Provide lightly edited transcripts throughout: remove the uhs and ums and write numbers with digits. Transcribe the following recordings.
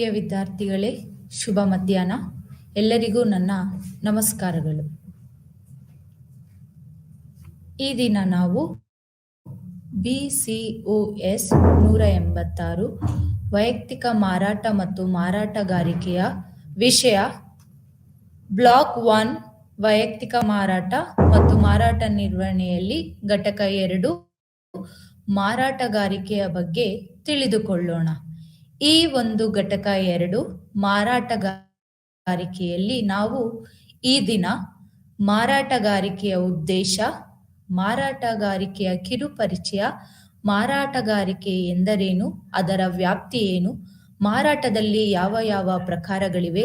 ಪ್ರಿಯ ವಿದ್ಯಾರ್ಥಿಗಳೇ, ಶುಭ ಮಧ್ಯಾಹ್ನ. ಎಲ್ಲರಿಗೂ ನನ್ನ ನಮಸ್ಕಾರಗಳು. ಈ ದಿನ ನಾವು BCOS 186 ವೈಯಕ್ತಿಕ ಮಾರಾಟ ಮತ್ತು ಮಾರಾಟಗಾರಿಕೆಯ ವಿಷಯ ಬ್ಲಾಕ್ 1 ವೈಯಕ್ತಿಕ ಮಾರಾಟ ಮತ್ತು ಮಾರಾಟ ನಿರ್ವಹಣೆಯಲ್ಲಿ ಘಟಕ 2 ಮಾರಾಟಗಾರಿಕೆಯ ಬಗ್ಗೆ ತಿಳಿದುಕೊಳ್ಳೋಣ. ಈ ಒಂದು ಘಟಕ 2 ಮಾರಾಟಗಾರಿಕೆಯಲ್ಲಿ ನಾವು ಈ ದಿನ ಮಾರಾಟಗಾರಿಕೆಯ ಉದ್ದೇಶ, ಮಾರಾಟಗಾರಿಕೆಯ ಕಿರುಪರಿಚಯ, ಮಾರಾಟಗಾರಿಕೆ ಎಂದರೇನು, ಅದರ ವ್ಯಾಪ್ತಿ ಏನು, ಮಾರಾಟದಲ್ಲಿ ಯಾವ ಯಾವ ಪ್ರಕಾರಗಳಿವೆ,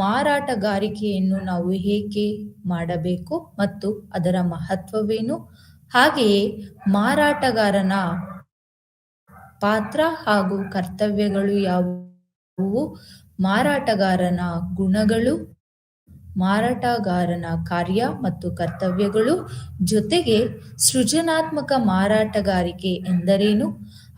ಮಾರಾಟಗಾರಿಕೆಯನ್ನು ನಾವು ಹೇಗೆ ಮಾಡಬೇಕು ಮತ್ತು ಅದರ ಮಹತ್ವವೇನು, ಹಾಗೆಯೇ ಮಾರಾಟಗಾರನ ಪಾತ್ರ ಹಾಗೂ ಕರ್ತವ್ಯಗಳು ಯಾವುವು, ಮಾರಾಟಗಾರನ ಗುಣಗಳು, ಮಾರಾಟಗಾರನ ಕಾರ್ಯ ಮತ್ತು ಕರ್ತವ್ಯಗಳು, ಜೊತೆಗೆ ಸೃಜನಾತ್ಮಕ ಮಾರಾಟಗಾರಿಕೆ ಎಂದರೇನು,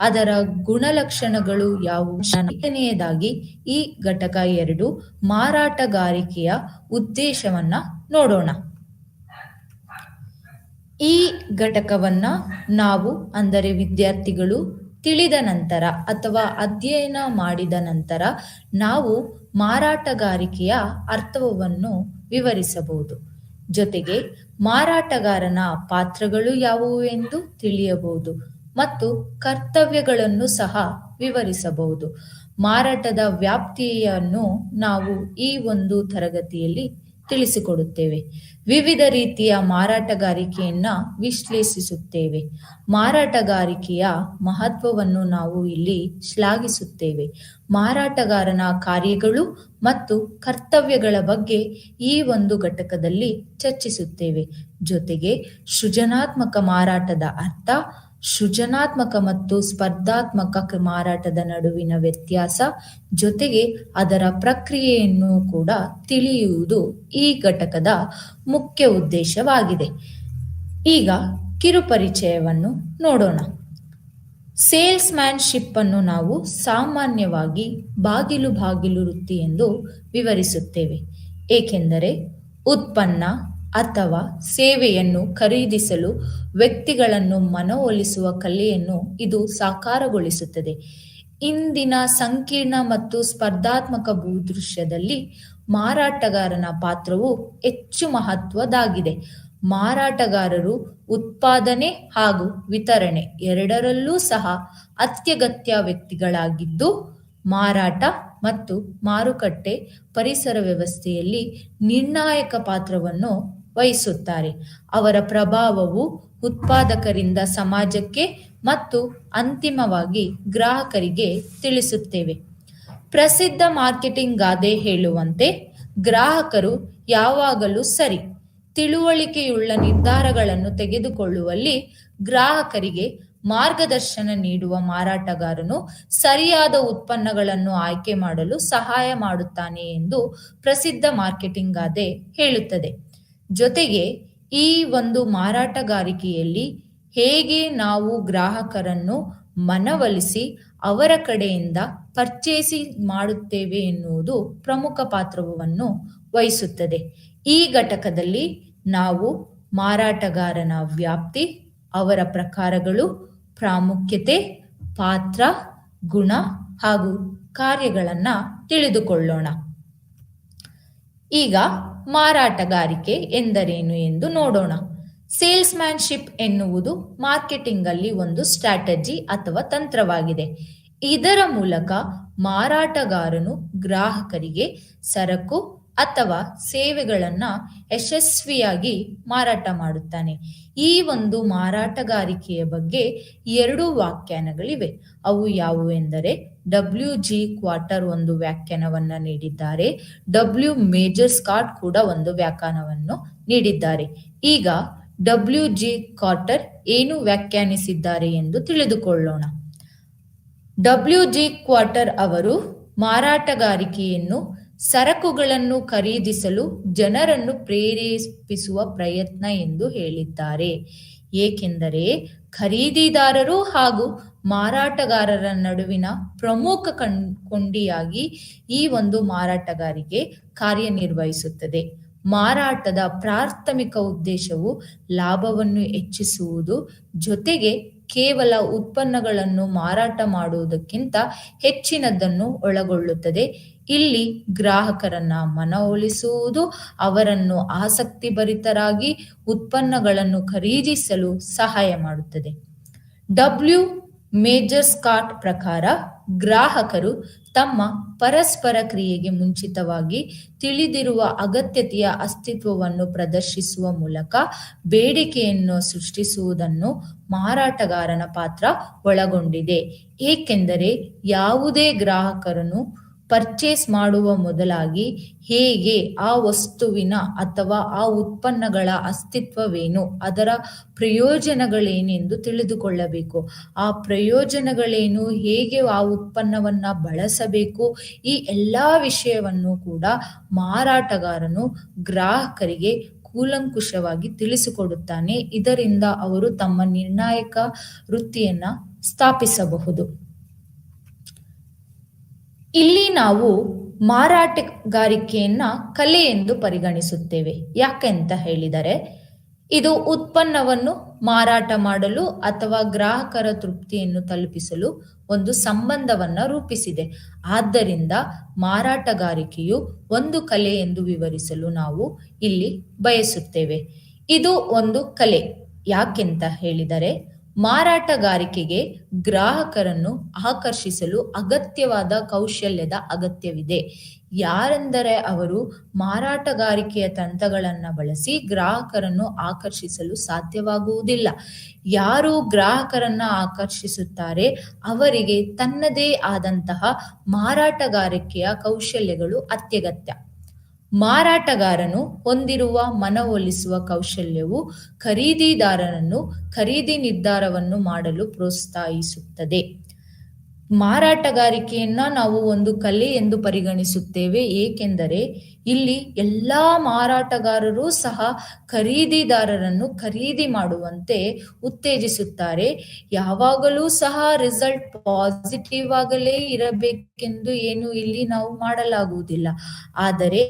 ಅದರ ಗುಣಲಕ್ಷಣಗಳು ಯಾವುವು. ಎರಡನೆಯದಾಗಿ ಈ ಘಟಕ 2 ಮಾರಾಟಗಾರಿಕೆಯ ಉದ್ದೇಶವನ್ನ ನೋಡೋಣ. ಈ ಘಟಕವನ್ನ ನಾವು ಅಂದರೆ ವಿದ್ಯಾರ್ಥಿಗಳು ತಿಳಿದ ನಂತರ ಅಥವಾ ಅಧ್ಯಯನ ಮಾಡಿದ ನಂತರ ನಾವು ಮಾರಾಟಗಾರಿಕೆಯ ಅರ್ಥವನ್ನು ವಿವರಿಸಬಹುದು. ಜೊತೆಗೆ ಮಾರಾಟಗಾರನ ಪಾತ್ರಗಳು ಯಾವುವು ಎಂದು ತಿಳಿಯಬಹುದು ಮತ್ತು ಕರ್ತವ್ಯಗಳನ್ನು ಸಹ ವಿವರಿಸಬಹುದು. ಮಾರಾಟದ ವ್ಯಾಪ್ತಿಯನ್ನು ನಾವು ಈ ಒಂದು ತರಗತಿಯಲ್ಲಿ ತಿಳಿಸಿಕೊಡುತ್ತೇವೆ. ವಿವಿಧ ರೀತಿಯ ಮಾರಾಟಗಾರಿಕೆಯನ್ನ ವಿಶ್ಲೇಷಿಸುತ್ತೇವೆ. ಮಾರಾಟಗಾರಿಕೆಯ ಮಹತ್ವವನ್ನು ನಾವು ಇಲ್ಲಿ ಶ್ಲಾಘಿಸುತ್ತೇವೆ. ಮಾರಾಟಗಾರನ ಕಾರ್ಯಗಳು ಮತ್ತು ಕರ್ತವ್ಯಗಳ ಬಗ್ಗೆ ಈ ಒಂದು ಘಟಕದಲ್ಲಿ ಚರ್ಚಿಸುತ್ತೇವೆ. ಜೊತೆಗೆ ಸೃಜನಾತ್ಮಕ ಮಾರಾಟದ ಅರ್ಥ, ಸೃಜನಾತ್ಮಕ ಮತ್ತು ಸ್ಪರ್ಧಾತ್ಮಕ ಮಾರಾಟದ ನಡುವಿನ ವ್ಯತ್ಯಾಸ, ಜೊತೆಗೆ ಅದರ ಪ್ರಕ್ರಿಯೆಯನ್ನು ಕೂಡ ತಿಳಿಯುವುದು ಈ ಘಟಕದ ಮುಖ್ಯ ಉದ್ದೇಶವಾಗಿದೆ. ಈಗ ಕಿರುಪರಿಚಯವನ್ನು ನೋಡೋಣ. ಸೇಲ್ಸ್ ಮ್ಯಾನ್ಶಿಪ್ ಅನ್ನು ನಾವು ಸಾಮಾನ್ಯವಾಗಿ ಬಾಗಿಲು ಬಾಗಿಲು ವೃತ್ತಿ ಎಂದು ವಿವರಿಸುತ್ತೇವೆ. ಏಕೆಂದರೆ ಉತ್ಪನ್ನ ಅಥವಾ ಸೇವೆಯನ್ನು ಖರೀದಿಸಲು ವ್ಯಕ್ತಿಗಳನ್ನು ಮನವೊಲಿಸುವ ಕಲೆಯನ್ನು ಇದು ಸಾಕಾರಗೊಳಿಸುತ್ತದೆ. ಇಂದಿನ ಸಂಕೀರ್ಣ ಮತ್ತು ಸ್ಪರ್ಧಾತ್ಮಕ ಭೂದೃಶ್ಯದಲ್ಲಿ ಮಾರಾಟಗಾರನ ಪಾತ್ರವು ಹೆಚ್ಚು ಮಹತ್ವದಾಗಿದೆ. ಮಾರಾಟಗಾರರು ಉತ್ಪಾದನೆ ಹಾಗೂ ವಿತರಣೆ ಎರಡರಲ್ಲೂ ಸಹ ಅತ್ಯಗತ್ಯ ವ್ಯಕ್ತಿಗಳಾಗಿದ್ದು, ಮಾರಾಟ ಮತ್ತು ಮಾರುಕಟ್ಟೆ ಪರಿಸರ ವ್ಯವಸ್ಥೆಯಲ್ಲಿ ನಿರ್ಣಾಯಕ ಪಾತ್ರವನ್ನು ವಹಿಸುತ್ತಾರೆ. ಅವರ ಪ್ರಭಾವವು ಉತ್ಪಾದಕರಿಂದ ಸಮಾಜಕ್ಕೆ ಮತ್ತು ಅಂತಿಮವಾಗಿ ಗ್ರಾಹಕರಿಗೆ ತಿಳಿಸುತ್ತೇವೆ. ಪ್ರಸಿದ್ಧ ಮಾರ್ಕೆಟಿಂಗ್ ಗಾದೆ ಹೇಳುವಂತೆ, ಗ್ರಾಹಕರು ಯಾವಾಗಲೂ ಸರಿ. ತಿಳುವಳಿಕೆಯುಳ್ಳ ನಿರ್ಧಾರಗಳನ್ನು ತೆಗೆದುಕೊಳ್ಳುವಲ್ಲಿ ಗ್ರಾಹಕರಿಗೆ ಮಾರ್ಗದರ್ಶನ ನೀಡುವ ಮಾರಾಟಗಾರನು ಸರಿಯಾದ ಉತ್ಪನ್ನಗಳನ್ನು ಆಯ್ಕೆ ಮಾಡಲು ಸಹಾಯ ಮಾಡುತ್ತಾನೆ ಎಂದು ಪ್ರಸಿದ್ಧ ಮಾರ್ಕೆಟಿಂಗ್ ಗಾದೆ ಹೇಳುತ್ತದೆ. ಜೊತೆಗೆ ಈ ಒಂದು ಮಾರಾಟಗಾರಿಕೆಯಲ್ಲಿ ಹೇಗೆ ನಾವು ಗ್ರಾಹಕರನ್ನು ಮನವೊಲಿಸಿ ಅವರ ಕಡೆಯಿಂದ ಪರ್ಚೇಸಿಂಗ್ ಮಾಡುತ್ತೇವೆ ಎನ್ನುವುದು ಪ್ರಮುಖ ಪಾತ್ರವನ್ನು ವಹಿಸುತ್ತದೆ. ಈ ಘಟಕದಲ್ಲಿ ನಾವು ಮಾರಾಟಗಾರನ ವ್ಯಾಪ್ತಿ, ಅವರ ಪ್ರಕಾರಗಳು, ಪ್ರಾಮುಖ್ಯತೆ, ಪಾತ್ರ, ಗುಣ ಹಾಗೂ ಕಾರ್ಯಗಳನ್ನ ತಿಳಿದುಕೊಳ್ಳೋಣ. ಈಗ ಮಾರಾಟಗಾರಿಕೆ ಎಂದರೇನು ಎಂದು ನೋಡೋಣ. ಸೇಲ್ಸ್ ಮ್ಯಾನ್ಶಿಪ್ ಎನ್ನುವುದು ಮಾರ್ಕೆಟಿಂಗ್ ಅಲ್ಲಿ ಒಂದು ಸ್ಟ್ರಾಟಜಿ ಅಥವಾ ತಂತ್ರವಾಗಿದೆ. ಇದರ ಮೂಲಕ ಮಾರಾಟಗಾರನು ಗ್ರಾಹಕರಿಗೆ ಸರಕು ಅಥವಾ ಸೇವೆಗಳನ್ನ ಯಶಸ್ವಿಯಾಗಿ ಮಾರಾಟ ಮಾಡುತ್ತಾನೆ. ಈ ಒಂದು ಮಾರಾಟಗಾರಿಕೆಯ ಬಗ್ಗೆ 2 ವ್ಯಾಖ್ಯಾನಗಳಿವೆ. ಅವು ಯಾವುವು ಎಂದರೆ WG ಕ್ವಾರ್ಟರ್ ಒಂದು ವ್ಯಾಖ್ಯಾನವನ್ನ ನೀಡಿದ್ದಾರೆ, ಮೇಜರ್ ಸ್ಕಾಟ್ ಕೂಡ ಒಂದು ವ್ಯಾಖ್ಯಾನವನ್ನು ನೀಡಿದ್ದಾರೆ. ಈಗ WG ಕ್ವಾರ್ಟರ್ ಏನು ವ್ಯಾಖ್ಯಾನಿಸಿದ್ದಾರೆ ಎಂದು ತಿಳಿದುಕೊಳ್ಳೋಣ. WG ಕ್ವಾರ್ಟರ್ ಅವರು ಮಾರಾಟಗಾರಿಕೆಯನ್ನು ಸರಕುಗಳನ್ನು ಖರೀದಿಸಲು ಜನರನ್ನು ಪ್ರೇರೇಪಿಸುವ ಪ್ರಯತ್ನ ಎಂದು ಹೇಳಿದ್ದಾರೆ. ಏಕೆಂದರೆ ಖರೀದಿದಾರರು ಹಾಗೂ ಮಾರಾಟಗಾರರ ನಡುವಿನ ಪ್ರಮುಖ ಕೊಂಡಿಯಾಗಿ ಈ ಒಂದು ಮಾರಾಟಗಾರಿಕೆ ಕಾರ್ಯನಿರ್ವಹಿಸುತ್ತದೆ. ಮಾರಾಟದ ಪ್ರಾಥಮಿಕ ಉದ್ದೇಶವು ಲಾಭವನ್ನು ಹೆಚ್ಚಿಸುವುದು ಜೊತೆಗೆ ಕೇವಲ ಉತ್ಪನ್ನಗಳನ್ನು ಮಾರಾಟ ಮಾಡುವುದಕ್ಕಿಂತ ಹೆಚ್ಚಿನದನ್ನು ಒಳಗೊಳ್ಳುತ್ತದೆ. ಇಲ್ಲಿ ಗ್ರಾಹಕರನ್ನ ಮನವೊಲಿಸುವುದು, ಅವರನ್ನು ಆಸಕ್ತಿಭರಿತರಾಗಿ ಉತ್ಪನ್ನಗಳನ್ನು ಖರೀದಿಸಲು ಸಹಾಯ ಮಾಡುತ್ತದೆ. ಡಬ್ಲ್ಯೂ ಮೇಜರ್ ಸ್ಕಾಟ್ ಪ್ರಕಾರ ಗ್ರಾಹಕರು ತಮ್ಮ ಪರಸ್ಪರ ಕ್ರಿಯೆಗೆ ಮುಂಚಿತವಾಗಿ ತಿಳಿದಿರುವ ಅಗತ್ಯತೆಯ ಅಸ್ತಿತ್ವವನ್ನು ಪ್ರದರ್ಶಿಸುವ ಮೂಲಕ ಬೇಡಿಕೆಯನ್ನು ಸೃಷ್ಟಿಸುವುದನ್ನು ಮಾರಾಟಗಾರನ ಪಾತ್ರ ಒಳಗೊಂಡಿದೆ. ಏಕೆಂದರೆ ಯಾವುದೇ ಗ್ರಾಹಕರನ್ನು ಪರ್ಚೇಸ್ ಮಾಡುವ ಮೊದಲಾಗಿ ಹೇಗೆ ಆ ವಸ್ತುವಿನ ಅಥವಾ ಆ ಉತ್ಪನ್ನಗಳ ಅಸ್ತಿತ್ವವೇನು, ಅದರ ಪ್ರಯೋಜನಗಳೇನೆಂದು ತಿಳಿದುಕೊಳ್ಳಬೇಕು. ಆ ಪ್ರಯೋಜನಗಳೇನು, ಹೇಗೆ ಆ ಉತ್ಪನ್ನವನ್ನ ಬಳಸಬೇಕು, ಈ ಎಲ್ಲ ವಿಷಯವನ್ನು ಕೂಡ ಮಾರಾಟಗಾರನು ಗ್ರಾಹಕರಿಗೆ ಕೂಲಂಕುಷವಾಗಿ ತಿಳಿಸಿಕೊಡುತ್ತಾನೆ. ಇದರಿಂದ ಅವರು ತಮ್ಮ ನಿರ್ಣಾಯಕ ವೃತ್ತಿಯನ್ನ ಸ್ಥಾಪಿಸಬಹುದು. ಇಲ್ಲಿ ನಾವು ಮಾರಾಟಗಾರಿಕೆಯನ್ನ ಕಲೆ ಎಂದು ಪರಿಗಣಿಸುತ್ತೇವೆ. ಯಾಕೆ ಅಂತ ಹೇಳಿದರೆ, ಇದು ಉತ್ಪನ್ನವನ್ನು ಮಾರಾಟ ಮಾಡಲು ಅಥವಾ ಗ್ರಾಹಕರ ತೃಪ್ತಿಯನ್ನು ತಲುಪಿಸಲು ಒಂದು ಸಂಬಂಧವನ್ನ ರೂಪಿಸಿದೆ. ಆದ್ದರಿಂದ ಮಾರಾಟಗಾರಿಕೆಯು ಒಂದು ಕಲೆ ಎಂದು ವಿವರಿಸಲು ನಾವು ಇಲ್ಲಿ ಬಯಸುತ್ತೇವೆ. ಇದು ಒಂದು ಕಲೆ. ಯಾಕೆಂತ ಹೇಳಿದರೆ, ಮಾರಾಟಗಾರಿಕೆಗೆ ಗ್ರಾಹಕರನ್ನು ಆಕರ್ಷಿಸಲು ಅಗತ್ಯವಾದ ಕೌಶಲ್ಯದ ಅಗತ್ಯವಿದೆ. ಯಾರೆಂದರೆ ಅವರು ಮಾರಾಟಗಾರಿಕೆಯ ತಂತ್ರಗಳನ್ನು ಬಳಸಿ ಗ್ರಾಹಕರನ್ನು ಆಕರ್ಷಿಸಲು ಸಾಧ್ಯವಾಗುವುದಿಲ್ಲ. ಯಾರು ಗ್ರಾಹಕರನ್ನ ಆಕರ್ಷಿಸುತ್ತಾರೆ ಅವರಿಗೆ ತನ್ನದೇ ಆದಂತಹ ಮಾರಾಟಗಾರಿಕೆಯ ಕೌಶಲ್ಯಗಳು ಅತ್ಯಗತ್ಯ. ಮಾರಾಟಗಾರನು ಹೊಂದಿರುವ ಮನವೊಲಿಸುವ ಕೌಶಲ್ಯವು ಖರೀದಿದಾರನನ್ನು ಖರೀದಿ ನಿರ್ಧಾರವನ್ನು ಮಾಡಲು ಪ್ರೋತ್ಸಾಹಿಸುತ್ತದೆ. ಮಾರಾಟಗಾರಿಕೆಯನ್ನ ನಾವು ಒಂದು ಕಲೆ ಎಂದು ಪರಿಗಣಿಸುತ್ತೇವೆ. ಏಕೆಂದರೆ ಇಲ್ಲಿ ಎಲ್ಲಾ ಮಾರಾಟಗಾರರು ಸಹ ಖರೀದಿದಾರರನ್ನು ಖರೀದಿ ಮಾಡುವಂತೆ ಉತ್ತೇಜಿಸುತ್ತಾರೆ. ಯಾವಾಗಲೂ ಸಹ ರಿಸಲ್ಟ್ ಪಾಸಿಟಿವ್ ಆಗಲೇ ಇರಬೇಕೆಂದು ಏನು ಇಲ್ಲಿ ನಾವು ಮಾಡಲಾಗುವುದಿಲ್ಲ. ಆದರೆ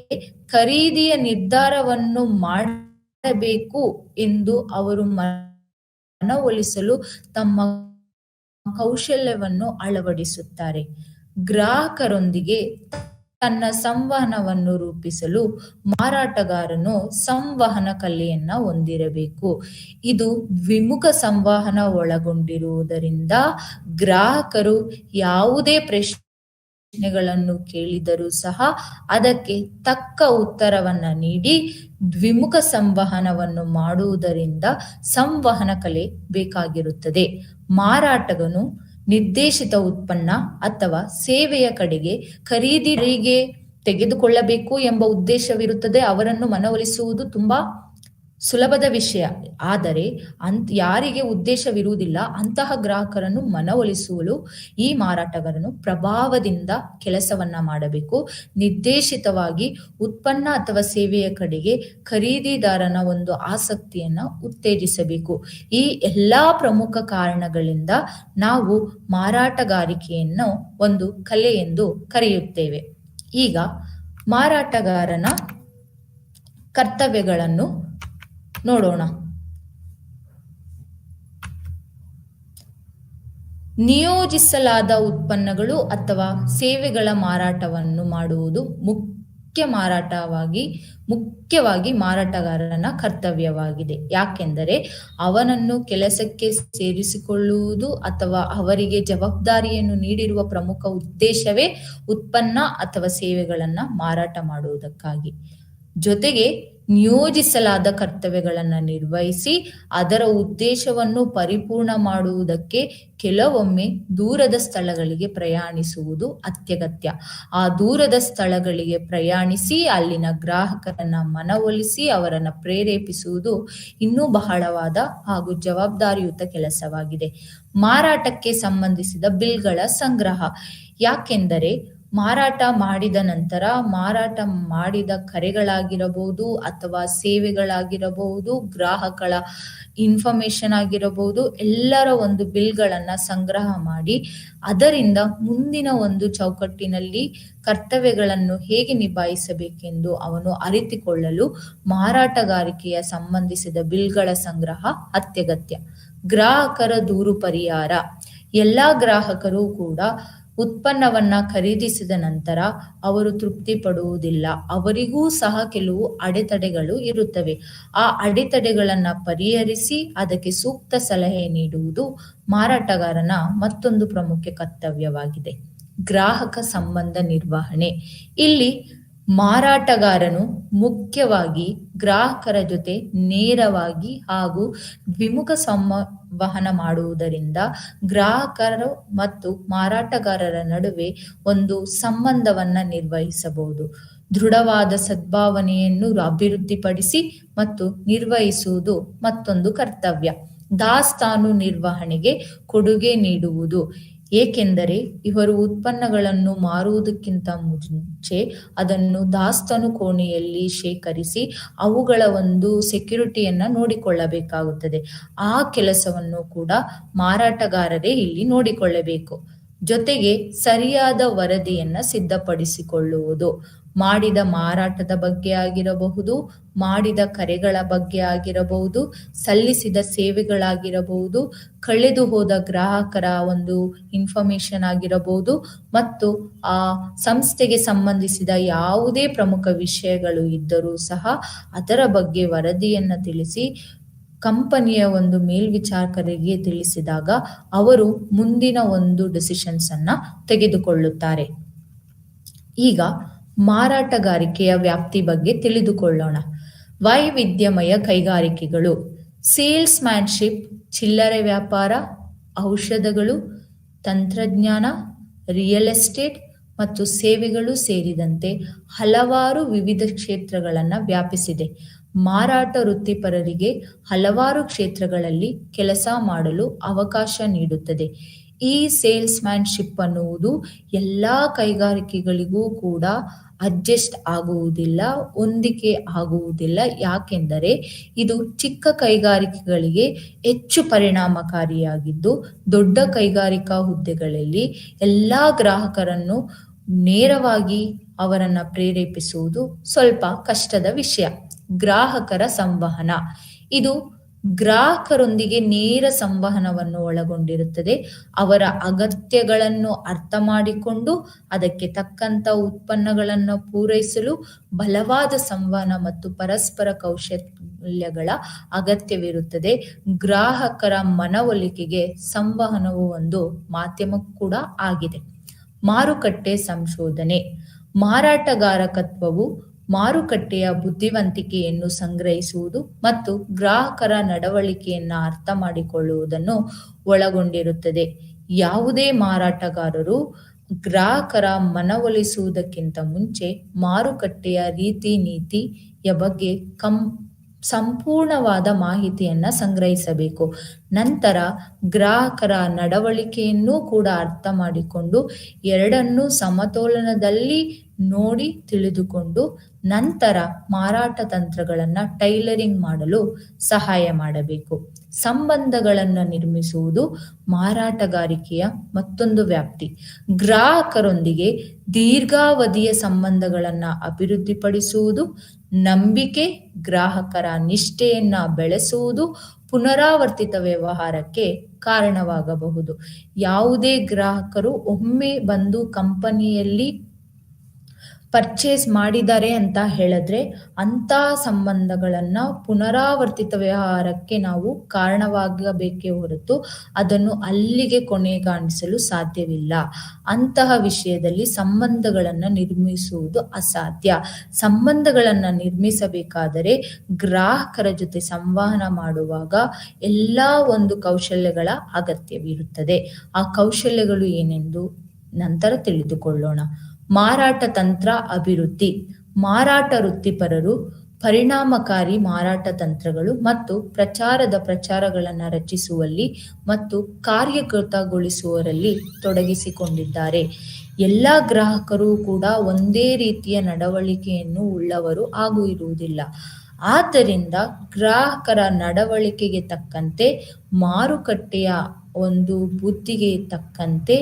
ಖರೀದಿಯ ನಿರ್ಧಾರವನ್ನು ಮಾಡಬೇಕು ಎಂದು ಅವರು ಮನವೊಲಿಸಲು ತಮ್ಮ ಕೌಶಲ್ಯವನ್ನು ಅಳವಡಿಸುತ್ತಾರೆ. ಗ್ರಾಹಕರೊಂದಿಗೆ ತನ್ನ ಸಂವಹನವನ್ನು ರೂಪಿಸಲು ಮಾರಾಟಗಾರನು ಸಂವಹನ ಕಲೆಯನ್ನ ಹೊಂದಿರಬೇಕು. ಇದು ದ್ವಿಮುಖ ಸಂವಹನ ಒಳಗೊಂಡಿರುವುದರಿಂದ ಗ್ರಾಹಕರು ಯಾವುದೇ ಪ್ರಶ್ನೆಗಳನ್ನು ಕೇಳಿದರೂ ಸಹ ಅದಕ್ಕೆ ತಕ್ಕ ಉತ್ತರವನ್ನ ನೀಡಿ ದ್ವಿಮುಖ ಸಂವಹನವನ್ನು ಮಾಡುವುದರಿಂದ ಸಂವಹನ ಕಲೆ ಬೇಕಾಗಿರುತ್ತದೆ. ಮಾರಾಟಗನು ನಿರ್ದೇಶಿತ ಉತ್ಪನ್ನ ಅಥವಾ ಸೇವೆಯ ಕಡೆಗೆ ಖರೀದಿಗೆ ತೆಗೆದುಕೊಳ್ಳಬೇಕು ಎಂಬ ಉದ್ದೇಶವಿರುತ್ತದೆ. ಅವರನ್ನು ಮನವೊಲಿಸುವುದು ತುಂಬಾ ಸುಲಭದ ವಿಷಯ. ಆದರೆ ಯಾರಿಗೆ ಉದ್ದೇಶವಿರುವುದಿಲ್ಲ ಅಂತಹ ಗ್ರಾಹಕರನ್ನು ಮನವೊಲಿಸಲು ಈ ಮಾರಾಟಗಾರನು ಪ್ರಭಾವದಿಂದ ಕೆಲಸವನ್ನ ಮಾಡಬೇಕು. ನಿರ್ದೇಶಿತವಾಗಿ ಉತ್ಪನ್ನ ಅಥವಾ ಸೇವೆಯ ಕಡೆಗೆ ಖರೀದಿದಾರನ ಒಂದು ಆಸಕ್ತಿಯನ್ನ ಉತ್ತೇಜಿಸಬೇಕು. ಈ ಎಲ್ಲಾ ಪ್ರಮುಖ ಕಾರಣಗಳಿಂದ ನಾವು ಮಾರಾಟಗಾರಿಕೆಯನ್ನು ಒಂದು ಕಲೆ ಎಂದು ಕರೆಯುತ್ತೇವೆ. ಈಗ ಮಾರಾಟಗಾರನ ಕರ್ತವ್ಯಗಳನ್ನು ನೋಡೋಣ. ನಿಯೋಜಿಸಲಾದ ಉತ್ಪನ್ನಗಳು ಅಥವಾ ಸೇವೆಗಳ ಮಾರಾಟವನ್ನು ಮಾಡುವುದು ಮುಖ್ಯವಾಗಿ ಮಾರಾಟಗಾರನ ಕರ್ತವ್ಯವಾಗಿದೆ. ಯಾಕೆಂದರೆ ಅವನನ್ನು ಕೆಲಸಕ್ಕೆ ಸೇರಿಸಿಕೊಳ್ಳುವುದು ಅಥವಾ ಅವರಿಗೆ ಜವಾಬ್ದಾರಿಯನ್ನು ನೀಡಿರುವ ಪ್ರಮುಖ ಉದ್ದೇಶವೇ ಉತ್ಪನ್ನ ಅಥವಾ ಸೇವೆಗಳನ್ನ ಮಾರಾಟ ಮಾಡುವುದಕ್ಕಾಗಿ. ಜೊತೆಗೆ ನಿಯೋಜಿಸಲಾದ ಕರ್ತವ್ಯಗಳನ್ನು ನಿರ್ವಹಿಸಿ ಅದರ ಉದ್ದೇಶವನ್ನು ಪರಿಪೂರ್ಣ ಮಾಡುವುದಕ್ಕೆ ಕೆಲವೊಮ್ಮೆ ದೂರದ ಸ್ಥಳಗಳಿಗೆ ಪ್ರಯಾಣಿಸುವುದು ಅತ್ಯಗತ್ಯ. ಆ ದೂರದ ಸ್ಥಳಗಳಿಗೆ ಪ್ರಯಾಣಿಸಿ ಅಲ್ಲಿನ ಗ್ರಾಹಕರನ್ನ ಮನವೊಲಿಸಿ ಅವರನ್ನ ಪ್ರೇರೇಪಿಸುವುದು ಇನ್ನೂ ಬಹಳವಾದ ಹಾಗೂ ಜವಾಬ್ದಾರಿಯುತ ಕೆಲಸವಾಗಿದೆ. ಮಾರಾಟಕ್ಕೆ ಸಂಬಂಧಿಸಿದ ಬಿಲ್ಗಳ ಸಂಗ್ರಹ. ಯಾಕೆಂದರೆ ಮಾರಾಟ ಮಾಡಿದ ನಂತರ ಮಾರಾಟ ಮಾಡಿದ ಕರೆಗಳಾಗಿರಬಹುದು ಅಥವಾ ಸೇವೆಗಳಾಗಿರಬಹುದು, ಗ್ರಾಹಕರ ಇನ್ಫಾರ್ಮೇಶನ್ ಆಗಿರಬಹುದು, ಎಲ್ಲರ ಒಂದು ಬಿಲ್ಗಳನ್ನು ಸಂಗ್ರಹ ಮಾಡಿ ಅದರಿಂದ ಮುಂದಿನ ಒಂದು ಚೌಕಟ್ಟಿನಲ್ಲಿ ಕರ್ತವ್ಯಗಳನ್ನು ಹೇಗೆ ನಿಭಾಯಿಸಬೇಕೆಂದು ಅವನು ಅರಿತುಕೊಳ್ಳಲು ಮಾರಾಟಗಾರಿಕೆಯ ಸಂಬಂಧಿಸಿದ ಬಿಲ್ಗಳ ಸಂಗ್ರಹ ಅತ್ಯಗತ್ಯ. ಗ್ರಾಹಕರ ದೂರು ಪರಿಹಾರ. ಎಲ್ಲ ಗ್ರಾಹಕರು ಕೂಡ ಉತ್ಪನ್ನವನ್ನ ಖರೀದಿಸಿದ ನಂತರ ಅವರು ತೃಪ್ತಿ ಪಡುವುದಿಲ್ಲ. ಅವರಿಗೂ ಸಹ ಕೆಲವು ಅಡೆತಡೆಗಳು ಇರುತ್ತವೆ. ಆ ಅಡೆತಡೆಗಳನ್ನು ಪರಿಹರಿಸಿ ಅದಕ್ಕೆ ಸೂಕ್ತ ಸಲಹೆ ನೀಡುವುದು ಮಾರಾಟಗಾರನ ಮತ್ತೊಂದು ಪ್ರಮುಖ ಕರ್ತವ್ಯವಾಗಿದೆ. ಗ್ರಾಹಕ ಸಂಬಂಧ ನಿರ್ವಹಣೆ. ಇಲ್ಲಿ ಮಾರಾಟಗಾರನು ಮುಖ್ಯವಾಗಿ ಗ್ರಾಹಕರ ಜೊತೆ ನೇರವಾಗಿ ಹಾಗೂ ದ್ವಿಮುಖ ಸಂವಹನ ಮಾಡುವುದರಿಂದ ಗ್ರಾಹಕರು ಮತ್ತು ಮಾರಾಟಗಾರರ ನಡುವೆ ಒಂದು ಸಂಬಂಧವನ್ನು ನಿರ್ವಹಿಸಬಹುದು. ದೃಢವಾದ ಸದ್ಭಾವನೆಯನ್ನು ಅಭಿವೃದ್ಧಿಪಡಿಸಿ ಮತ್ತು ನಿರ್ವಹಿಸುವುದು ಮತ್ತೊಂದು ಕರ್ತವ್ಯ. ದಾಸ್ತಾನು ನಿರ್ವಹಣೆಗೆ ಕೊಡುಗೆ ನೀಡುವುದು. ಏಕೆಂದರೆ ಇವರು ಉತ್ಪನ್ನಗಳನ್ನು ಮಾರುವುದಕ್ಕಿಂತ ಮುಂಚೆ ಅದನ್ನು ದಾಸ್ತಾನು ಕೋಣೆಯಲ್ಲಿ ಶೇಖರಿಸಿ ಅವುಗಳ ಒಂದು ಸೆಕ್ಯುರಿಟಿಯನ್ನು ನೋಡಿಕೊಳ್ಳಬೇಕಾಗುತ್ತದೆ. ಆ ಕೆಲಸವನ್ನು ಕೂಡ ಮಾರಾಟಗಾರರೇ ಇಲ್ಲಿ ನೋಡಿಕೊಳ್ಳಬೇಕು. ಜೊತೆಗೆ ಸರಿಯಾದ ವರದಿಯನ್ನು ಸಿದ್ಧಪಡಿಸಿಕೊಳ್ಳುವುದು. ಮಾಡಿದ ಮಾರಾಟದ ಬಗ್ಗೆ ಆಗಿರಬಹುದು, ಮಾಡಿದ ಕರೆಗಳ ಬಗ್ಗೆ ಆಗಿರಬಹುದು, ಸಲ್ಲಿಸಿದ ಸೇವೆಗಳಾಗಿರಬಹುದು, ಕಳೆದು ಹೋದ ಗ್ರಾಹಕರ ಒಂದು ಇನ್ಫಾರ್ಮೇಶನ್ ಆಗಿರಬಹುದು ಮತ್ತು ಆ ಸಂಸ್ಥೆಗೆ ಸಂಬಂಧಿಸಿದ ಯಾವುದೇ ಪ್ರಮುಖ ವಿಷಯಗಳು ಇದ್ದರೂ ಸಹ ಅದರ ಬಗ್ಗೆ ವರದಿಯನ್ನು ತಿಳಿಸಿ ಕಂಪನಿಯ ಒಂದು ಮೇಲ್ವಿಚಾರಕರಿಗೆ ತಿಳಿಸಿದಾಗ ಅವರು ಮುಂದಿನ ಒಂದು ಡಿಸಿಷನ್ಸ್ ಅನ್ನ ತೆಗೆದುಕೊಳ್ಳುತ್ತಾರೆ. ಈಗ ಮಾರಾಟಗಾರಿಕೆಯ ವ್ಯಾಪ್ತಿ ಬಗ್ಗೆ ತಿಳಿದುಕೊಳ್ಳೋಣ. ವೈವಿಧ್ಯಮಯ ಕೈಗಾರಿಕೆಗಳು. ಸೇಲ್ಸ್ ಮ್ಯಾನ್ಶಿಪ್, ಚಿಲ್ಲರೆ ವ್ಯಾಪಾರ, ಔಷಧಗಳು, ತಂತ್ರಜ್ಞಾನ, ರಿಯಲ್ ಎಸ್ಟೇಟ್ ಮತ್ತು ಸೇವೆಗಳು ಸೇರಿದಂತೆ ಹಲವಾರು ವಿವಿಧ ಕ್ಷೇತ್ರಗಳನ್ನು ವ್ಯಾಪಿಸಿದೆ. ಮಾರಾಟ ವೃತ್ತಿಪರರಿಗೆ ಹಲವಾರು ಕ್ಷೇತ್ರಗಳಲ್ಲಿ ಕೆಲಸ ಮಾಡಲು ಅವಕಾಶ ನೀಡುತ್ತದೆ. ಈ ಸೇಲ್ಸ್ ಮ್ಯಾನ್ಶಿಪ್ ಅನ್ನುವುದು ಎಲ್ಲ ಕೈಗಾರಿಕೆಗಳಿಗೂ ಕೂಡ ಅಡ್ಜಸ್ಟ್ ಆಗುವುದಿಲ್ಲ, ಹೊಂದಿಕೆ ಆಗುವುದಿಲ್ಲ. ಯಾಕೆಂದರೆ ಇದು ಚಿಕ್ಕ ಕೈಗಾರಿಕೆಗಳಿಗೆ ಹೆಚ್ಚು ಪರಿಣಾಮಕಾರಿಯಾಗಿದ್ದು ದೊಡ್ಡ ಕೈಗಾರಿಕಾ ಹುದ್ದೆಗಳಲ್ಲಿ ಎಲ್ಲ ಗ್ರಾಹಕರನ್ನು ನೇರವಾಗಿ ಅವರನ್ನು ಪ್ರೇರೇಪಿಸುವುದು ಸ್ವಲ್ಪ ಕಷ್ಟದ ವಿಷಯ. ಗ್ರಾಹಕರ ಸಂವಹನ. ಇದು ಗ್ರಾಹಕರೊಂದಿಗೆ ನೇರ ಸಂವಹನವನ್ನು ಒಳಗೊಂಡಿರುತ್ತದೆ. ಅವರ ಅಗತ್ಯಗಳನ್ನು ಅರ್ಥ ಮಾಡಿಕೊಂಡು ಅದಕ್ಕೆ ತಕ್ಕಂಥ ಉತ್ಪನ್ನಗಳನ್ನು ಪೂರೈಸಲು ಬಲವಾದ ಸಂವಹನ ಮತ್ತು ಪರಸ್ಪರ ಕೌಶಲ್ಯಗಳ ಅಗತ್ಯವಿರುತ್ತದೆ. ಗ್ರಾಹಕರ ಮನವೊಲಿಕೆಗೆ ಸಂವಹನವು ಒಂದು ಮಾಧ್ಯಮ ಕೂಡ ಆಗಿದೆ. ಮಾರುಕಟ್ಟೆ ಸಂಶೋಧನೆ. ಮಾರಾಟಗಾರಕತ್ವವು ಮಾರುಕಟ್ಟೆಯ ಬುದ್ಧಿವಂತಿಕೆಯನ್ನು ಸಂಗ್ರಹಿಸುವುದು ಮತ್ತು ಗ್ರಾಹಕರ ನಡವಳಿಕೆಯನ್ನು ಅರ್ಥ ಮಾಡಿಕೊಳ್ಳುವುದನ್ನು ಒಳಗೊಂಡಿರುತ್ತದೆ. ಯಾವುದೇ ಮಾರಾಟಗಾರರು ಗ್ರಾಹಕರ ಮನವೊಲಿಸುವುದಕ್ಕಿಂತ ಮುಂಚೆ ಮಾರುಕಟ್ಟೆಯ ರೀತಿ ನೀತಿಯ ಬಗ್ಗೆ ಸಂಪೂರ್ಣವಾದ ಮಾಹಿತಿಯನ್ನು ಸಂಗ್ರಹಿಸಬೇಕು. ನಂತರ ಗ್ರಾಹಕರ ನಡವಳಿಕೆಯನ್ನು ಕೂಡ ಅರ್ಥ ಮಾಡಿಕೊಂಡು ಎರಡನ್ನೂ ಸಮತೋಲನದಲ್ಲಿ ನೋಡಿ ತಿಳಿದುಕೊಂಡು ನಂತರ ಮಾರಾಟ ತಂತ್ರಗಳನ್ನು ಟೈಲರಿಂಗ್ ಮಾಡಲು ಸಹಾಯ ಮಾಡಬೇಕು. ಸಂಬಂಧಗಳನ್ನು ನಿರ್ಮಿಸುವುದು ಮಾರಾಟಗಾರಿಕೆಯ ಮತ್ತೊಂದು ವ್ಯಾಪ್ತಿ. ಗ್ರಾಹಕರೊಂದಿಗೆ ದೀರ್ಘಾವಧಿಯ ಸಂಬಂಧಗಳನ್ನು ಅಭಿವೃದ್ಧಿಪಡಿಸುವುದು, ನಂಬಿಕೆ, ಗ್ರಾಹಕರ ನಿಷ್ಠೆಯನ್ನು ಬೆಳೆಸುವುದು ಪುನರಾವರ್ತಿತ ವ್ಯವಹಾರಕ್ಕೆ ಕಾರಣವಾಗಬಹುದು. ಯಾವುದೇ ಗ್ರಾಹಕರು ಒಮ್ಮೆ ಬಂದು ಕಂಪನಿಯಲ್ಲಿ ಪರ್ಚೇಸ್ ಮಾಡಿದ್ದಾರೆ ಅಂತ ಹೇಳಿದ್ರೆ ಅಂಥ ಸಂಬಂಧಗಳನ್ನು ಪುನರಾವರ್ತಿತ ವ್ಯವಹಾರಕ್ಕೆ ನಾವು ಕಾರಣವಾಗಬೇಕೇ ಹೊರತು ಅದನ್ನು ಅಲ್ಲಿಗೆ ಕೊನೆಗಾಣಿಸಲು ಸಾಧ್ಯವಿಲ್ಲ. ಅಂತಹ ವಿಷಯದಲ್ಲಿ ಸಂಬಂಧಗಳನ್ನು ನಿರ್ಮಿಸುವುದು ಅಸಾಧ್ಯ. ಸಂಬಂಧಗಳನ್ನು ನಿರ್ಮಿಸಬೇಕಾದರೆ ಗ್ರಾಹಕರ ಜೊತೆ ಸಂವಹನ ಮಾಡುವಾಗ ಎಲ್ಲ ಒಂದು ಕೌಶಲ್ಯಗಳ ಅಗತ್ಯವಿರುತ್ತದೆ. ಆ ಕೌಶಲ್ಯಗಳು ಏನೆಂದು ನಂತರ ತಿಳಿದುಕೊಳ್ಳೋಣ. ಮಾರಾಟ ತಂತ್ರ ಅಭಿವೃದ್ಧಿ. ಮಾರಾಟ ವೃತ್ತಿಪರರು ಪರಿಣಾಮಕಾರಿ ಮಾರಾಟ ತಂತ್ರಗಳು ಮತ್ತು ಪ್ರಚಾರಗಳನ್ನು ರಚಿಸುವಲ್ಲಿ ಮತ್ತು ಕಾರ್ಯಗತಗೊಳಿಸುವಲ್ಲಿ ತೊಡಗಿಸಿಕೊಂಡಿದ್ದಾರೆ. ಎಲ್ಲ ಗ್ರಾಹಕರು ಕೂಡ ಒಂದೇ ರೀತಿಯ ನಡವಳಿಕೆಯನ್ನು ಉಳ್ಳವರು ಇರುವುದಿಲ್ಲ. ಆದ್ದರಿಂದ ಗ್ರಾಹಕರ ನಡವಳಿಕೆಗೆ ತಕ್ಕಂತೆ, ಮಾರುಕಟ್ಟೆಯ ಒಂದು ಬುದ್ಧಿಗೆ ತಕ್ಕಂತೆ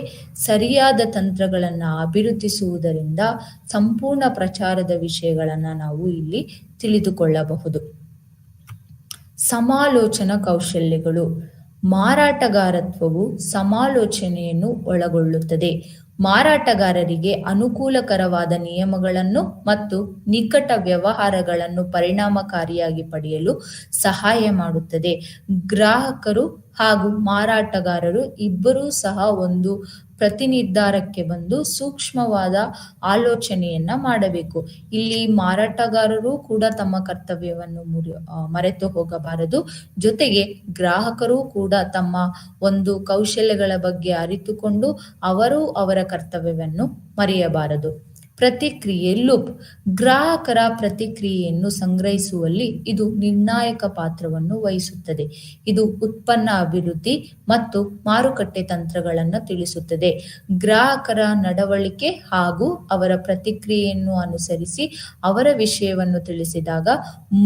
ಸರಿಯಾದ ತಂತ್ರಗಳನ್ನು ಅಭಿವೃದ್ಧಿಸುವುದರಿಂದ ಸಂಪೂರ್ಣ ಪ್ರಚಾರದ ವಿಷಯಗಳನ್ನು ನಾವು ಇಲ್ಲಿ ತಿಳಿದುಕೊಳ್ಳಬಹುದು. ಸಮಾಲೋಚನಾ ಕೌಶಲ್ಯಗಳು. ಮಾರಾಟಗಾರತ್ವವು ಸಮಾಲೋಚನೆಯನ್ನು ಒಳಗೊಳ್ಳುತ್ತದೆ. ಮಾರಾಟಗಾರರಿಗೆ ಅನುಕೂಲಕರವಾದ ನಿಯಮಗಳನ್ನು ಮತ್ತು ನಿಕಟ ವ್ಯವಹಾರಗಳನ್ನು ಪರಿಣಾಮಕಾರಿಯಾಗಿ ಪಡೆಯಲು ಸಹಾಯ ಮಾಡುತ್ತದೆ. ಗ್ರಾಹಕರು ಹಾಗೂ ಮಾರಾಟಗಾರರು ಇಬ್ಬರೂ ಸಹ ಒಂದು ಪ್ರತಿನಿರ್ಧಾರಕ್ಕೆ ಬಂದು ಸೂಕ್ಷ್ಮವಾದ ಆಲೋಚನೆಯನ್ನ ಮಾಡಬೇಕು. ಇಲ್ಲಿ ಮಾರಾಟಗಾರರು ಕೂಡ ತಮ್ಮ ಕರ್ತವ್ಯವನ್ನು ಮರೆತು ಹೋಗಬಾರದು. ಜೊತೆಗೆ ಗ್ರಾಹಕರು ಕೂಡ ತಮ್ಮ ಒಂದು ಕೌಶಲ್ಯಗಳ ಬಗ್ಗೆ ಅರಿತುಕೊಂಡು ಅವರು ಅವರ ಕರ್ತವ್ಯವನ್ನು ಮರೆಯಬಾರದು. ಪ್ರತಿಕ್ರಿಯೆ ಲೂಪ್. ಗ್ರಾಹಕರ ಪ್ರತಿಕ್ರಿಯೆಯನ್ನು ಸಂಗ್ರಹಿಸುವಲ್ಲಿ ಇದು ನಿರ್ಣಾಯಕ ಪಾತ್ರವನ್ನು ವಹಿಸುತ್ತದೆ. ಇದು ಉತ್ಪನ್ನ ಅಭಿವೃದ್ಧಿ ಮತ್ತು ಮಾರುಕಟ್ಟೆ ತಂತ್ರಗಳನ್ನು ತಿಳಿಸುತ್ತದೆ. ಗ್ರಾಹಕರ ನಡವಳಿಕೆ ಹಾಗೂ ಅವರ ಪ್ರತಿಕ್ರಿಯೆಯನ್ನು ಅನುಸರಿಸಿ ಅವರ ವಿಷಯವನ್ನು ತಿಳಿಸಿದಾಗ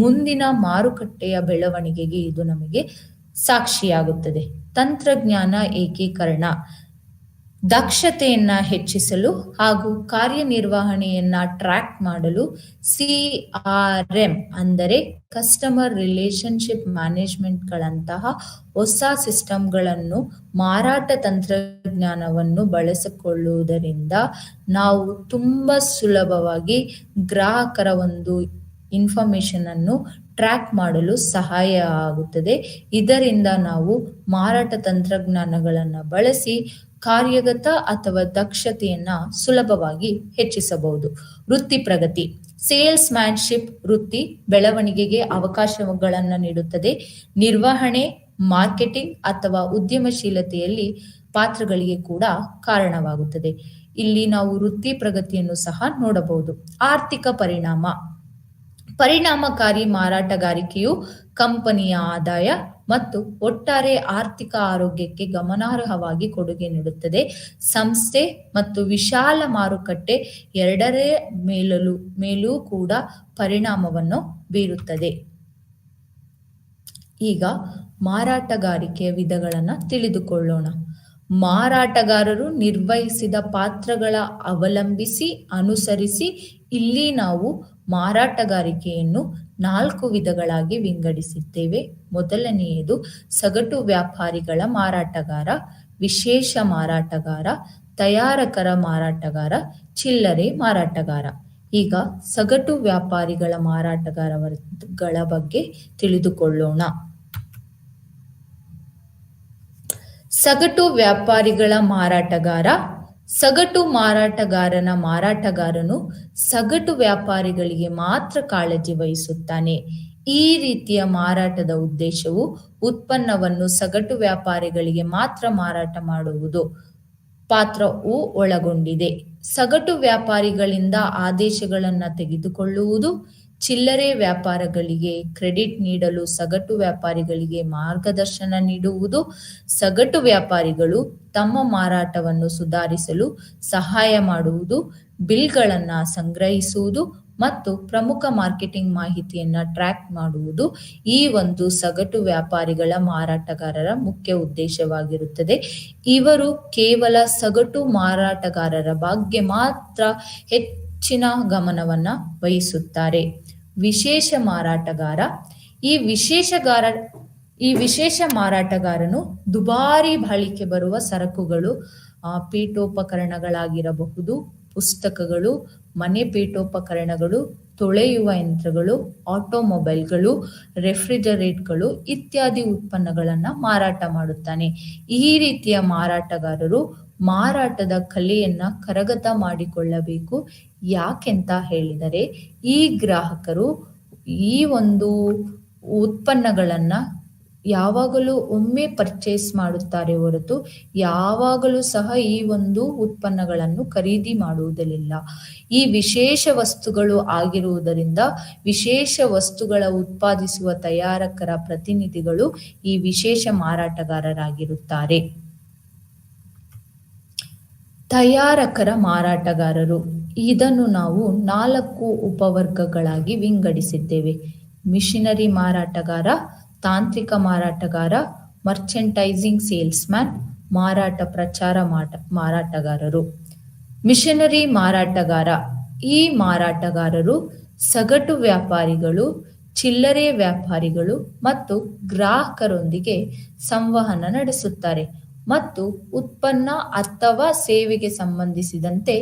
ಮುಂದಿನ ಮಾರುಕಟ್ಟೆಯ ಬೆಳವಣಿಗೆಗೆ ಇದು ನಮಗೆ ಸಾಕ್ಷಿಯಾಗುತ್ತದೆ. ತಂತ್ರಜ್ಞಾನ ಏಕೀಕರಣ. ದಕ್ಷತೆಯನ್ನ ಹೆಚ್ಚಿಸಲು ಹಾಗೂ ಕಾರ್ಯನಿರ್ವಹಣೆಯನ್ನ ಟ್ರ್ಯಾಕ್ ಮಾಡಲು CRM ಅಂದರೆ ಕಸ್ಟಮರ್ ರಿಲೇಶನ್ಶಿಪ್ ಮ್ಯಾನೇಜ್ಮೆಂಟ್ಗಳಂತಹ ಹೊಸ ಸಿಸ್ಟಮ್ಗಳನ್ನು ಮಾರಾಟ ತಂತ್ರಜ್ಞಾನವನ್ನು ಬಳಸಿಕೊಳ್ಳುವುದರಿಂದ ನಾವು ತುಂಬ ಸುಲಭವಾಗಿ ಗ್ರಾಹಕರ ಒಂದು ಇನ್ಫಾರ್ಮೇಶನ್ ಅನ್ನು ಟ್ರ್ಯಾಕ್ ಮಾಡಲು ಸಹಾಯ ಆಗುತ್ತದೆ. ಇದರಿಂದ ನಾವು ಮಾರಾಟ ತಂತ್ರಜ್ಞಾನಗಳನ್ನು ಬಳಸಿ ಕಾರ್ಯಗತ ಅಥವಾ ದಕ್ಷತೆಯನ್ನ ಸುಲಭವಾಗಿ ಹೆಚ್ಚಿಸಬಹುದು. ವೃತ್ತಿ ಪ್ರಗತಿ. ಸೇಲ್ಸ್ ಮ್ಯಾನ್ಶಿಪ್ ವೃತ್ತಿ ಬೆಳವಣಿಗೆಗೆ ಅವಕಾಶಗಳನ್ನು ನೀಡುತ್ತದೆ. ನಿರ್ವಹಣೆ, ಮಾರ್ಕೆಟಿಂಗ್ ಅಥವಾ ಉದ್ಯಮಶೀಲತೆಯಲ್ಲಿ ಪಾತ್ರಗಳಿಗೆ ಕೂಡ ಕಾರಣವಾಗುತ್ತದೆ. ಇಲ್ಲಿ ನಾವು ವೃತ್ತಿ ಪ್ರಗತಿಯನ್ನು ಸಹ ನೋಡಬಹುದು. ಆರ್ಥಿಕ ಪರಿಣಾಮ. ಪರಿಣಾಮಕಾರಿ ಮಾರಾಟಗಾರಿಕೆಯು ಕಂಪನಿಯ ಆದಾಯ ಮತ್ತು ಒಟ್ಟಾರೆ ಆರ್ಥಿಕ ಆರೋಗ್ಯಕ್ಕೆ ಗಮನಾರ್ಹವಾಗಿ ಕೊಡುಗೆ ನೀಡುತ್ತದೆ. ಸಂಸ್ಥೆ ಮತ್ತು ವಿಶಾಲ ಮಾರುಕಟ್ಟೆ ಎರಡರ ಮೇಲೂ ಕೂಡ ಪರಿಣಾಮವನ್ನು ಬೀರುತ್ತದೆ. ಈಗ ಮಾರಾಟಗಾರಿಕೆಯ ವಿಧಗಳನ್ನು ತಿಳಿದುಕೊಳ್ಳೋಣ. ಮಾರಾಟಗಾರರು ನಿರ್ವಹಿಸಿದ ಪಾತ್ರಗಳ ಅವಲಂಬಿಸಿ ಅನುಸರಿಸಿ ಇಲ್ಲಿ ನಾವು ಮಾರಾಟಗಾರಿಕೆಯನ್ನು 4 ವಿಧಗಳಾಗಿ ವಿಂಗಡಿಸಿದ್ದೇವೆ. ಮೊದಲನೆಯದು ಸಗಟು ವ್ಯಾಪಾರಿಗಳ ಮಾರಾಟಗಾರ, ವಿಶೇಷ ಮಾರಾಟಗಾರ, ತಯಾರಕರ ಮಾರಾಟಗಾರ, ಚಿಲ್ಲರೆ ಮಾರಾಟಗಾರ. ಈಗ ಸಗಟು ವ್ಯಾಪಾರಿಗಳ ಮಾರಾಟಗಾರಗಳ ಬಗ್ಗೆ ತಿಳಿದುಕೊಳ್ಳೋಣ. ಸಗಟು ವ್ಯಾಪಾರಿಗಳ ಮಾರಾಟಗಾರ. ಸಗಟು ಮಾರಾಟಗಾರನು ಸಗಟು ವ್ಯಾಪಾರಿಗಳಿಗೆ ಮಾತ್ರ ಕಾಳಜಿ ವಹಿಸುತ್ತಾನೆ. ಈ ರೀತಿಯ ಮಾರಾಟದ ಉದ್ದೇಶವು ಉತ್ಪನ್ನವನ್ನು ಸಗಟು ವ್ಯಾಪಾರಿಗಳಿಗೆ ಮಾತ್ರ ಮಾರಾಟ ಮಾಡುವುದು ಪಾತ್ರವು ಒಳಗೊಂಡಿದೆ. ಸಗಟು ವ್ಯಾಪಾರಿಗಳಿಂದ ಆದೇಶಗಳನ್ನು ತೆಗೆದುಕೊಳ್ಳುವುದು, ಚಿಲ್ಲರೆ ವ್ಯಾಪಾರಗಳಿಗೆ ಕ್ರೆಡಿಟ್ ನೀಡಲು ಸಗಟು ವ್ಯಾಪಾರಿಗಳಿಗೆ ಮಾರ್ಗದರ್ಶನ ನೀಡುವುದು, ಸಗಟು ವ್ಯಾಪಾರಿಗಳು ತಮ್ಮ ಮಾರಾಟವನ್ನು ಸುಧಾರಿಸಲು ಸಹಾಯ ಮಾಡುವುದು, ಬಿಲ್ಗಳನ್ನು ಸಂಗ್ರಹಿಸುವುದು ಮತ್ತು ಪ್ರಮುಖ ಮಾರ್ಕೆಟಿಂಗ್ ಮಾಹಿತಿಯನ್ನು ಟ್ರ್ಯಾಕ್ ಮಾಡುವುದು ಈ ಒಂದು ಸಗಟು ವ್ಯಾಪಾರಿಗಳ ಮಾರಾಟಗಾರರ ಮುಖ್ಯ ಉದ್ದೇಶವಾಗಿರುತ್ತದೆ. ಇವರು ಕೇವಲ ಸಗಟು ಮಾರಾಟಗಾರರ ಬಗ್ಗೆ ಮಾತ್ರ ಹೆಚ್ಚಿನ ಗಮನವನ್ನು ವಹಿಸುತ್ತಾರೆ. ವಿಶೇಷ ಮಾರಾಟಗಾರ. ಈ ವಿಶೇಷ ಮಾರಾಟಗಾರನು ದುಬಾರಿ ಬಾಳಿಕೆ ಬರುವ ಸರಕುಗಳು, ಪೀಠೋಪಕರಣಗಳಾಗಿರಬಹುದು, ಪುಸ್ತಕಗಳು, ಮನೆ ಪೀಠೋಪಕರಣಗಳು, ತೊಳೆಯುವ ಯಂತ್ರಗಳು, ಆಟೋಮೊಬೈಲ್ಗಳು, ರೆಫ್ರಿಜರೇಟರ್ಗಳು ಇತ್ಯಾದಿ ಉತ್ಪನ್ನಗಳನ್ನು ಮಾರಾಟ ಮಾಡುತ್ತಾನೆ. ಈ ರೀತಿಯ ಮಾರಾಟಗಾರರು ಮಾರಾಟದ ಕಲೆಯನ್ನ ಕರಗತ ಮಾಡಿಕೊಳ್ಳಬೇಕು. ಯಾಕೆಂತ ಹೇಳಿದರೆ ಈ ಗ್ರಾಹಕರು ಈ ಒಂದು ಉತ್ಪನ್ನಗಳನ್ನ ಯಾವಾಗಲೂ ಒಮ್ಮೆ ಪರ್ಚೇಸ್ ಮಾಡುತ್ತಾರೆ ಹೊರತು ಯಾವಾಗಲೂ ಸಹ ಈ ಒಂದು ಉತ್ಪನ್ನಗಳನ್ನು ಖರೀದಿ ಮಾಡುವುದಿಲ್ಲ. ಈ ವಿಶೇಷ ವಸ್ತುಗಳು ಆಗಿರುವುದರಿಂದ ವಿಶೇಷ ವಸ್ತುಗಳ ಉತ್ಪಾದಿಸುವ ತಯಾರಕರ ಪ್ರತಿನಿಧಿಗಳು ಈ ವಿಶೇಷ ಮಾರಾಟಗಾರರಾಗಿರುತ್ತಾರೆ. ತಯಾರಕರ ಮಾರಾಟಗಾರರು, ಇದನ್ನು ನಾವು 4 ಉಪವರ್ಗಗಳಾಗಿ ವಿಂಗಡಿಸಿದ್ದೇವೆ. ಮಿಷನರಿ ಮಾರಾಟಗಾರ, ತಾಂತ್ರಿಕ ಮಾರಾಟಗಾರ, ಮರ್ಚೆಂಟೈಸಿಂಗ್ ಸೇಲ್ಸ್ಮ್ಯಾನ್, ಮಾರಾಟ ಪ್ರಚಾರ ಮಾರಾಟಗಾರರು. ಮಿಷನರಿ ಮಾರಾಟಗಾರ, ಈ ಮಾರಾಟಗಾರರು ಸಗಟು ವ್ಯಾಪಾರಿಗಳು, ಚಿಲ್ಲರೆ ವ್ಯಾಪಾರಿಗಳು ಮತ್ತು ಗ್ರಾಹಕರೊಂದಿಗೆ ಸಂವಹನ ನಡೆಸುತ್ತಾರೆ ಮತ್ತು ಉತ್ಪನ್ನ ಅಥವಾ ಸೇವೆಗೆ ಸಂಬಂಧಿಸಿದಂತೆ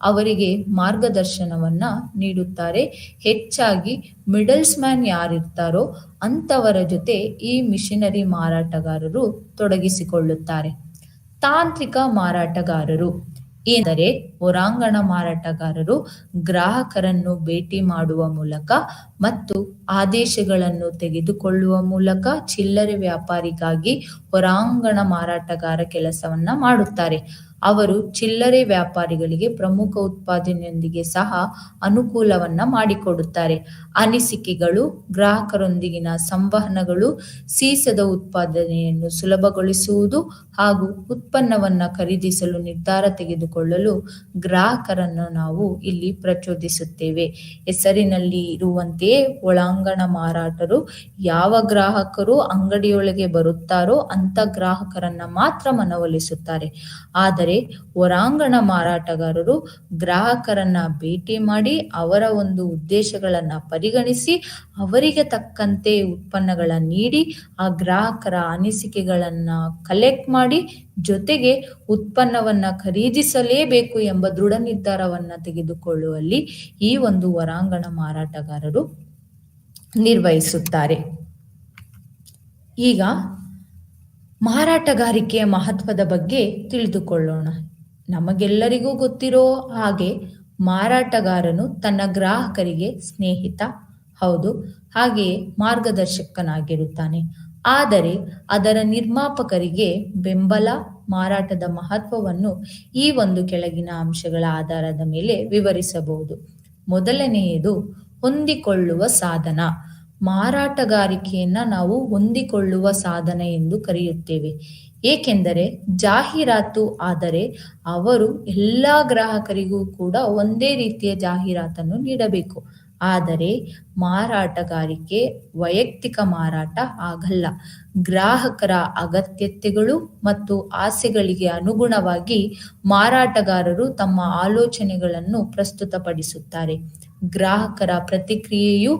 ಅವರಿಗೆ ಮಾರ್ಗದರ್ಶನವನ್ನು ನೀಡುತ್ತಾರೆ. ಹೆಚ್ಚಾಗಿ ಮಿಡಲ್ಸ್ ಮ್ಯಾನ್ ಯಾರಿರ್ತಾರೋ ಅಂಥವರ ಜೊತೆ ಈ ಮಿಷನರಿ ಮಾರಾಟಗಾರರು ತೊಡಗಿಸಿಕೊಳ್ಳುತ್ತಾರೆ. ತಾಂತ್ರಿಕ ಮಾರಾಟಗಾರರು ಎಂದರೆ ಹೊರಾಂಗಣ ಮಾರಾಟಗಾರರು ಗ್ರಾಹಕರನ್ನು ಭೇಟಿ ಮಾಡುವ ಮೂಲಕ ಮತ್ತು ಆದೇಶಗಳನ್ನು ತೆಗೆದುಕೊಳ್ಳುವ ಮೂಲಕ ಚಿಲ್ಲರೆ ವ್ಯಾಪಾರಿಗಾಗಿ ಹೊರಾಂಗಣ ಮಾರಾಟಗಾರ ಕೆಲಸವನ್ನ ಮಾಡುತ್ತಾರೆ. ಅವರು ಚಿಲ್ಲರೆ ವ್ಯಾಪಾರಿಗಳಿಗೆ ಪ್ರಮುಖ ಉತ್ಪಾದನೆಯೊಂದಿಗೆ ಸಹ ಅನುಕೂಲವನ್ನ ಮಾಡಿಕೊಡುತ್ತಾರೆ. ಅನಿಸಿಕೆಗಳು, ಗ್ರಾಹಕರೊಂದಿಗಿನ ಸಂವಹನಗಳು, ಸೀಸದ ಉತ್ಪಾದನೆಯನ್ನು ಸುಲಭಗೊಳಿಸುವುದು ಹಾಗೂ ಉತ್ಪನ್ನವನ್ನು ಖರೀದಿಸಲು ನಿರ್ಧಾರ ತೆಗೆದುಕೊಳ್ಳಲು ಗ್ರಾಹಕರನ್ನು ನಾವು ಇಲ್ಲಿ ಪ್ರಚೋದಿಸುತ್ತೇವೆ. ಹೆಸರಿನಲ್ಲಿ ಇರುವಂತೆಯೇ ಒಳಾಂಗಣ ಮಾರಾಟರು ಯಾವ ಗ್ರಾಹಕರು ಅಂಗಡಿಯೊಳಗೆ ಬರುತ್ತಾರೋ ಅಂತ ಗ್ರಾಹಕರನ್ನ ಮಾತ್ರ ಮನವೊಲಿಸುತ್ತಾರೆ. ಆದರೆ ಹೊರಾಂಗಣ ಮಾರಾಟಗಾರರು ಗ್ರಾಹಕರನ್ನ ಭೇಟಿ ಮಾಡಿ ಅವರ ಒಂದು ಉದ್ದೇಶಗಳನ್ನ ಪರಿಗಣಿಸಿ ಅವರಿಗೆ ತಕ್ಕಂತೆ ಉತ್ಪನ್ನಗಳ ನೀಡಿ ಆ ಗ್ರಾಹಕರ ಅನಿಸಿಕೆಗಳನ್ನ ಕಲೆಕ್ಟ್ ಮಾಡಿ ಜೊತೆಗೆ ಉತ್ಪನ್ನವನ್ನ ಖರೀದಿಸಲೇಬೇಕು ಎಂಬ ದೃಢ ನಿರ್ಧಾರವನ್ನ ತೆಗೆದುಕೊಳ್ಳುವಲ್ಲಿ ಈ ಒಂದು ಹೊರಾಂಗಣ ಮಾರಾಟಗಾರರು ನಿರ್ವಹಿಸುತ್ತಾರೆ. ಈಗ ಮಾರಾಟಗಾರಿಕೆಯ ಮಹತ್ವದ ಬಗ್ಗೆ ತಿಳಿದುಕೊಳ್ಳೋಣ. ನಮಗೆಲ್ಲರಿಗೂ ಗೊತ್ತಿರೋ ಹಾಗೆ ಮಾರಾಟಗಾರನು ತನ್ನ ಗ್ರಾಹಕರಿಗೆ ಸ್ನೇಹಿತ, ಹೌದು, ಹಾಗೆಯೇ ಮಾರ್ಗದರ್ಶಕನಾಗಿರುತ್ತಾನೆ. ಆದರೆ ಅದರ ನಿರ್ಮಾಪಕರಿಗೆ ಬೆಂಬಲ. ಮಾರಾಟದ ಮಹತ್ವವನ್ನು ಈ ಒಂದು ಕೆಳಗಿನ ಅಂಶಗಳ ಆಧಾರದ ಮೇಲೆ ವಿವರಿಸಬಹುದು. ಮೊದಲನೆಯದು ಹೊಂದಿಕೊಳ್ಳುವ ಸಾಧನ. ಮಾರಾಟಗಾರಿಕೆಯನ್ನ ನಾವು ಹೊಂದಿಕೊಳ್ಳುವ ಸಾಧನ ಎಂದು ಕರೆಯುತ್ತೇವೆ. ಏಕೆಂದರೆ ಜಾಹೀರಾತು ಆದರೆ ಅವರು ಎಲ್ಲ ಗ್ರಾಹಕರಿಗೂ ಕೂಡ ಒಂದೇ ರೀತಿಯ ಜಾಹೀರಾತನ್ನು ನೀಡಬೇಕು. ಆದರೆ ಮಾರಾಟಗಾರಿಕೆ ವೈಯಕ್ತಿಕ ಮಾರಾಟ ಆಗಲ್ಲ. ಗ್ರಾಹಕರ ಅಗತ್ಯತೆಗಳು ಮತ್ತು ಆಸೆಗಳಿಗೆ ಅನುಗುಣವಾಗಿ ಮಾರಾಟಗಾರರು ತಮ್ಮ ಆಲೋಚನೆಗಳನ್ನು ಪ್ರಸ್ತುತಪಡಿಸುತ್ತಾರೆ. ಗ್ರಾಹಕರ ಪ್ರತಿಕ್ರಿಯೆಯು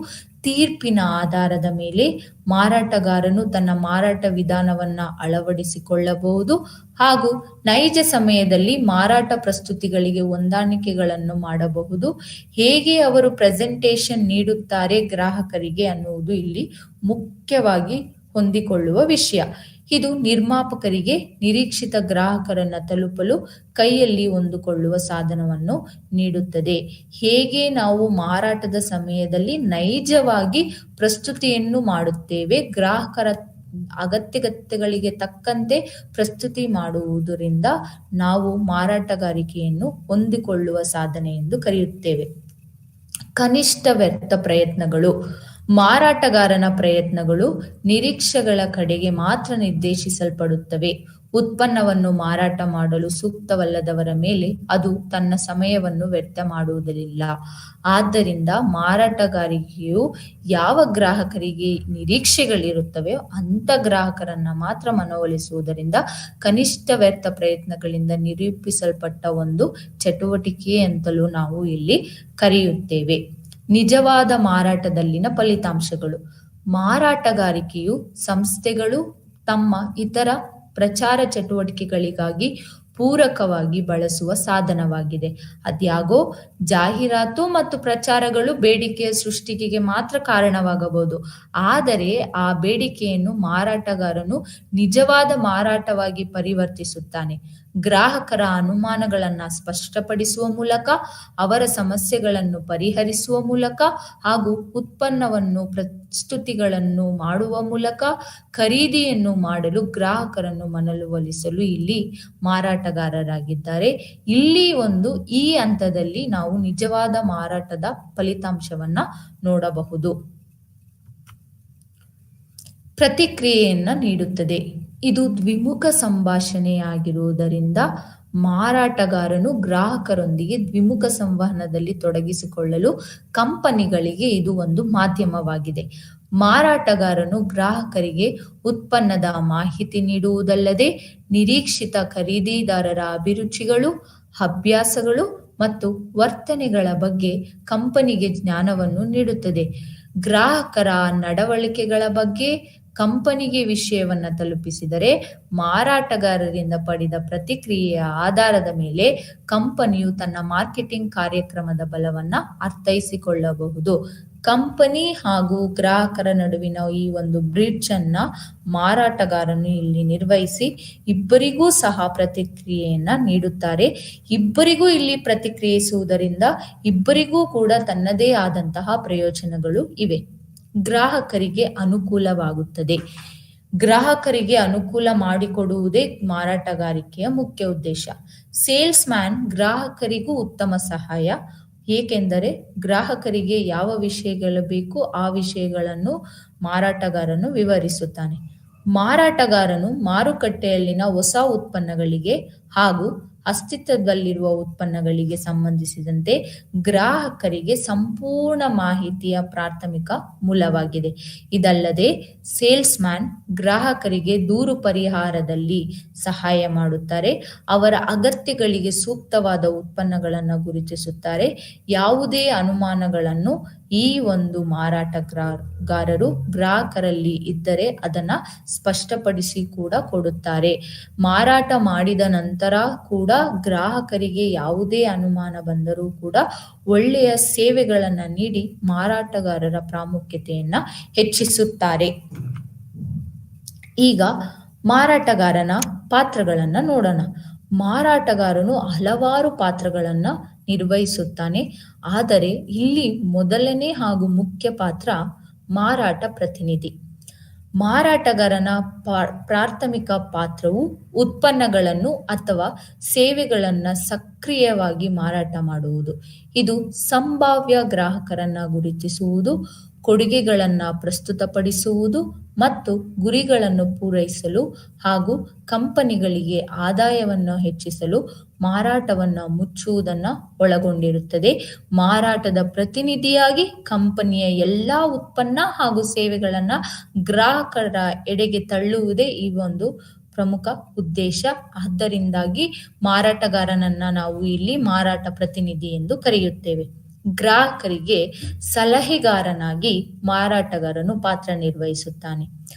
ತೀರ್ಪಿನ ಆಧಾರದ ಮೇಲೆ ಮಾರಾಟಗಾರನು ತನ್ನ ಮಾರಾಟ ವಿಧಾನವನ್ನ ಅಳವಡಿಸಿಕೊಳ್ಳಬಹುದು ಹಾಗೂ ನೈಜ ಸಮಯದಲ್ಲಿ ಮಾರಾಟ ಪ್ರಸ್ತುತಿಗಳಿಗೆ ಹೊಂದಾಣಿಕೆಗಳನ್ನು ಮಾಡಬಹುದು. ಹೇಗೆ ಅವರು ಪ್ರೆಸೆಂಟೇಷನ್ ನೀಡುತ್ತಾರೆ ಗ್ರಾಹಕರಿಗೆ ಅನ್ನುವುದು ಇಲ್ಲಿ ಮುಖ್ಯವಾಗಿ ಹೊಂದಿಕೊಳ್ಳುವ ವಿಷಯ. ಇದು ನಿರ್ಮಾಪಕರಿಗೆ ನಿರೀಕ್ಷಿತ ಗ್ರಾಹಕರನ್ನು ತಲುಪಲು ಕೈಯಲ್ಲಿ ಹೊಂದಿಕೊಳ್ಳುವ ಸಾಧನವನ್ನು ನೀಡುತ್ತದೆ. ಹೇಗೆ ನಾವು ಮಾರಾಟದ ಸಮಯದಲ್ಲಿ ನೈಜವಾಗಿ ಪ್ರಸ್ತುತಿಯನ್ನು ಮಾಡುತ್ತೇವೆ, ಗ್ರಾಹಕರ ಅಗತ್ಯಗಳಿಗೆ ತಕ್ಕಂತೆ ಪ್ರಸ್ತುತಿ ಮಾಡುವುದರಿಂದ ನಾವು ಮಾರಾಟಗಾರಿಕೆಯನ್ನು ಹೊಂದಿಕೊಳ್ಳುವ ಸಾಧನೆ ಎಂದು ಕರೆಯುತ್ತೇವೆ. ಕನಿಷ್ಠ ವ್ಯರ್ಥ ಪ್ರಯತ್ನಗಳು. ಮಾರಾಟಗಾರನ ಪ್ರಯತ್ನಗಳು ನಿರೀಕ್ಷೆಗಳ ಕಡೆಗೆ ಮಾತ್ರ ನಿರ್ದೇಶಿಸಲ್ಪಡುತ್ತವೆ. ಉತ್ಪನ್ನವನ್ನು ಮಾರಾಟ ಮಾಡಲು ಸೂಕ್ತವಲ್ಲದವರ ಮೇಲೆ ಅದು ತನ್ನ ಸಮಯವನ್ನು ವ್ಯರ್ಥ ಮಾಡುವುದಿಲ್ಲ. ಆದ್ದರಿಂದ ಮಾರಾಟಗಾರಿಕೆಯು ಯಾವ ಗ್ರಾಹಕರಿಗೆ ನಿರೀಕ್ಷೆಗಳಿರುತ್ತವೆಯೋ ಅಂಥ ಗ್ರಾಹಕರನ್ನ ಮಾತ್ರ ಮನವೊಲಿಸುವುದರಿಂದ ಕನಿಷ್ಠ ವ್ಯರ್ಥ ಪ್ರಯತ್ನಗಳಿಂದ ನಿರೂಪಿಸಲ್ಪಟ್ಟ ಒಂದು ಚಟುವಟಿಕೆ ಅಂತಲೂ ನಾವು ಇಲ್ಲಿ ಕರೆಯುತ್ತೇವೆ. ನಿಜವಾದ ಮಾರಾಟದಲ್ಲಿನ ಫಲಿತಾಂಶಗಳು. ಮಾರಾಟಗಾರಿಕೆಯು ಸಂಸ್ಥೆಗಳು ತಮ್ಮ ಇತರ ಪ್ರಚಾರ ಚಟುವಟಿಕೆಗಳಿಗಾಗಿ ಪೂರಕವಾಗಿ ಬಳಸುವ ಸಾಧನವಾಗಿದೆ. ಅದ್ಯಾಗೋ ಜಾಹೀರಾತು ಮತ್ತು ಪ್ರಚಾರಗಳು ಬೇಡಿಕೆಯ ಸೃಷ್ಟಿಗೆ ಮಾತ್ರ ಕಾರಣವಾಗಬಹುದು. ಆದರೆ ಆ ಬೇಡಿಕೆಯನ್ನು ಮಾರಾಟಗಾರನು ನಿಜವಾದ ಮಾರಾಟವಾಗಿ ಪರಿವರ್ತಿಸುತ್ತಾನೆ. ಗ್ರಾಹಕರ ಅನುಮಾನಗಳನ್ನು ಸ್ಪಷ್ಟಪಡಿಸುವ ಮೂಲಕ, ಅವರ ಸಮಸ್ಯೆಗಳನ್ನು ಪರಿಹರಿಸುವ ಮೂಲಕ ಹಾಗೂ ಉತ್ಪನ್ನವನ್ನು ಪ್ರಸ್ತುತಿಗಳನ್ನು ಮಾಡುವ ಮೂಲಕ ಖರೀದಿಯನ್ನು ಮಾಡಲು ಗ್ರಾಹಕರನ್ನು ಮನವೊಲಿಸಲು ಇಲ್ಲಿ ಮಾರಾಟಗಾರರಾಗಿದ್ದಾರೆ. ಇಲ್ಲಿ ಈ ಹಂತದಲ್ಲಿ ನಾವು ನಿಜವಾದ ಮಾರಾಟದ ಫಲಿತಾಂಶವನ್ನ ನೋಡಬಹುದು. ಪ್ರತಿಕ್ರಿಯೆಯನ್ನ ನೀಡುತ್ತದೆ. ಇದು ದ್ವಿಮುಖ ಸಂಭಾಷಣೆಯಾಗಿರುವುದರಿಂದ ಮಾರಾಟಗಾರನು ಗ್ರಾಹಕರೊಂದಿಗೆ ದ್ವಿಮುಖ ಸಂವಹನದಲ್ಲಿ ತೊಡಗಿಸಿಕೊಳ್ಳಲು ಕಂಪನಿಗಳಿಗೆ ಇದು ಒಂದು ಮಾಧ್ಯಮವಾಗಿದೆ. ಮಾರಾಟಗಾರನು ಗ್ರಾಹಕರಿಗೆ ಉತ್ಪನ್ನದ ಮಾಹಿತಿ ನೀಡುವುದಲ್ಲದೆ ನಿರೀಕ್ಷಿತ ಖರೀದಿದಾರರ ಅಭಿರುಚಿಗಳು, ಅಭ್ಯಾಸಗಳು ಮತ್ತು ವರ್ತನೆಗಳ ಬಗ್ಗೆ ಕಂಪನಿಗೆ ಜ್ಞಾನವನ್ನು ನೀಡುತ್ತದೆ. ಗ್ರಾಹಕರ ನಡವಳಿಕೆಗಳ ಬಗ್ಗೆ ಕಂಪನಿಗೆ ವಿಷಯವನ್ನು ತಲುಪಿಸಿದರೆ, ಮಾರಾಟಗಾರರಿಂದ ಪಡೆದ ಪ್ರತಿಕ್ರಿಯೆಯ ಆಧಾರದ ಮೇಲೆ ಕಂಪನಿಯು ತನ್ನ ಮಾರ್ಕೆಟಿಂಗ್ ಕಾರ್ಯಕ್ರಮದ ಬಲವನ್ನು ಅರ್ಥೈಸಿಕೊಳ್ಳಬಹುದು. ಕಂಪನಿ ಹಾಗೂ ಗ್ರಾಹಕರ ನಡುವಿನ ಈ ಒಂದು ಬ್ರಿಡ್ಜ್ ಅನ್ನ ಮಾರಾಟಗಾರನು ಇಲ್ಲಿ ನಿರ್ವಹಿಸಿ ಇಬ್ಬರಿಗೂ ಸಹ ಪ್ರತಿಕ್ರಿಯೆಯನ್ನ ನೀಡುತ್ತಾರೆ. ಇಬ್ಬರಿಗೂ ಇಲ್ಲಿ ಪ್ರತಿಕ್ರಿಯಿಸುವುದರಿಂದ ಇಬ್ಬರಿಗೂ ಕೂಡ ತನ್ನದೇ ಆದಂತಹ ಪ್ರಯೋಜನಗಳು ಇವೆ. ಗ್ರಾಹಕರಿಗೆ ಅನುಕೂಲವಾಗುತ್ತದೆ. ಗ್ರಾಹಕರಿಗೆ ಅನುಕೂಲ ಮಾಡಿಕೊಡುವುದೇ ಮಾರಾಟಗಾರಿಕೆಯ ಮುಖ್ಯ ಉದ್ದೇಶ. ಸೇಲ್ಸ್ ಮ್ಯಾನ್ ಗ್ರಾಹಕರಿಗೂ ಉತ್ತಮ ಸಹಾಯ, ಏಕೆಂದರೆ ಗ್ರಾಹಕರಿಗೆ ಯಾವ ವಿಷಯಗಳು ಬೇಕು ಆ ವಿಷಯಗಳನ್ನು ಮಾರಾಟಗಾರನು ವಿವರಿಸುತ್ತಾನೆ. ಮಾರಾಟಗಾರನು ಮಾರುಕಟ್ಟೆಯಲ್ಲಿನ ಹೊಸ ಉತ್ಪನ್ನಗಳಿಗೆ ಹಾಗೂ ಅಸ್ತಿತ್ವದಲ್ಲಿರುವ ಉತ್ಪನ್ನಗಳಿಗೆ ಸಂಬಂಧಿಸಿದಂತೆ ಗ್ರಾಹಕರಿಗೆ ಸಂಪೂರ್ಣ ಮಾಹಿತಿಯ ಪ್ರಾಥಮಿಕ ಮೂಲವಾಗಿದೆ. ಇದಲ್ಲದೆ ಸೇಲ್ಸ್ ಮ್ಯಾನ್ ಗ್ರಾಹಕರಿಗೆ ದೂರು ಪರಿಹಾರದಲ್ಲಿ ಸಹಾಯ ಮಾಡುತ್ತಾರೆ, ಅವರ ಅಗತ್ಯಗಳಿಗೆ ಸೂಕ್ತವಾದ ಉತ್ಪನ್ನಗಳನ್ನು ಗುರುತಿಸುತ್ತಾರೆ. ಯಾವುದೇ ಅನುಮಾನಗಳನ್ನು ಈ ಒಂದು ಮಾರಾಟಗಾರರು ಗ್ರಾಹಕರಲ್ಲಿ ಇದ್ದರೆ ಅದನ್ನ ಸ್ಪಷ್ಟಪಡಿಸಿ ಕೂಡ ಕೊಡುತ್ತಾರೆ. ಮಾರಾಟ ಮಾಡಿದ ನಂತರ ಕೂಡ ಗ್ರಾಹಕರಿಗೆ ಯಾವುದೇ ಅನುಮಾನ ಬಂದರೂ ಕೂಡ ಒಳ್ಳೆಯ ಸೇವೆಗಳನ್ನು ನೀಡಿ ಮಾರಾಟಗಾರರ ಪ್ರಾಮುಖ್ಯತೆಯನ್ನ ಹೆಚ್ಚಿಸುತ್ತಾರೆ. ಈಗ ಮಾರಾಟಗಾರನ ಪಾತ್ರಗಳನ್ನ ನೋಡೋಣ. ಮಾರಾಟಗಾರನು ಹಲವಾರು ಪಾತ್ರಗಳನ್ನ ನಿರ್ವಹಿಸುತ್ತಾನೆ. ಆದರೆ ಇಲ್ಲಿ ಮೊದಲನೇ ಹಾಗೂ ಮುಖ್ಯ ಪಾತ್ರ ಮಾರಾಟ ಪ್ರತಿನಿಧಿ. ಮಾರಾಟಗಾರನ ಪ್ರಾಥಮಿಕ ಪಾತ್ರವು ಉತ್ಪನ್ನಗಳನ್ನು ಅಥವಾ ಸೇವೆಗಳನ್ನು ಸಕ್ರಿಯವಾಗಿ ಮಾರಾಟ ಮಾಡುವುದು. ಇದು ಸಂಭಾವ್ಯ ಗ್ರಾಹಕರನ್ನ ಗುರುತಿಸುವುದು, ಕೊಡುಗೆಗಳನ್ನು ಪ್ರಸ್ತುತಪಡಿಸುವುದು ಮತ್ತು ಗುರಿಗಳನ್ನು ಪೂರೈಸಲು ಹಾಗೂ ಕಂಪನಿಗಳಿಗೆ ಆದಾಯವನ್ನು ಹೆಚ್ಚಿಸಲು ಮಾರಾಟವನ್ನು ಮುಚ್ಚುವುದನ್ನು ಒಳಗೊಂಡಿರುತ್ತದೆ. ಮಾರಾಟದ ಪ್ರತಿನಿಧಿಯಾಗಿ ಕಂಪನಿಯ ಎಲ್ಲಾ ಉತ್ಪನ್ನ ಹಾಗೂ ಸೇವೆಗಳನ್ನು ಗ್ರಾಹಕರ ಎಡೆಗೆ ತಳ್ಳುವುದೇ ಈ ಒಂದು ಪ್ರಮುಖ ಉದ್ದೇಶ. ಆದ್ದರಿಂದಾಗಿ ಮಾರಾಟಗಾರನನ್ನ ನಾವು ಇಲ್ಲಿ ಮಾರಾಟ ಪ್ರತಿನಿಧಿ ಎಂದು ಕರೆಯುತ್ತೇವೆ. ಗ್ರಾಹಕರಿಗೆ ಸಲಹೆಗಾರನಾಗಿ ಮಾರಾಟಗಾರನು ಪಾತ್ರ ನಿರ್ವಹಿಸುತ್ತಾನೆ.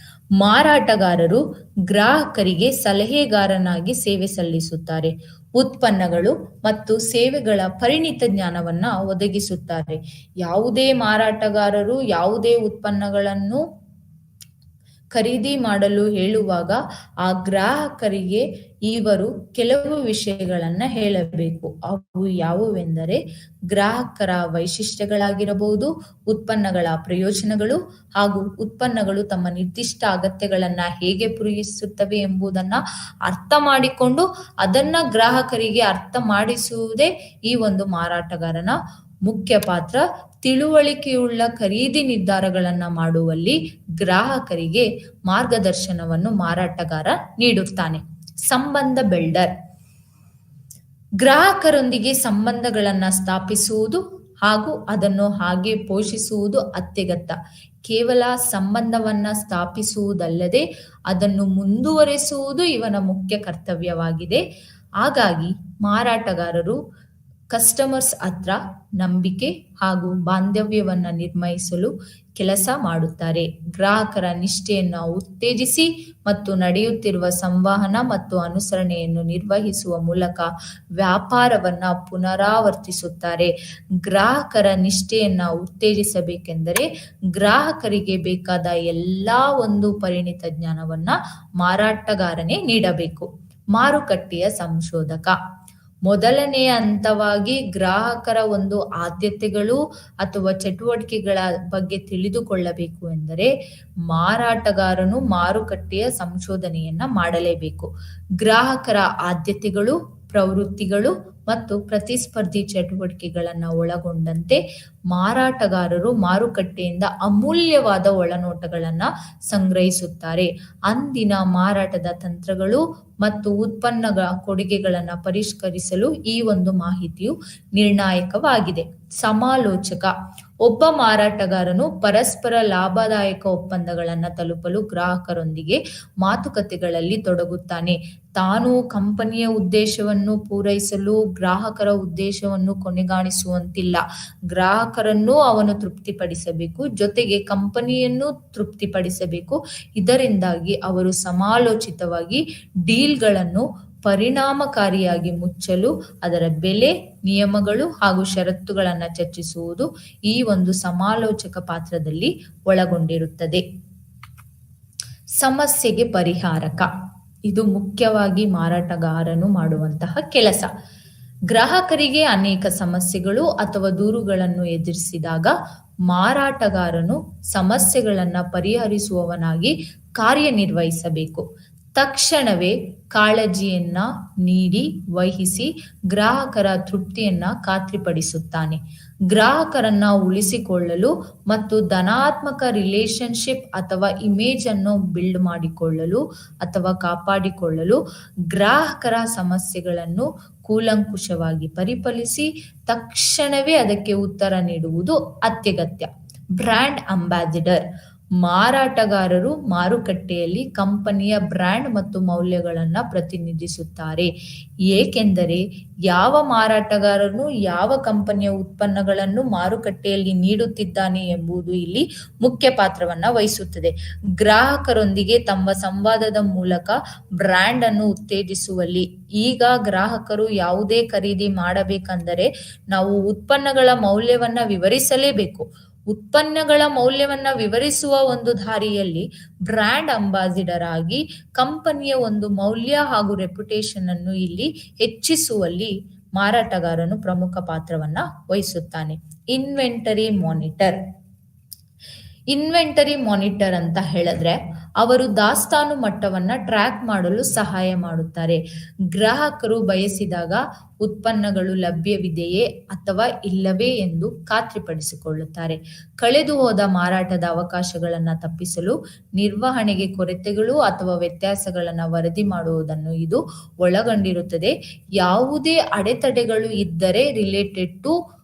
ಮಾರಾಟಗಾರರು ಗ್ರಾಹಕರಿಗೆ ಸಲಹೆಗಾರನಾಗಿ ಸೇವೆ ಸಲ್ಲಿಸುತ್ತಾರೆ. ಉತ್ಪನ್ನಗಳು ಮತ್ತು ಸೇವೆಗಳ ಪರಿಣಿತ ಜ್ಞಾನವನ್ನ ಒದಗಿಸುತ್ತಾರೆ. ಯಾವುದೇ ಮಾರಾಟಗಾರರು ಯಾವುದೇ ಉತ್ಪನ್ನಗಳನ್ನು ಖರೀದಿ ಮಾಡಲು ಹೇಳುವಾಗ ಆ ಗ್ರಾಹಕರಿಗೆ ಇವರು ಕೆಲವು ವಿಷಯಗಳನ್ನ ಹೇಳಬೇಕು. ಅವು ಯಾವುವೆಂದರೆ ಗ್ರಾಹಕರ ವೈಶಿಷ್ಟ್ಯಗಳಾಗಿರಬಹುದು, ಉತ್ಪನ್ನಗಳ ಪ್ರಯೋಜನಗಳು ಹಾಗೂ ಉತ್ಪನ್ನಗಳು ತಮ್ಮ ನಿರ್ದಿಷ್ಟ ಅಗತ್ಯಗಳನ್ನ ಹೇಗೆ ಪೂರೈಸುತ್ತವೆ ಎಂಬುದನ್ನ ಅರ್ಥ ಮಾಡಿಕೊಂಡು ಅದನ್ನ ಗ್ರಾಹಕರಿಗೆ ಅರ್ಥ ಮಾಡಿಸುವುದೇ ಈ ಒಂದು ಮಾರಾಟಗಾರನ ಮುಖ್ಯ ಪಾತ್ರ. ತಿಳುವಳಿಕೆಯುಳ್ಳ ಖರೀದಿ ನಿರ್ಧಾರಗಳನ್ನ ಮಾಡುವಲ್ಲಿ ಗ್ರಾಹಕರಿಗೆ ಮಾರ್ಗದರ್ಶನವನ್ನು ಮಾರಾಟಗಾರ ನೀಡುತ್ತಾನೆ. ಸಂಬಂಧ ಬಿಲ್ಡರ್ ಗ್ರಾಹಕರೊಂದಿಗೆ ಸಂಬಂಧಗಳನ್ನ ಸ್ಥಾಪಿಸುವುದು ಹಾಗೂ ಅದನ್ನು ಹಾಗೆ ಪೋಷಿಸುವುದು ಅತ್ಯಗತ್ಯ. ಕೇವಲ ಸಂಬಂಧವನ್ನ ಸ್ಥಾಪಿಸುವುದಲ್ಲದೆ ಅದನ್ನು ಮುಂದುವರೆಸುವುದು ಇವನ ಮುಖ್ಯ ಕರ್ತವ್ಯವಾಗಿದೆ. ಹಾಗಾಗಿ ಮಾರಾಟಗಾರರು ಕಸ್ಟಮರ್ಸ್ ಹತ್ರ ನಂಬಿಕೆ ಹಾಗೂ ಬಾಂಧವ್ಯವನ್ನ ನಿರ್ಮಿಸಲು ಕೆಲಸ ಮಾಡುತ್ತಾರೆ. ಗ್ರಾಹಕರ ನಿಷ್ಠೆಯನ್ನು ಉತ್ತೇಜಿಸಿ ಮತ್ತು ನಡೆಯುತ್ತಿರುವ ಸಂವಹನ ಮತ್ತು ಅನುಸರಣೆಯನ್ನು ನಿರ್ವಹಿಸುವ ಮೂಲಕ ವ್ಯಾಪಾರವನ್ನ ಪುನರಾವರ್ತಿಸುತ್ತಾರೆ. ಗ್ರಾಹಕರ ನಿಷ್ಠೆಯನ್ನ ಉತ್ತೇಜಿಸಬೇಕೆಂದರೆ ಗ್ರಾಹಕರಿಗೆ ಬೇಕಾದ ಎಲ್ಲಾ ಒಂದು ಪರಿಣಿತ ಜ್ಞಾನವನ್ನ ಮಾರಾಟಗಾರನೇ ನೀಡಬೇಕು. ಮಾರುಕಟ್ಟೆಯ ಸಂಶೋಧಕ. ಮೊದಲನೆಯ ಹಂತವಾಗಿ ಗ್ರಾಹಕರ ಒಂದು ಆದ್ಯತೆಗಳು ಅಥವಾ ಚಟುವಟಿಕೆಗಳ ಬಗ್ಗೆ ತಿಳಿದುಕೊಳ್ಳಬೇಕು ಎಂದರೆ ಮಾರಾಟಗಾರನು ಮಾರುಕಟ್ಟೆಯ ಸಂಶೋಧನೆಯನ್ನ ಮಾಡಲೇಬೇಕು. ಗ್ರಾಹಕರ ಆದ್ಯತೆಗಳು, ಪ್ರವೃತ್ತಿಗಳು ಮತ್ತು ಪ್ರತಿಸ್ಪರ್ಧಿ ಚಟುವಟಿಕೆಗಳನ್ನು ಒಳಗೊಂಡಂತೆ ಮಾರಾಟಗಾರರು ಮಾರುಕಟ್ಟೆಯಿಂದ ಅಮೂಲ್ಯವಾದ ಒಳನೋಟಗಳನ್ನು ಸಂಗ್ರಹಿಸುತ್ತಾರೆ. ಅಂದಿನ ಮಾರಾಟದ ತಂತ್ರಗಳು ಮತ್ತು ಉತ್ಪನ್ನಗಳ ಕೊಡುಗೆಗಳನ್ನು ಪರಿಷ್ಕರಿಸಲು ಈ ಒಂದು ಮಾಹಿತಿಯು ನಿರ್ಣಾಯಕವಾಗಿದೆ. ಸಮಾಲೋಚಕ. ಒಬ್ಬ ಮಾರಾಟಗಾರನು ಪರಸ್ಪರ ಲಾಭದಾಯಕ ಒಪ್ಪಂದಗಳನ್ನು ತಲುಪಲು ಗ್ರಾಹಕರೊಂದಿಗೆ ಮಾತುಕತೆಗಳಲ್ಲಿ ತೊಡಗುತ್ತಾನೆ. ತಾನು ಕಂಪನಿಯ ಉದ್ದೇಶವನ್ನು ಪೂರೈಸಲು ಗ್ರಾಹಕರ ಉದ್ದೇಶವನ್ನು ಕೊನೆಗಾಣಿಸುವಂತಿಲ್ಲ. ಗ್ರಾಹಕರನ್ನು ಅವನು ತೃಪ್ತಿಪಡಿಸಬೇಕು, ಜೊತೆಗೆ ಕಂಪನಿಯನ್ನು ತೃಪ್ತಿಪಡಿಸಬೇಕು. ಇದರಿಂದಾಗಿ ಅವರು ಸಮಾಲೋಚಿತವಾಗಿ ಡೀಲ್ಗಳನ್ನು ಪರಿಣಾಮಕಾರಿಯಾಗಿ ಮುಚ್ಚಲು ಅದರ ಬೆಲೆ, ನಿಯಮಗಳು ಹಾಗೂ ಷರತ್ತುಗಳನ್ನು ಚರ್ಚಿಸುವುದು ಈ ಒಂದು ಸಮಾಲೋಚಕ ಪಾತ್ರದಲ್ಲಿ ಒಳಗೊಂಡಿರುತ್ತದೆ. ಸಮಸ್ಯೆಗೆ ಪರಿಹಾರಕ. ಇದು ಮುಖ್ಯವಾಗಿ ಮಾರಾಟಗಾರನು ಮಾಡುವಂತಹ ಕೆಲಸ. ಗ್ರಾಹಕರಿಗೆ ಅನೇಕ ಸಮಸ್ಯೆಗಳು ಅಥವಾ ದೂರುಗಳನ್ನು ಎದುರಿಸಿದಾಗ ಮಾರಾಟಗಾರನು ಸಮಸ್ಯೆಗಳನ್ನು ಪರಿಹರಿಸುವವನಾಗಿ ಕಾರ್ಯನಿರ್ವಹಿಸಬೇಕು. ತಕ್ಷಣವೇ ಕಾಳಜಿಯನ್ನ ನೀಡಿ ವಹಿಸಿ ಗ್ರಾಹಕರ ತೃಪ್ತಿಯನ್ನ ಖಾತ್ರಿಪಡಿಸುತ್ತಾನೆ. ಗ್ರಾಹಕರನ್ನ ಉಳಿಸಿಕೊಳ್ಳಲು ಮತ್ತು ಧನಾತ್ಮಕ ರಿಲೇಶನ್ಶಿಪ್ ಅಥವಾ ಇಮೇಜ್ ಅನ್ನು ಬಿಲ್ಡ್ ಮಾಡಿಕೊಳ್ಳಲು ಅಥವಾ ಕಾಪಾಡಿಕೊಳ್ಳಲು ಗ್ರಾಹಕರ ಸಮಸ್ಯೆಗಳನ್ನು ಕೂಲಂಕುಷವಾಗಿ ಪರಿಪಾಲಿಸಿ ತಕ್ಷಣವೇ ಅದಕ್ಕೆ ಉತ್ತರ ನೀಡುವುದು ಅತ್ಯಗತ್ಯ. Brand ambassador. ಮಾರಾಟಗಾರರು ಮಾರುಕಟ್ಟೆಯಲ್ಲಿ ಕಂಪನಿಯ ಬ್ರ್ಯಾಂಡ್ ಮತ್ತು ಮೌಲ್ಯಗಳನ್ನು ಪ್ರತಿನಿಧಿಸುತ್ತಾರೆ. ಏಕೆಂದರೆ ಯಾವ ಮಾರಾಟಗಾರನು ಯಾವ ಕಂಪನಿಯ ಉತ್ಪನ್ನಗಳನ್ನು ಮಾರುಕಟ್ಟೆಯಲ್ಲಿ ನೀಡುತ್ತಿದ್ದಾನೆ ಎಂಬುದು ಇಲ್ಲಿ ಮುಖ್ಯ ಪಾತ್ರವನ್ನು ವಹಿಸುತ್ತದೆ. ಗ್ರಾಹಕರೊಂದಿಗೆ ತಮ್ಮ ಸಂವಾದದ ಮೂಲಕ ಬ್ರ್ಯಾಂಡ್ ಅನ್ನು ಉತ್ತೇಜಿಸುವಲ್ಲಿ. ಈಗ ಗ್ರಾಹಕರು ಯಾವುದೇ ಖರೀದಿ ಮಾಡಬೇಕೆಂದರೆ ನಾವು ಉತ್ಪನ್ನಗಳ ಮೌಲ್ಯವನ್ನ ವಿವರಿಸಲೇಬೇಕು. ಉತ್ಪನ್ನಗಳ ಮೌಲ್ಯವನ್ನ ವಿವರಿಸುವ ಒಂದು ದಾರಿಯಲ್ಲಿ ಬ್ರ್ಯಾಂಡ್ ಅಂಬಾಸಿಡರ್ ಆಗಿ ಕಂಪನಿಯ ಒಂದು ಮೌಲ್ಯ ಹಾಗೂ ರೆಪ್ಯುಟೇಷನ್ ಅನ್ನು ಇಲ್ಲಿ ಹೆಚ್ಚಿಸುವಲ್ಲಿ ಮಾರಾಟಗಾರನು ಪ್ರಮುಖ ಪಾತ್ರವನ್ನ ವಹಿಸುತ್ತಾನೆ. Inventory monitor. ಇನ್ವೆಂಟರಿ ಮಾನಿಟರ್ ಅಂತ ಹೇಳಿದ್ರೆ ಅವರು ದಾಸ್ತಾನು ಮಟ್ಟವನ್ನ ಟ್ರ್ಯಾಕ್ ಮಾಡಲು ಸಹಾಯ ಮಾಡುತ್ತಾರೆ. ಗ್ರಾಹಕರು ಬಯಸಿದಾಗ ಉತ್ಪನ್ನಗಳು ಲಭ್ಯವಿದೆಯೇ ಅಥವಾ ಇಲ್ಲವೇ ಎಂದು ಖಾತ್ರಿಪಡಿಸಿಕೊಳ್ಳುತ್ತಾರೆ. ಕಳೆದು ಹೋದ ಮಾರಾಟದ ಅವಕಾಶಗಳನ್ನು ತಪ್ಪಿಸಲು ನಿರ್ವಹಣೆಗೆ ಕೊರತೆಗಳು ಅಥವಾ ವ್ಯತ್ಯಾಸಗಳನ್ನು ವರದಿ ಮಾಡುವುದನ್ನು ಇದು ಒಳಗೊಂಡಿರುತ್ತದೆ. ಯಾವುದೇ ಅಡೆತಡೆಗಳು ಇದ್ದರೆ ರಿಲೇಟೆಡ್ ಟು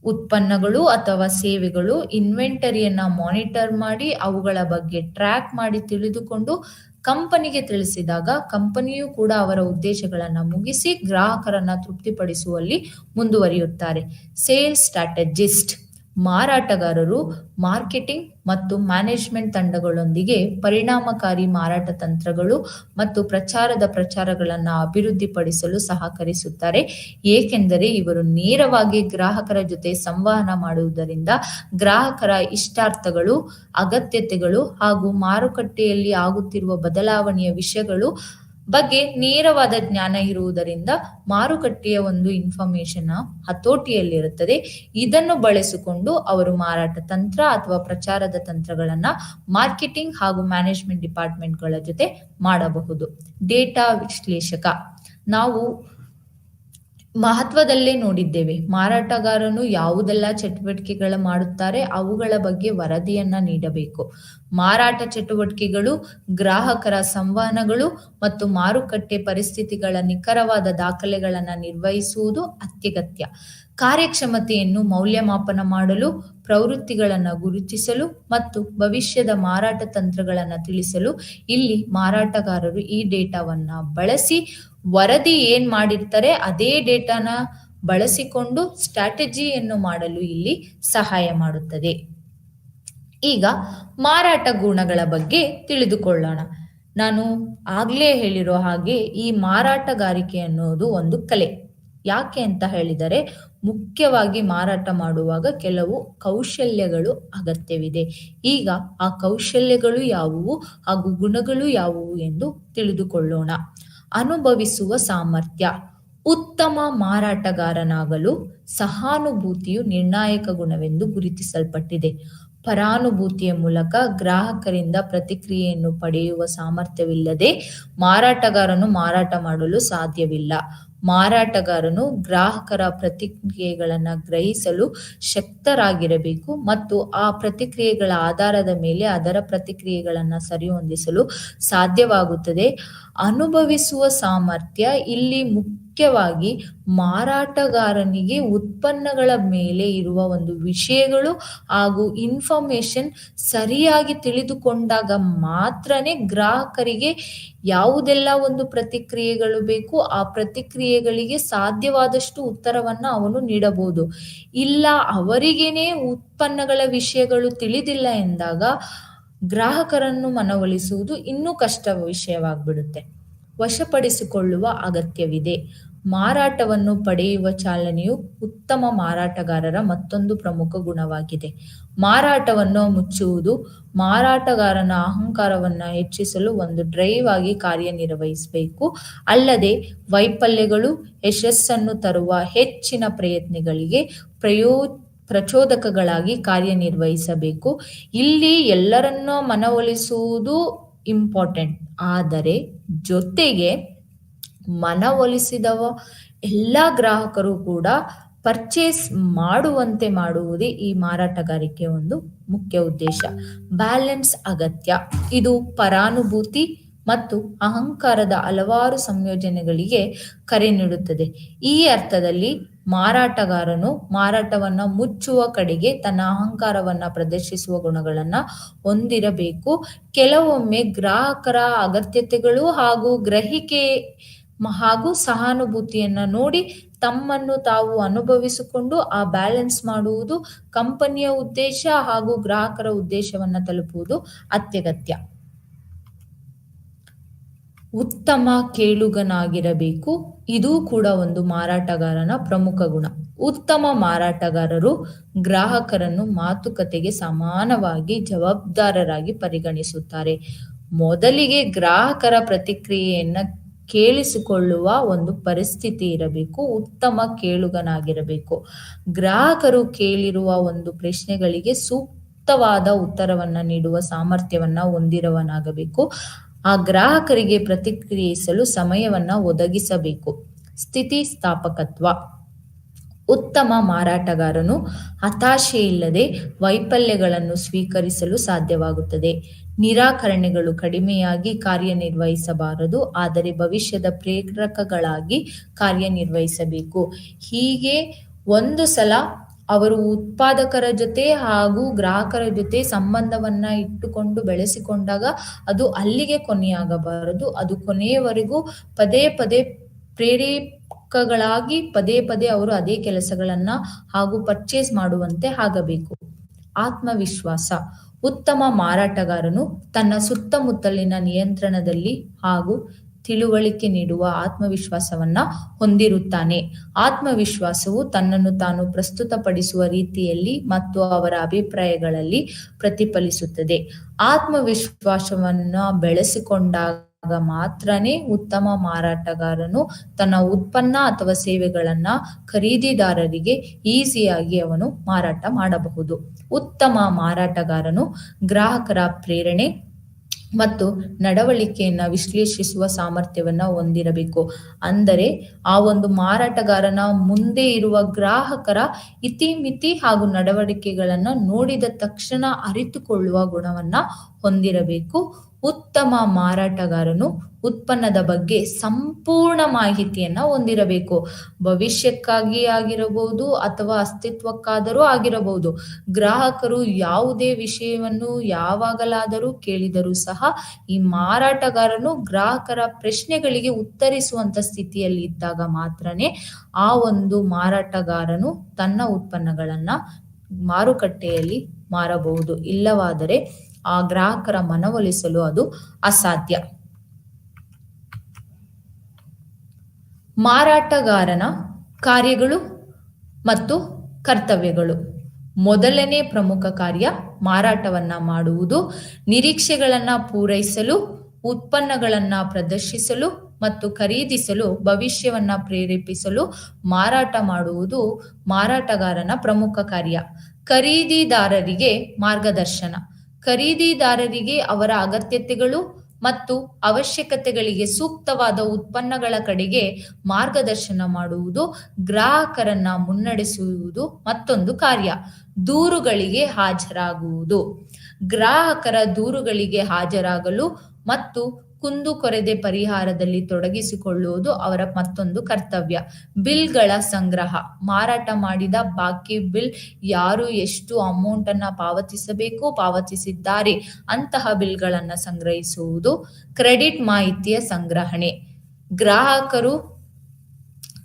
ಉತ್ಪನ್ನಗಳು ಅಥವಾ ಸೇವೆಗಳು ಇನ್ವೆಂಟರಿಯನ್ನ ಮಾನಿಟರ್ ಮಾಡಿ ಅವುಗಳ ಬಗ್ಗೆ ಟ್ರ್ಯಾಕ್ ಮಾಡಿ ತಿಳಿದುಕೊಂಡು ಕಂಪನಿಗೆ ತಿಳಿಸಿದಾಗ ಕಂಪನಿಯು ಕೂಡ ಅವರ ಉದ್ದೇಶಗಳನ್ನು ಮುಗಿಸಿ ಗ್ರಾಹಕರನ್ನ ತೃಪ್ತಿಪಡಿಸುವಲ್ಲಿ ಮುಂದುವರಿಯುತ್ತಾರೆ. Sales strategist. ಮಾರಾಟಗಾರರು ಮಾರ್ಕೆಟಿಂಗ್ ಮತ್ತು ಮ್ಯಾನೇಜ್ಮೆಂಟ್ ತಂಡಗಳೊಂದಿಗೆ ಪರಿಣಾಮಕಾರಿ ಮಾರಾಟ ತಂತ್ರಗಳು ಮತ್ತು ಪ್ರಚಾರಗಳನ್ನು ಅಭಿವೃದ್ಧಿಪಡಿಸಲು ಸಹಕರಿಸುತ್ತಾರೆ. ಏಕೆಂದರೆ ಇವರು ನೇರವಾಗಿ ಗ್ರಾಹಕರ ಜೊತೆ ಸಂವಹನ ಮಾಡುವುದರಿಂದ ಗ್ರಾಹಕರ ಇಷ್ಟಾರ್ಥಗಳು, ಅಗತ್ಯತೆಗಳು ಹಾಗೂ ಮಾರುಕಟ್ಟೆಯಲ್ಲಿ ಆಗುತ್ತಿರುವ ಬದಲಾವಣೆಯ ವಿಷಯಗಳು ಬಗ್ಗೆ ನೇರವಾದ ಜ್ಞಾನ ಇರುವುದರಿಂದ ಮಾರುಕಟ್ಟೆಯ ಒಂದು ಇನ್ಫಾರ್ಮೇಶನ್ ಹತೋಟಿಯಲ್ಲಿರುತ್ತದೆ. ಇದನ್ನು ಬಳಸಿಕೊಂಡು ಅವರು ಮಾರಾಟ ತಂತ್ರ ಅಥವಾ ಪ್ರಚಾರದ ತಂತ್ರಗಳನ್ನ ಮಾರ್ಕೆಟಿಂಗ್ ಹಾಗೂ ಮ್ಯಾನೇಜ್ಮೆಂಟ್ ಡಿಪಾರ್ಟ್ಮೆಂಟ್ಗಳ ಜೊತೆ ಮಾಡಬಹುದು. ಡೇಟಾ ವಿಶ್ಲೇಷಕ. ನಾವು ಮಹತ್ವದಲ್ಲೇ ನೋಡಿದ್ದೇವೆ. ಮಾರಾಟಗಾರನು ಯಾವುದೆಲ್ಲ ಚಟುವಟಿಕೆಗಳು ಮಾಡುತ್ತಾರೆ ಅವುಗಳ ಬಗ್ಗೆ ವರದಿಯನ್ನ ನೀಡಬೇಕು. ಮಾರಾಟ ಚಟುವಟಿಕೆಗಳು, ಗ್ರಾಹಕರ ಸಂವಹನಗಳು ಮತ್ತು ಮಾರುಕಟ್ಟೆ ಪರಿಸ್ಥಿತಿಗಳ ನಿಖರವಾದ ದಾಖಲೆಗಳನ್ನು ನಿರ್ವಹಿಸುವುದು ಅತ್ಯಗತ್ಯ. ಕಾರ್ಯಕ್ಷಮತೆಯನ್ನು ಮೌಲ್ಯಮಾಪನ ಮಾಡಲು, ಪ್ರವೃತ್ತಿಗಳನ್ನು ಗುರುತಿಸಲು ಮತ್ತು ಭವಿಷ್ಯದ ಮಾರಾಟ ತಂತ್ರಗಳನ್ನು ತಿಳಿಸಲು ಇಲ್ಲಿ ಮಾರಾಟಗಾರರು ಈ ಡೇಟಾವನ್ನ ಬಳಸಿ ವರದಿ ಏನ್ ಮಾಡಿರ್ತಾರೆ ಅದೇ ಡೇಟಾನ ಬಳಸಿಕೊಂಡು ಸ್ಟ್ರಾಟಜಿಯನ್ನು ಮಾಡಲು ಇಲ್ಲಿ ಸಹಾಯ ಮಾಡುತ್ತದೆ. ಈಗ ಮಾರಾಟ ಗುಣಗಳ ಬಗ್ಗೆ ತಿಳಿದುಕೊಳ್ಳೋಣ. ನಾನು ಆಗ್ಲೇ ಹೇಳಿರೋ ಹಾಗೆ ಈ ಮಾರಾಟಗಾರಿಕೆ ಅನ್ನೋದು ಒಂದು ಕಲೆ. ಯಾಕೆ ಅಂತ ಹೇಳಿದರೆ ಮುಖ್ಯವಾಗಿ ಮಾರಾಟ ಮಾಡುವಾಗ ಕೆಲವು ಕೌಶಲ್ಯಗಳು ಅಗತ್ಯವಿದೆ. ಈಗ ಆ ಕೌಶಲ್ಯಗಳು ಯಾವುವು ಹಾಗೂ ಗುಣಗಳು ಯಾವುವು ಎಂದು ತಿಳಿದುಕೊಳ್ಳೋಣ. ಅನುಭವಿಸುವ ಸಾಮರ್ಥ್ಯ. ಉತ್ತಮ ಮಾರಾಟಗಾರನಾಗಲು ಸಹಾನುಭೂತಿಯು ನಿರ್ಣಾಯಕ ಗುಣವೆಂದು ಗುರುತಿಸಲ್ಪಟ್ಟಿದೆ. ಪರಾನುಭೂತಿಯ ಮೂಲಕ ಗ್ರಾಹಕರಿಂದ ಪ್ರತಿಕ್ರಿಯೆಯನ್ನು ಪಡೆಯುವ ಸಾಮರ್ಥ್ಯವಿಲ್ಲದೆ ಮಾರಾಟಗಾರನು ಮಾರಾಟ ಮಾಡಲು ಸಾಧ್ಯವಿಲ್ಲ. ಮಾರಾಟಗಾರನು ಗ್ರಾಹಕರ ಪ್ರತಿಕ್ರಿಯೆಗಳನ್ನು ಗ್ರಹಿಸಲು ಶಕ್ತರಾಗಿರಬೇಕು ಮತ್ತು ಆ ಪ್ರತಿಕ್ರಿಯೆಗಳ ಆಧಾರದ ಮೇಲೆ ಅದರ ಪ್ರತಿಕ್ರಿಯೆಗಳನ್ನು ಸರಿಹೊಂದಿಸಲು ಸಾಧ್ಯವಾಗುತ್ತದೆ. ಅನುಭವಿಸುವ ಸಾಮರ್ಥ್ಯ ಇಲ್ಲಿ ಮುಖ್ಯವಾಗಿ ಮಾರಾಟಗಾರನಿಗೆ ಉತ್ಪನ್ನಗಳ ಮೇಲೆ ಇರುವ ಒಂದು ವಿಷಯಗಳು ಹಾಗೂ ಇನ್ಫಾರ್ಮೇಶನ್ ಸರಿಯಾಗಿ ತಿಳಿದುಕೊಂಡಾಗ ಮಾತ್ರನೇ ಗ್ರಾಹಕರಿಗೆ ಯಾವುದೆಲ್ಲ ಒಂದು ಪ್ರತಿಕ್ರಿಯೆಗಳು ಬೇಕು ಆ ಪ್ರತಿಕ್ರಿಯೆಗಳಿಗೆ ಸಾಧ್ಯವಾದಷ್ಟು ಉತ್ತರವನ್ನ ಅವನು ನೀಡಬಹುದು. ಇಲ್ಲ ಅವರಿಗೇನೆ ಉತ್ಪನ್ನಗಳ ವಿಷಯಗಳು ತಿಳಿದಿಲ್ಲ ಎಂದಾಗ ಗ್ರಾಹಕರನ್ನು ಮನವೊಲಿಸುವುದು ಇನ್ನೂ ಕಷ್ಟ ವಿಷಯವಾಗ್ಬಿಡುತ್ತೆ. ವಶಪಡಿಸಿಕೊಳ್ಳುವ ಅಗತ್ಯವಿದೆ. ಮಾರಾಟವನ್ನು ಪಡೆಯುವ ಚಾಲನೆಯು ಉತ್ತಮ ಮಾರಾಟಗಾರರ ಮತ್ತೊಂದು ಪ್ರಮುಖ ಗುಣವಾಗಿದೆ. ಮಾರಾಟವನ್ನು ಮುಚ್ಚುವುದು ಮಾರಾಟಗಾರನ ಅಹಂಕಾರವನ್ನು ಹೆಚ್ಚಿಸಲು ಒಂದು ಡ್ರೈವ್ ಆಗಿ ಕಾರ್ಯನಿರ್ವಹಿಸಬೇಕು. ಅಲ್ಲದೆ ವೈಫಲ್ಯಗಳು ಯಶಸ್ಸನ್ನು ತರುವ ಹೆಚ್ಚಿನ ಪ್ರಯತ್ನಗಳಿಗೆ ಪ್ರಚೋದಕಗಳಾಗಿ ಕಾರ್ಯನಿರ್ವಹಿಸಬೇಕು. ಇಲ್ಲಿ ಎಲ್ಲರನ್ನೂ ಮನವೊಲಿಸುವುದು ಇಂಪಾರ್ಟೆಂಟ್, ಆದರೆ ಜೊತೆಗೆ ಮನವೊಲಿಸಿದವ ಎಲ್ಲ ಗ್ರಾಹಕರು ಕೂಡ ಪರ್ಚೇಸ್ ಮಾಡುವಂತೆ ಮಾಡುವುದೇ ಈ ಮಾರಾಟಗಾರಿಕೆ ಒಂದು ಮುಖ್ಯ ಉದ್ದೇಶ. ಬ್ಯಾಲೆನ್ಸ್ ಅಗತ್ಯ. ಇದು ಪರಾನುಭೂತಿ ಮತ್ತು ಅಹಂಕಾರದ ಹಲವಾರು ಸಂಯೋಜನೆಗಳಿಗೆ ಕರೆ ನೀಡುತ್ತದೆ. ಈ ಅರ್ಥದಲ್ಲಿ ಮಾರಾಟಗಾರನು ಮಾರಾಟವನ್ನು ಮುಚ್ಚುವ ಕಡೆಗೆ ತನ್ನ ಅಹಂಕಾರವನ್ನು ಪ್ರದರ್ಶಿಸುವ ಗುಣಗಳನ್ನು ಹೊಂದಿರಬೇಕು. ಕೆಲವೊಮ್ಮೆ ಗ್ರಾಹಕರ ಅಗತ್ಯತೆಗಳು ಹಾಗೂ ಗ್ರಹಿಕೆ ಹಾಗೂ ಸಹಾನುಭೂತಿಯನ್ನು ನೋಡಿ ತಮ್ಮನ್ನು ತಾವು ಅನುಭವಿಸಿಕೊಂಡು ಆ ಬ್ಯಾಲೆನ್ಸ್ ಮಾಡುವುದು ಕಂಪನಿಯ ಉದ್ದೇಶ ಹಾಗೂ ಗ್ರಾಹಕರ ಉದ್ದೇಶವನ್ನು ತಲುಪುವುದು ಅತ್ಯಗತ್ಯ. ಉತ್ತಮ ಕೇಳುಗನಾಗಿರಬೇಕು. ಇದು ಕೂಡ ಒಂದು ಮಾರಾಟಗಾರನ ಪ್ರಮುಖ ಗುಣ. ಉತ್ತಮ ಮಾರಾಟಗಾರರು ಗ್ರಾಹಕರನ್ನು ಮಾತುಕತೆಗೆ ಸಮಾನವಾಗಿ ಜವಾಬ್ದಾರರಾಗಿ ಪರಿಗಣಿಸುತ್ತಾರೆ. ಮೊದಲಿಗೆ ಗ್ರಾಹಕರ ಪ್ರತಿಕ್ರಿಯೆಯನ್ನು ಕೇಳಿಸಿಕೊಳ್ಳುವ ಒಂದು ಪರಿಸ್ಥಿತಿ ಇರಬೇಕು. ಉತ್ತಮ ಕೇಳುಗನಾಗಿರಬೇಕು. ಗ್ರಾಹಕರು ಕೇಳಿರುವ ಒಂದು ಪ್ರಶ್ನೆಗಳಿಗೆ ಸೂಕ್ತವಾದ ಉತ್ತರವನ್ನು ನೀಡುವ ಸಾಮರ್ಥ್ಯವನ್ನು ಹೊಂದಿರುವವನಾಗಬೇಕು. ಆ ಗ್ರಾಹಕರಿಗೆ ಪ್ರತಿಕ್ರಿಯಿಸಲು ಸಮಯವನ್ನು ಒದಗಿಸಬೇಕು. ಸ್ಥಿತಿಸ್ಥಾಪಕತ್ವ. ಉತ್ತಮ ಮಾರಾಟಗಾರನು ಹತಾಶೆಯಿಲ್ಲದೆ ವೈಫಲ್ಯಗಳನ್ನು ಸ್ವೀಕರಿಸಲು ಸಾಧ್ಯವಾಗುತ್ತದೆ. ನಿರಾಕರಣೆಗಳು ಕಡಿಮೆಯಾಗಿ ಕಾರ್ಯನಿರ್ವಹಿಸಬಾರದು, ಆದರೆ ಭವಿಷ್ಯದ ಪ್ರೇರಕಗಳಾಗಿ ಕಾರ್ಯನಿರ್ವಹಿಸಬೇಕು. ಹೀಗೆ ಒಂದು ಸಲ ಅವರು ಉತ್ಪಾದಕರ ಜೊತೆ ಹಾಗೂ ಗ್ರಾಹಕರ ಜೊತೆ ಸಂಬಂಧವನ್ನ ಇಟ್ಟುಕೊಂಡು ಬೆಳೆಸಿಕೊಂಡಾಗ ಅದು ಅಲ್ಲಿಗೆ ಕೊನೆಯಾಗಬಾರದು. ಅದು ಕೊನೆಯವರೆಗೂ ಪದೇ ಪದೇ ಪ್ರೇರೇಪಕಗಳಾಗಿ ಪದೇ ಪದೇ ಅವರು ಅದೇ ಕೆಲಸಗಳನ್ನ ಹಾಗೂ ಪರ್ಚೇಸ್ ಮಾಡುವಂತೆ ಆಗಬೇಕು. ಆತ್ಮವಿಶ್ವಾಸ. ಉತ್ತಮ ಮಾರಾಟಗಾರನು ತನ್ನ ಸುತ್ತಮುತ್ತಲಿನ ನಿಯಂತ್ರಣದಲ್ಲಿ ಹಾಗೂ ತಿಳುವಳಿಕೆ ನೀಡುವ ಆತ್ಮವಿಶ್ವಾಸವನ್ನ ಹೊಂದಿರುತ್ತಾನೆ. ಆತ್ಮವಿಶ್ವಾಸವು ತನ್ನನ್ನು ತಾನು ಪ್ರಸ್ತುತಪಡಿಸುವ ರೀತಿಯಲ್ಲಿ ಮತ್ತು ಅವರ ಅಭಿಪ್ರಾಯಗಳಲ್ಲಿ ಪ್ರತಿಫಲಿಸುತ್ತದೆ. ಆತ್ಮವಿಶ್ವಾಸವನ್ನ ಬೆಳೆಸಿಕೊಂಡಾಗ ಮಾತ್ರನೇ ಉತ್ತಮ ಮಾರಾಟಗಾರನು ತನ್ನ ಉತ್ಪನ್ನ ಅಥವಾ ಸೇವೆಗಳನ್ನ ಖರೀದಿದಾರರಿಗೆ ಈಸಿಯಾಗಿ ಅವನು ಮಾರಾಟ ಮಾಡಬಹುದು. ಉತ್ತಮ ಮಾರಾಟಗಾರನು ಗ್ರಾಹಕರ ಪ್ರೇರಣೆ ಮತ್ತು ನಡವಳಿಕೆಯನ್ನು ವಿಶ್ಲೇಷಿಸುವ ಸಾಮರ್ಥ್ಯವನ್ನ ಹೊಂದಿರಬೇಕು. ಅಂದರೆ ಆ ಒಂದು ಮಾರಾಟಗಾರನ ಮುಂದೆ ಇರುವ ಗ್ರಾಹಕರ ಇತಿಮಿತಿ ಹಾಗೂ ನಡವಳಿಕೆಗಳನ್ನ ನೋಡಿದ ತಕ್ಷಣ ಅರಿತುಕೊಳ್ಳುವ ಗುಣವನ್ನ ಹೊಂದಿರಬೇಕು. ಉತ್ತಮ ಮಾರಾಟಗಾರನು ಉತ್ಪನ್ನದ ಬಗ್ಗೆ ಸಂಪೂರ್ಣ ಮಾಹಿತಿಯನ್ನ ಹೊಂದಿರಬೇಕು. ಭವಿಷ್ಯಕ್ಕಾಗಿ ಆಗಿರಬಹುದು ಅಥವಾ ಅಸ್ತಿತ್ವಕ್ಕಾದರೂ ಆಗಿರಬಹುದು. ಗ್ರಾಹಕರು ಯಾವುದೇ ವಿಷಯವನ್ನು ಯಾವಾಗಲಾದರೂ ಕೇಳಿದರೂ ಸಹ ಈ ಮಾರಾಟಗಾರನು ಗ್ರಾಹಕರ ಪ್ರಶ್ನೆಗಳಿಗೆ ಉತ್ತರಿಸುವಂತ ಸ್ಥಿತಿಯಲ್ಲಿ ಇದ್ದಾಗ ಮಾತ್ರನೇ ಆ ಒಂದು ಮಾರಾಟಗಾರನು ತನ್ನ ಉತ್ಪನ್ನಗಳನ್ನ ಮಾರುಕಟ್ಟೆಯಲ್ಲಿ ಮಾರಬಹುದು. ಇಲ್ಲವಾದರೆ ಆ ಗ್ರಾಹಕರ ಮನವೊಲಿಸಲು ಅದು ಅಸಾಧ್ಯ. ಮಾರಾಟಗಾರನ ಕಾರ್ಯಗಳು ಮತ್ತು ಕರ್ತವ್ಯಗಳು. ಮೊದಲನೇ ಪ್ರಮುಖ ಕಾರ್ಯ ಮಾರಾಟವನ್ನ ಮಾಡುವುದು. ನಿರೀಕ್ಷೆಗಳನ್ನ ಪೂರೈಸಲು, ಉತ್ಪನ್ನಗಳನ್ನ ಪ್ರದರ್ಶಿಸಲು ಮತ್ತು ಖರೀದಿಸಲು ಭವಿಷ್ಯವನ್ನ ಪ್ರೇರೇಪಿಸಲು ಮಾರಾಟ ಮಾಡುವುದು ಮಾರಾಟಗಾರನ ಪ್ರಮುಖ ಕಾರ್ಯ. ಖರೀದಿದಾರರಿಗೆ ಮಾರ್ಗದರ್ಶನ. ಖರೀದಿದಾರರಿಗೆ ಅವರ ಅಗತ್ಯತೆಗಳು ಮತ್ತು ಅವಶ್ಯಕತೆಗಳಿಗೆ ಸೂಕ್ತವಾದ ಉತ್ಪನ್ನಗಳ ಕಡೆಗೆ ಮಾರ್ಗದರ್ಶನ ಮಾಡುವುದು ಗ್ರಾಹಕರನ್ನ ಮುನ್ನಡೆಸುವುದು ಮತ್ತೊಂದು ಕಾರ್ಯ. ದೂರುಗಳಿಗೆ ಹಾಜರಾಗುವುದು. ಗ್ರಾಹಕರ ದೂರುಗಳಿಗೆ ಹಾಜರಾಗಲು ಮತ್ತು ಕುಂದುಕೊರತೆ ಪರಿಹಾರದಲ್ಲಿ ತೊಡಗಿಸಿಕೊಳ್ಳುವುದು ಅವರ ಮತ್ತೊಂದು ಕರ್ತವ್ಯ. ಬಿಲ್ಗಳ ಸಂಗ್ರಹ. ಮಾರಾಟ ಮಾಡಿದ ಬಾಕಿ ಬಿಲ್, ಯಾರು ಎಷ್ಟು ಅಮೌಂಟ್ ಅನ್ನ ಪಾವತಿಸಿದ್ದಾರೆ ಅಂತಹ ಬಿಲ್ಗಳನ್ನು ಸಂಗ್ರಹಿಸುವುದು. ಕ್ರೆಡಿಟ್ ಮಾಹಿತಿಯ ಸಂಗ್ರಹಣೆ. ಗ್ರಾಹಕರು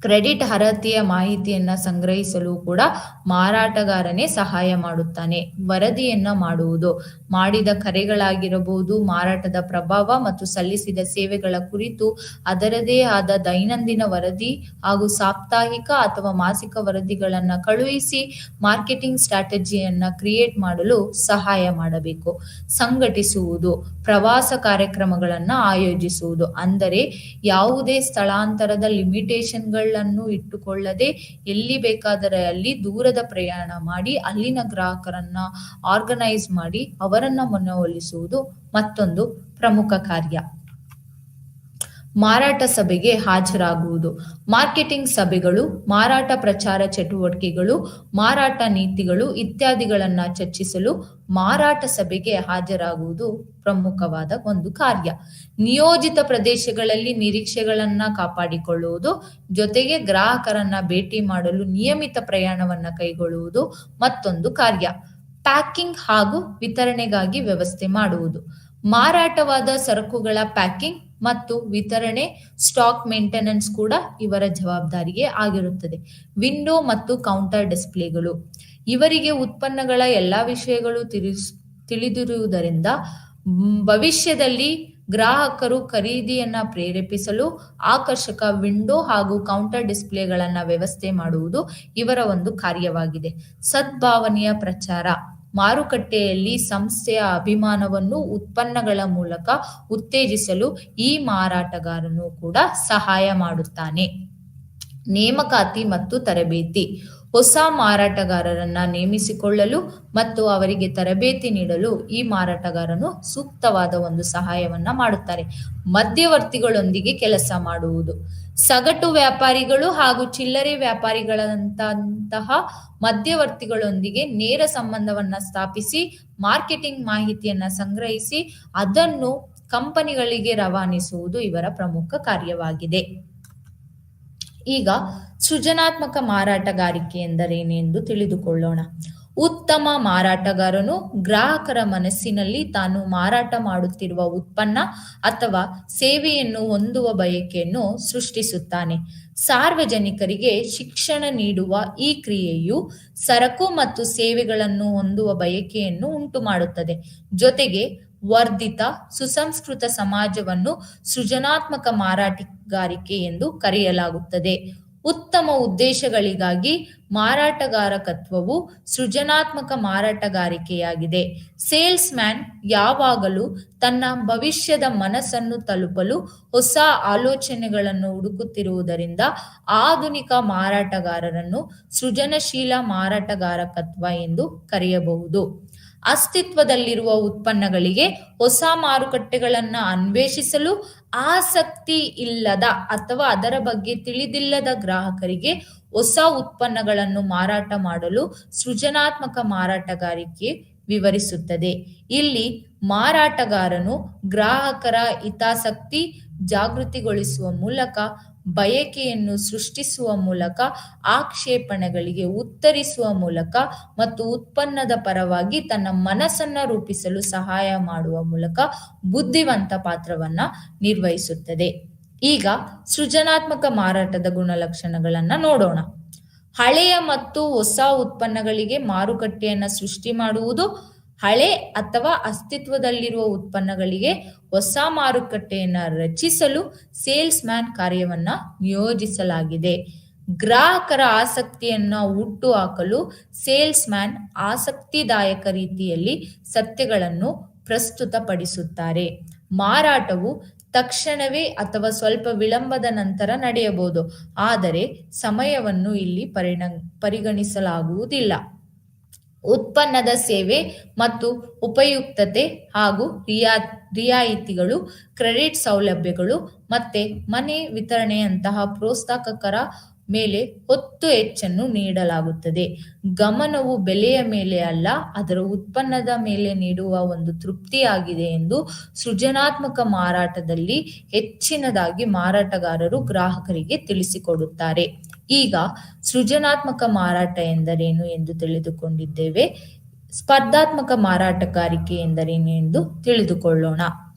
ಕ್ರೆಡಿಟ್ ಅರ್ಹತೆಯ ಮಾಹಿತಿಯನ್ನ ಸಂಗ್ರಹಿಸಲು ಕೂಡ ಮಾರಾಟಗಾರನೇ ಸಹಾಯ ಮಾಡುತ್ತಾನೆ. ವರದಿಯನ್ನ ಮಾಡುವುದು. ಮಾಡಿದ ಕರೆಗಳಾಗಿರಬಹುದು, ಮಾರಾಟದ ಪ್ರಭಾವ ಮತ್ತು ಸಲ್ಲಿಸಿದ ಸೇವೆಗಳ ಕುರಿತು ಅದರದೇ ಆದ ದೈನಂದಿನ ವರದಿ ಹಾಗೂ ಸಾಪ್ತಾಹಿಕ ಅಥವಾ ಮಾಸಿಕ ವರದಿಗಳನ್ನು ಕಳುಹಿಸಿ ಮಾರ್ಕೆಟಿಂಗ್ ಸ್ಟ್ರಾಟಜಿಯನ್ನ ಕ್ರಿಯೇಟ್ ಮಾಡಲು ಸಹಾಯ ಮಾಡಬೇಕು. ಸಂಘಟಿಸುವುದು. ಪ್ರವಾಸ ಕಾರ್ಯಕ್ರಮಗಳನ್ನು ಆಯೋಜಿಸುವುದು. ಅಂದರೆ ಯಾವುದೇ ಸ್ಥಳಾಂತರದ ಲಿಮಿಟೇಷನ್ಗಳನ್ನು ಇಟ್ಟುಕೊಳ್ಳದೆ ಎಲ್ಲಿ ಬೇಕಾದರೆ ಅಲ್ಲಿ ದೂರದ ಪ್ರಯಾಣ ಮಾಡಿ ಅಲ್ಲಿನ ಗ್ರಾಹಕರನ್ನ ಆರ್ಗನೈಸ್ ಮಾಡಿ ಅವರನ್ನ ಮನವೊಲಿಸುವುದು ಮತ್ತೊಂದು ಪ್ರಮುಖ ಕಾರ್ಯ. ಮಾರಾಟ ಸಭೆಗೆ ಹಾಜರಾಗುವುದು. ಮಾರ್ಕೆಟಿಂಗ್ ಸಭೆಗಳು, ಮಾರಾಟ ಪ್ರಚಾರ ಚಟುವಟಿಕೆಗಳು, ಮಾರಾಟ ನೀತಿಗಳು ಇತ್ಯಾದಿಗಳನ್ನ ಚರ್ಚಿಸಲು ಮಾರಾಟ ಸಭೆಗೆ ಹಾಜರಾಗುವುದು ಪ್ರಮುಖವಾದ ಒಂದು ಕಾರ್ಯ. ನಿಯೋಜಿತ ಪ್ರದೇಶಗಳಲ್ಲಿ ನಿರೀಕ್ಷೆಗಳನ್ನ ಕಾಪಾಡಿಕೊಳ್ಳುವುದು, ಜೊತೆಗೆ ಗ್ರಾಹಕರನ್ನ ಭೇಟಿ ಮಾಡಲು ನಿಯಮಿತ ಪ್ರಯಾಣವನ್ನ ಕೈಗೊಳ್ಳುವುದು ಮತ್ತೊಂದು ಕಾರ್ಯ. ಪ್ಯಾಕಿಂಗ್ ಹಾಗೂ ವಿತರಣೆಗಾಗಿ ವ್ಯವಸ್ಥೆ ಮಾಡುವುದು. ಮಾರಾಟವಾದ ಸರಕುಗಳ ಪ್ಯಾಕಿಂಗ್ ಮತ್ತು ವಿತರಣೆ, ಸ್ಟಾಕ್ ಮೇಂಟೆನೆನ್ಸ್ ಕೂಡ ಇವರ ಜವಾಬ್ದಾರಿಗೆ ಆಗಿರುತ್ತದೆ. ವಿಂಡೋ ಮತ್ತು ಕೌಂಟರ್ ಡಿಸ್ಪ್ಲೇಗಳು. ಇವರಿಗೆ ಉತ್ಪನ್ನಗಳ ಎಲ್ಲಾ ವಿಷಯಗಳು ತಿಳಿದಿರುವುದರಿಂದ ಭವಿಷ್ಯದಲ್ಲಿ ಗ್ರಾಹಕರು ಖರೀದಿಯನ್ನ ಪ್ರೇರೇಪಿಸಲು ಆಕರ್ಷಕ ವಿಂಡೋ ಹಾಗೂ ಕೌಂಟರ್ ಡಿಸ್ಪ್ಲೇಗಳನ್ನ ವ್ಯವಸ್ಥೆ ಮಾಡುವುದು ಇವರ ಒಂದು ಕಾರ್ಯವಾಗಿದೆ. ಸದ್ಭಾವನೆಯ ಪ್ರಚಾರ. ಮಾರುಕಟ್ಟೆಯಲ್ಲಿ ಸಂಸ್ಥೆಯ ಅಭಿಮಾನವನ್ನು ಉತ್ಪನ್ನಗಳ ಮೂಲಕ ಉತ್ತೇಜಿಸಲು ಈ ಮಾರಾಟಗಾರನು ಕೂಡ ಸಹಾಯ ಮಾಡುತ್ತಾನೆ. ನೇಮಕಾತಿ ಮತ್ತು ತರಬೇತಿ. ಹೊಸ ಮಾರಾಟಗಾರರನ್ನ ನೇಮಿಸಿಕೊಳ್ಳಲು ಮತ್ತು ಅವರಿಗೆ ತರಬೇತಿ ನೀಡಲು ಈ ಮಾರಾಟಗಾರನು ಸೂಕ್ತವಾದ ಒಂದು ಸಹಾಯವನ್ನ ಮಾಡುತ್ತಾರೆ. ಮಧ್ಯವರ್ತಿಗಳೊಂದಿಗೆ ಕೆಲಸ ಮಾಡುವುದು. ಸಗಟು ವ್ಯಾಪಾರಿಗಳು ಹಾಗೂ ಚಿಲ್ಲರೆ ವ್ಯಾಪಾರಿಗಳಂತಹ ಮಧ್ಯವರ್ತಿಗಳೊಂದಿಗೆ ನೇರ ಸಂಬಂಧವನ್ನ ಸ್ಥಾಪಿಸಿ ಮಾರ್ಕೆಟಿಂಗ್ ಮಾಹಿತಿಯನ್ನ ಸಂಗ್ರಹಿಸಿ ಅದನ್ನು ಕಂಪನಿಗಳಿಗೆ ರವಾನಿಸುವುದು ಇವರ ಪ್ರಮುಖ ಕಾರ್ಯವಾಗಿದೆ. ಈಗ ಸೃಜನಾತ್ಮಕ ಮಾರಾಟಗಾರಿಕೆ ಎಂದರೇನೆಂದು ತಿಳಿದುಕೊಳ್ಳೋಣ. ಉತ್ತಮ ಮಾರಾಟಗಾರನು ಗ್ರಾಹಕರ ಮನಸ್ಸಿನಲ್ಲಿ ತಾನು ಮಾರಾಟ ಮಾಡುತ್ತಿರುವ ಉತ್ಪನ್ನ ಅಥವಾ ಸೇವೆಯನ್ನು ಹೊಂದುವ ಬಯಕೆಯನ್ನು ಸೃಷ್ಟಿಸುತ್ತಾನೆ. ಸಾರ್ವಜನಿಕರಿಗೆ ಶಿಕ್ಷಣ ನೀಡುವ ಈ ಕ್ರಿಯೆಯು ಸರಕು ಮತ್ತು ಸೇವೆಗಳನ್ನು ಹೊಂದುವ ಬಯಕೆಯನ್ನು ಉಂಟುಮಾಡುತ್ತದೆ. ಜೊತೆಗೆ ವರ್ಧಿತ ಸುಸಂಸ್ಕೃತ ಸಮಾಜವನ್ನು ಸೃಜನಾತ್ಮಕ ಮಾರಾಟಗಾರಿಕೆ ಎಂದು ಕರೆಯಲಾಗುತ್ತದೆ. ಉತ್ತಮ ಉದ್ದೇಶಗಳಿಗಾಗಿ ಮಾರಾಟಗಾರಕತ್ವವು ಸೃಜನಾತ್ಮಕ ಮಾರಾಟಗಾರಿಕೆಯಾಗಿದೆ. ಸೇಲ್ಸ್ ಮ್ಯಾನ್ ಯಾವಾಗಲೂ ತನ್ನ ಭವಿಷ್ಯದ ಮನಸ್ಸನ್ನು ತಲುಪಲು ಹೊಸ ಆಲೋಚನೆಗಳನ್ನು ಹುಡುಕುತ್ತಿರುವುದರಿಂದ ಆಧುನಿಕ ಮಾರಾಟಗಾರರನ್ನು ಸೃಜನಶೀಲ ಮಾರಾಟಗಾರಕತ್ವ ಎಂದು ಕರೆಯಬಹುದು. ಅಸ್ತಿತ್ವದಲ್ಲಿರುವ ಉತ್ಪನ್ನಗಳಿಗೆ ಹೊಸ ಮಾರುಕಟ್ಟೆಗಳನ್ನು ಅನ್ವೇಷಿಸಲು ಆಸಕ್ತಿ ಇಲ್ಲದ ಅಥವಾ ಅದರ ಬಗ್ಗೆ ತಿಳಿದಿಲ್ಲದ ಗ್ರಾಹಕರಿಗೆ ಹೊಸ ಉತ್ಪನ್ನಗಳನ್ನು ಮಾರಾಟ ಮಾಡಲು ಸೃಜನಾತ್ಮಕ ಮಾರಾಟಗಾರಿಕೆ ವಿವರಿಸುತ್ತದೆ. ಇಲ್ಲಿ ಮಾರಾಟಗಾರನು ಗ್ರಾಹಕರ ಹಿತಾಸಕ್ತಿ ಜಾಗೃತಿಗೊಳಿಸುವ ಮೂಲಕ, ಬಯಕೆಯನ್ನು ಸೃಷ್ಟಿಸುವ ಮೂಲಕ, ಆಕ್ಷೇಪಣೆಗಳಿಗೆ ಉತ್ತರಿಸುವ ಮೂಲಕ ಮತ್ತು ಉತ್ಪನ್ನದ ಪರವಾಗಿ ತನ್ನ ಮನಸ್ಸನ್ನ ರೂಪಿಸಲು ಸಹಾಯ ಮಾಡುವ ಮೂಲಕ ಬುದ್ಧಿವಂತ ಪಾತ್ರವನ್ನ ನಿರ್ವಹಿಸುತ್ತದೆ. ಈಗ ಸೃಜನಾತ್ಮಕ ಮಾರಾಟದ ಗುಣಲಕ್ಷಣಗಳನ್ನ ನೋಡೋಣ. ಹಳೆಯ ಮತ್ತು ಹೊಸ ಉತ್ಪನ್ನಗಳಿಗೆ ಮಾರುಕಟ್ಟೆಯನ್ನ ಸೃಷ್ಟಿ ಮಾಡುವುದು. ಹಳೆ ಅಥವಾ ಅಸ್ತಿತ್ವದಲ್ಲಿರುವ ಉತ್ಪನ್ನಗಳಿಗೆ ಹೊಸ ಮಾರುಕಟ್ಟೆಯನ್ನ ರಚಿಸಲು ಸೇಲ್ಸ್ ಮ್ಯಾನ್ ಕಾರ್ಯವನ್ನ ನಿಯೋಜಿಸಲಾಗಿದೆ. ಗ್ರಾಹಕರ ಆಸಕ್ತಿಯನ್ನ ಹುಟ್ಟುಹಾಕಲು ಸೇಲ್ಸ್ ಮ್ಯಾನ್ ಆಸಕ್ತಿದಾಯಕ ರೀತಿಯಲ್ಲಿ ಸತ್ಯಗಳನ್ನು ಪ್ರಸ್ತುತಪಡಿಸುತ್ತಾರೆ. ಮಾರಾಟವು ತಕ್ಷಣವೇ ಅಥವಾ ಸ್ವಲ್ಪ ವಿಳಂಬದ ನಂತರ ನಡೆಯಬಹುದು, ಆದರೆ ಸಮಯವನ್ನು ಇಲ್ಲಿ ಪರಿಗಣಿಸಲಾಗುವುದಿಲ್ಲ. ಉತ್ಪನ್ನದ ಸೇವೆ ಮತ್ತು ಉಪಯುಕ್ತತೆ ಹಾಗೂ ರಿಯಾಯಿತಿಗಳು, ಕ್ರೆಡಿಟ್ ಸೌಲಭ್ಯಗಳು ಮತ್ತೆ ಮನೆ ವಿತರಣೆಯಂತಹ ಪ್ರೋತ್ಸಾಹಕರ ಮೇಲೆ ಹೊತ್ತು ಹೆಚ್ಚನ್ನು ನೀಡಲಾಗುತ್ತದೆ. ಗಮನವು ಬೆಲೆಯ ಮೇಲೆ ಅಲ್ಲ, ಅದರ ಉತ್ಪನ್ನದ ಮೇಲೆ ನೀಡುವ ಒಂದು ತೃಪ್ತಿಯಾಗಿದೆ ಎಂದು ಸೃಜನಾತ್ಮಕ ಮಾರಾಟದಲ್ಲಿ ಹೆಚ್ಚಿನದಾಗಿ ಮಾರಾಟಗಾರರು ಗ್ರಾಹಕರಿಗೆ ತಿಳಿಸಿಕೊಡುತ್ತಾರೆ. ಈಗ ಸೃಜನಾತ್ಮಕ ಮಾರಾಟ ಎಂದರೇನು ಎಂದು ತಿಳಿದುಕೊಂಡಿದ್ದೇವೆ. ಸ್ಪರ್ಧಾತ್ಮಕ ಮಾರಾಟಗಾರಿಕೆ ಎಂದರೇನು ಎಂದು ತಿಳಿದುಕೊಳ್ಳೋಣ.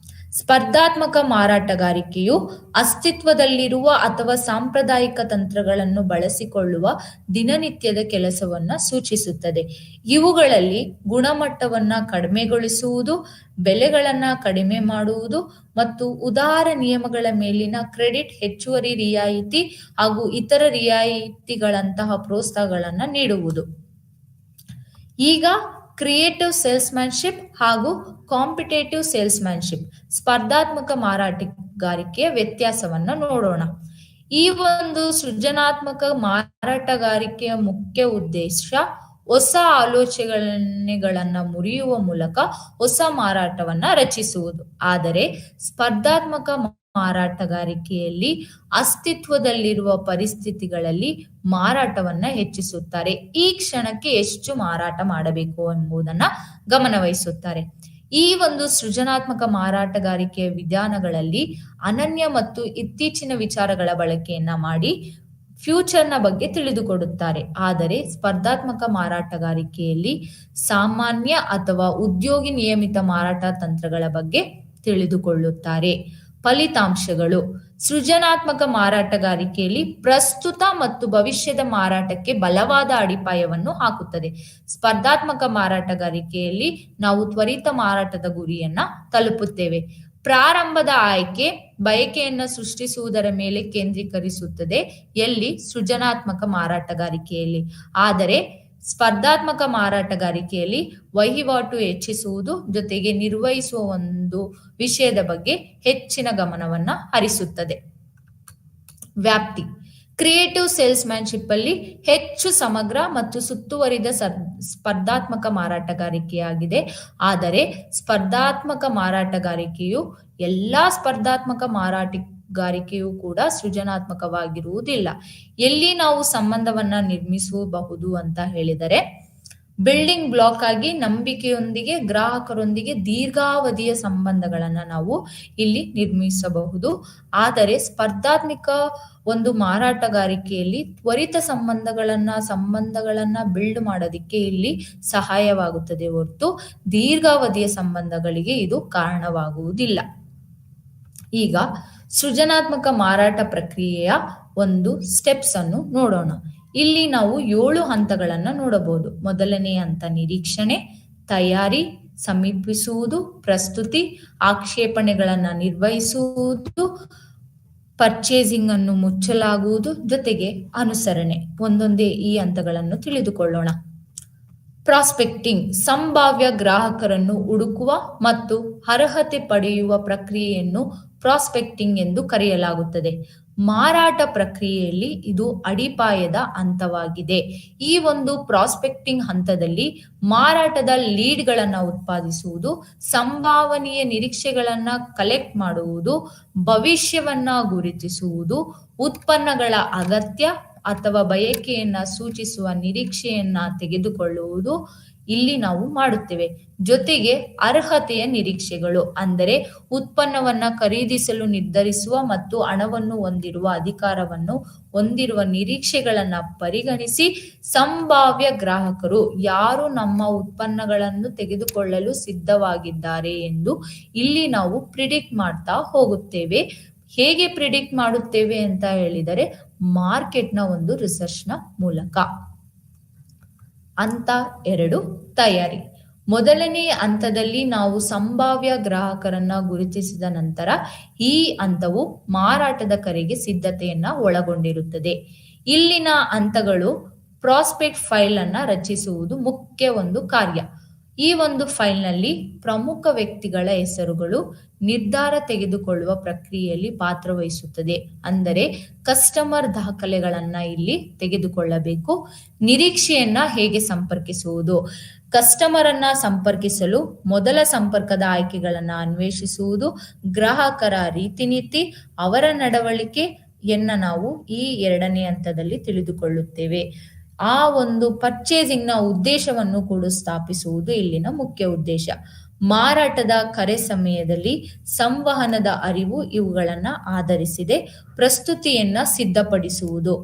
ಸ್ಪರ್ಧಾತ್ಮಕ ಮಾರಾಟಗಾರಿಕೆಯು ಅಸ್ತಿತ್ವದಲ್ಲಿರುವ ಅಥವಾ ಸಾಂಪ್ರದಾಯಿಕ ತಂತ್ರಗಳನ್ನು ಬಳಸಿಕೊಳ್ಳುವ ದಿನನಿತ್ಯದ ಕೆಲಸವನ್ನ ಸೂಚಿಸುತ್ತದೆ. ಇವುಗಳಲ್ಲಿ ಗುಣಮಟ್ಟವನ್ನ ಕಡಿಮೆಗೊಳಿಸುವುದು, ಬೆಲೆಗಳನ್ನ ಕಡಿಮೆ ಮಾಡುವುದು ಮತ್ತು ಉದಾರ ನಿಯಮಗಳ ಮೇಲಿನ ಕ್ರೆಡಿಟ್, ಹೆಚ್ಚುವರಿ ರಿಯಾಯಿತಿ ಹಾಗೂ ಇತರ ರಿಯಾಯಿತಿಗಳಂತಹ ಪ್ರೋತ್ಸಾಹಗಳನ್ನ ನೀಡುವುದು. ಈಗ ಕ್ರಿಯೇಟಿವ್ ಸೇಲ್ಸ್ಮ್ಯಾನ್ಶಿಪ್ ಹಾಗೂ ಕಾಂಪಿಟೇಟಿವ್ ಸೇಲ್ಸ್ಮ್ಯಾನ್ಶಿಪ್, ಸ್ಪರ್ಧಾತ್ಮಕ ಮಾರಾಟಗಾರಿಕೆಯ ವ್ಯತ್ಯಾಸವನ್ನ ನೋಡೋಣ. ಈ ಒಂದು ಸೃಜನಾತ್ಮಕ ಮಾರಾಟಗಾರಿಕೆಯ ಮುಖ್ಯ ಉದ್ದೇಶ ಹೊಸ ಆಲೋಚನೆಗಳನ್ನ ಮುರಿಯುವ ಮೂಲಕ ಹೊಸ ಮಾರಾಟವನ್ನ ರಚಿಸುವುದು. ಆದರೆ ಸ್ಪರ್ಧಾತ್ಮಕ ಮಾರಾಟಗಾರಿಕೆಯಲ್ಲಿ ಅಸ್ತಿತ್ವದಲ್ಲಿರುವ ಪರಿಸ್ಥಿತಿಗಳಲ್ಲಿ ಮಾರಾಟವನ್ನ ಹೆಚ್ಚಿಸುತ್ತಾರೆ. ಈ ಕ್ಷಣಕ್ಕೆ ಎಷ್ಟು ಮಾರಾಟ ಮಾಡಬೇಕು ಎಂಬುದನ್ನ ಗಮನವಹಿಸುತ್ತಾರೆ. ಈ ಒಂದು ಸೃಜನಾತ್ಮಕ ಮಾರಾಟಗಾರಿಕೆಯ ವಿಧಾನಗಳಲ್ಲಿ ಅನನ್ಯ ಮತ್ತು ಇತ್ತೀಚಿನ ವಿಚಾರಗಳ ಬಳಕೆಯನ್ನ ಮಾಡಿ ಫ್ಯೂಚರ್ನ ಬಗ್ಗೆ ತಿಳಿದುಕೊಡುತ್ತಾರೆ. ಆದರೆ ಸ್ಪರ್ಧಾತ್ಮಕ ಮಾರಾಟಗಾರಿಕೆಯಲ್ಲಿ ಸಾಮಾನ್ಯ ಅಥವಾ ಉದ್ಯೋಗಿ ನಿಯಮಿತ ಮಾರಾಟ ತಂತ್ರಗಳ ಬಗ್ಗೆ ತಿಳಿದುಕೊಳ್ಳುತ್ತಾರೆ. ಫಲಿತಾಂಶಗಳು: ಸೃಜನಾತ್ಮಕ ಮಾರಾಟಗಾರಿಕೆಯಲ್ಲಿ ಪ್ರಸ್ತುತ ಮತ್ತು ಭವಿಷ್ಯದ ಮಾರಾಟಕ್ಕೆ ಬಲವಾದ ಅಡಿಪಾಯವನ್ನು ಹಾಕುತ್ತದೆ. ಸ್ಪರ್ಧಾತ್ಮಕ ಮಾರಾಟಗಾರಿಕೆಯಲ್ಲಿ ನಾವು ತ್ವರಿತ ಮಾರಾಟದ ಗುರಿಯನ್ನ ತಲುಪುತ್ತೇವೆ. ಪ್ರಾರಂಭದ ಆಯ್ಕೆ ಬಯಕೆಯನ್ನು ಸೃಷ್ಟಿಸುವುದರ ಮೇಲೆ ಕೇಂದ್ರೀಕರಿಸುತ್ತದೆ ಎಲ್ಲಿ ಸೃಜನಾತ್ಮಕ ಮಾರಾಟಗಾರಿಕೆಯಲ್ಲಿ. ಆದರೆ ಸ್ಪರ್ಧಾತ್ಮಕ ಮಾರಾಟಗಾರಿಕೆಯಲ್ಲಿ ವಹಿವಾಟು ಹೆಚ್ಚಿಸುವುದು ಜೊತೆಗೆ ನಿರ್ವಹಿಸುವ ಒಂದು ವಿಷಯದ ಬಗ್ಗೆ ಹೆಚ್ಚಿನ ಗಮನವನ್ನ ಹರಿಸುತ್ತದೆ. ವ್ಯಾಪ್ತಿ: ಕ್ರಿಯೇಟಿವ್ ಸೇಲ್ಸ್ಮ್ಯಾನ್ಶಿಪ್ ಅಲ್ಲಿ ಹೆಚ್ಚು ಸಮಗ್ರ ಮತ್ತು ಸುತ್ತುವರಿದ ಸ್ಪರ್ಧಾತ್ಮಕ ಮಾರಾಟಗಾರಿಕೆಯಾಗಿದೆ. ಆದರೆ ಸ್ಪರ್ಧಾತ್ಮಕ ಮಾರಾಟಗಾರಿಕೆಯು ಎಲ್ಲಾ ಸ್ಪರ್ಧಾತ್ಮಕ ಮಾರಾಟಗಾರಿಕೆಯು ಕೂಡ ಸೃಜನಾತ್ಮಕವಾಗಿರುವುದಿಲ್ಲ. ಎಲ್ಲಿ ನಾವು ಸಂಬಂಧವನ್ನ ನಿರ್ಮಿಸಬಹುದು ಅಂತ ಹೇಳಿದರೆ, ಬಿಲ್ಡಿಂಗ್ ಬ್ಲಾಕ್ ಆಗಿ ನಂಬಿಕೆಯೊಂದಿಗೆ ಗ್ರಾಹಕರೊಂದಿಗೆ ದೀರ್ಘಾವಧಿಯ ಸಂಬಂಧಗಳನ್ನ ನಾವು ಇಲ್ಲಿ ನಿರ್ಮಿಸಬಹುದು. ಆದರೆ ಸ್ಪರ್ಧಾತ್ಮಕ ಒಂದು ಮಾರಾಟಗಾರಿಕೆಯಲ್ಲಿ ತ್ವರಿತ ಸಂಬಂಧಗಳನ್ನ ಬಿಲ್ಡ್ ಮಾಡೋದಿಕ್ಕೆ ಇಲ್ಲಿ ಸಹಾಯವಾಗುತ್ತದೆ ಹೊರತು ದೀರ್ಘಾವಧಿಯ ಸಂಬಂಧಗಳಿಗೆ ಇದು ಕಾರಣವಾಗುವುದಿಲ್ಲ. ಈಗ ಸೃಜನಾತ್ಮಕ ಮಾರಾಟ ಪ್ರಕ್ರಿಯೆಯ ಒಂದು ಸ್ಟೆಪ್ಸ್ ಅನ್ನು ನೋಡೋಣ. ಇಲ್ಲಿ ನಾವು 7 ಹಂತಗಳನ್ನ ನೋಡಬಹುದು. ಮೊದಲನೇ ಹಂತ ನಿರೀಕ್ಷಣೆ, ತಯಾರಿ, ಸಮೀಪಿಸುವುದು, ಪ್ರಸ್ತುತಿ, ಆಕ್ಷೇಪಣೆಗಳನ್ನ ನಿರ್ವಹಿಸುವುದು, ಪರ್ಚೇಸಿಂಗ್ ಅನ್ನು ಮುಚ್ಚಲಾಗುವುದು, ಜೊತೆಗೆ ಅನುಸರಣೆ. ಒಂದೊಂದೇ ಈ ಹಂತಗಳನ್ನು ತಿಳಿದುಕೊಳ್ಳೋಣ. ಪ್ರಾಸ್ಪೆಕ್ಟಿಂಗ್: ಸಂಭಾವ್ಯ ಗ್ರಾಹಕರನ್ನು ಹುಡುಕುವ ಮತ್ತು ಅರ್ಹತೆ ಪಡೆಯುವ ಪ್ರಕ್ರಿಯೆಯನ್ನು ಪ್ರಾಸ್ಪೆಕ್ಟಿಂಗ್ ಎಂದು ಕರೆಯಲಾಗುತ್ತದೆ. ಮಾರಾಟ ಪ್ರಕ್ರಿಯೆಯಲ್ಲಿ ಇದು ಅಡಿಪಾಯದ ಹಂತವಾಗಿದೆ. ಈ ಒಂದು ಪ್ರಾಸ್ಪೆಕ್ಟಿಂಗ್ ಹಂತದಲ್ಲಿ ಮಾರಾಟದ ಲೀಡ್ಗಳನ್ನ ಉತ್ಪಾದಿಸುವುದು, ಸಂಭಾವನೀಯ ನಿರೀಕ್ಷೆಗಳನ್ನ ಕಲೆಕ್ಟ್ ಮಾಡುವುದು, ಭವಿಷ್ಯವನ್ನ ಗುರುತಿಸುವುದು, ಉತ್ಪನ್ನಗಳ ಅಗತ್ಯ ಅಥವಾ ಬಯಕೆಯನ್ನ ಸೂಚಿಸುವ ನಿರೀಕ್ಷೆಯನ್ನ ತೆಗೆದುಕೊಳ್ಳುವುದು ಇಲ್ಲಿ ನಾವು ಮಾಡುತ್ತೇವೆ. ಜೊತೆಗೆ ಅರ್ಹತೆಯ ನಿರೀಕ್ಷೆಗಳು ಅಂದರೆ ಉತ್ಪನ್ನವನ್ನ ಖರೀದಿಸಲು ನಿರ್ಧರಿಸುವ ಮತ್ತು ಹಣವನ್ನು ಹೊಂದಿರುವ ಅಧಿಕಾರವನ್ನು ಹೊಂದಿರುವ ನಿರೀಕ್ಷೆಗಳನ್ನ ಪರಿಗಣಿಸಿ ಸಂಭಾವ್ಯ ಗ್ರಾಹಕರು ಯಾರು ನಮ್ಮ ಉತ್ಪನ್ನಗಳನ್ನು ತೆಗೆದುಕೊಳ್ಳಲು ಸಿದ್ಧವಾಗಿದ್ದಾರೆ ಎಂದು ಇಲ್ಲಿ ನಾವು ಪ್ರಿಡಿಕ್ಟ್ ಮಾಡ್ತಾ ಹೋಗುತ್ತೇವೆ. ಹೇಗೆ ಪ್ರಿಡಿಕ್ಟ್ ಮಾಡುತ್ತೇವೆ ಅಂತ ಹೇಳಿದರೆ ಮಾರ್ಕೆಟ್ನ ಒಂದು ರಿಸರ್ಚ್ನ ಮೂಲಕ. ಹಂತ 2 ತಯಾರಿ. ಮೊದಲನೇ ಹಂತದಲ್ಲಿ ನಾವು ಸಂಭಾವ್ಯ ಗ್ರಾಹಕರನ್ನ ಗುರುತಿಸಿದ ನಂತರ ಈ ಹಂತವು ಮಾರಾಟದ ಕರೆಗೆ ಸಿದ್ಧತೆಯನ್ನ ಒಳಗೊಂಡಿರುತ್ತದೆ. ಇಲ್ಲಿನ ಹಂತಗಳು ಪ್ರಾಸ್ಪೆಕ್ಟ್ ಫೈಲ್ ಅನ್ನ ರಚಿಸುವುದು ಮುಖ್ಯ ಒಂದು ಕಾರ್ಯ. ಈ ಒಂದು ಫೈಲ್ನಲ್ಲಿ ಪ್ರಮುಖ ವ್ಯಕ್ತಿಗಳ ಹೆಸರುಗಳು ನಿರ್ಧಾರ ತೆಗೆದುಕೊಳ್ಳುವ ಪ್ರಕ್ರಿಯೆಯಲ್ಲಿ ಪಾತ್ರವಹಿಸುತ್ತದೆ. ಅಂದರೆ ಕಸ್ಟಮರ್ ದಾಖಲೆಗಳನ್ನ ಇಲ್ಲಿ ತೆಗೆದುಕೊಳ್ಳಬೇಕು. ನಿರೀಕ್ಷೆಯನ್ನ ಹೇಗೆ ಸಂಪರ್ಕಿಸುವುದು? ಕಸ್ಟಮರ್ ಅನ್ನ ಸಂಪರ್ಕಿಸಲು ಮೊದಲ ಸಂಪರ್ಕದ ಆಯ್ಕೆಗಳನ್ನ ಅನ್ವೇಷಿಸುವುದು, ಗ್ರಾಹಕರ ರೀತಿನೀತಿ, ಅವರ ನಡವಳಿಕೆಯನ್ನ ನಾವು ಈ ಎರಡನೇ ಹಂತದಲ್ಲಿ ತಿಳಿದುಕೊಳ್ಳುತ್ತೇವೆ. ಆ ಒಂದು ಪರ್ಚೇಸಿಂಗ್ ನ ಉದ್ದೇಶವನ್ನು ಕೂಡ ಸ್ಥಾಪಿಸುವುದು ಇಲ್ಲಿನ ಮುಖ್ಯ ಉದ್ದೇಶ. ಮಾರಾಟದ ಕರೆ ಸಮಯದಲ್ಲಿ ಸಂವಹನದ ಅರಿವು ಇವುಗಳನ್ನ ಆಧರಿಸಿದೆ. ಪ್ರಸ್ತುತಿಯನ್ನ ಸಿದ್ಧಪಡಿಸುವುದು,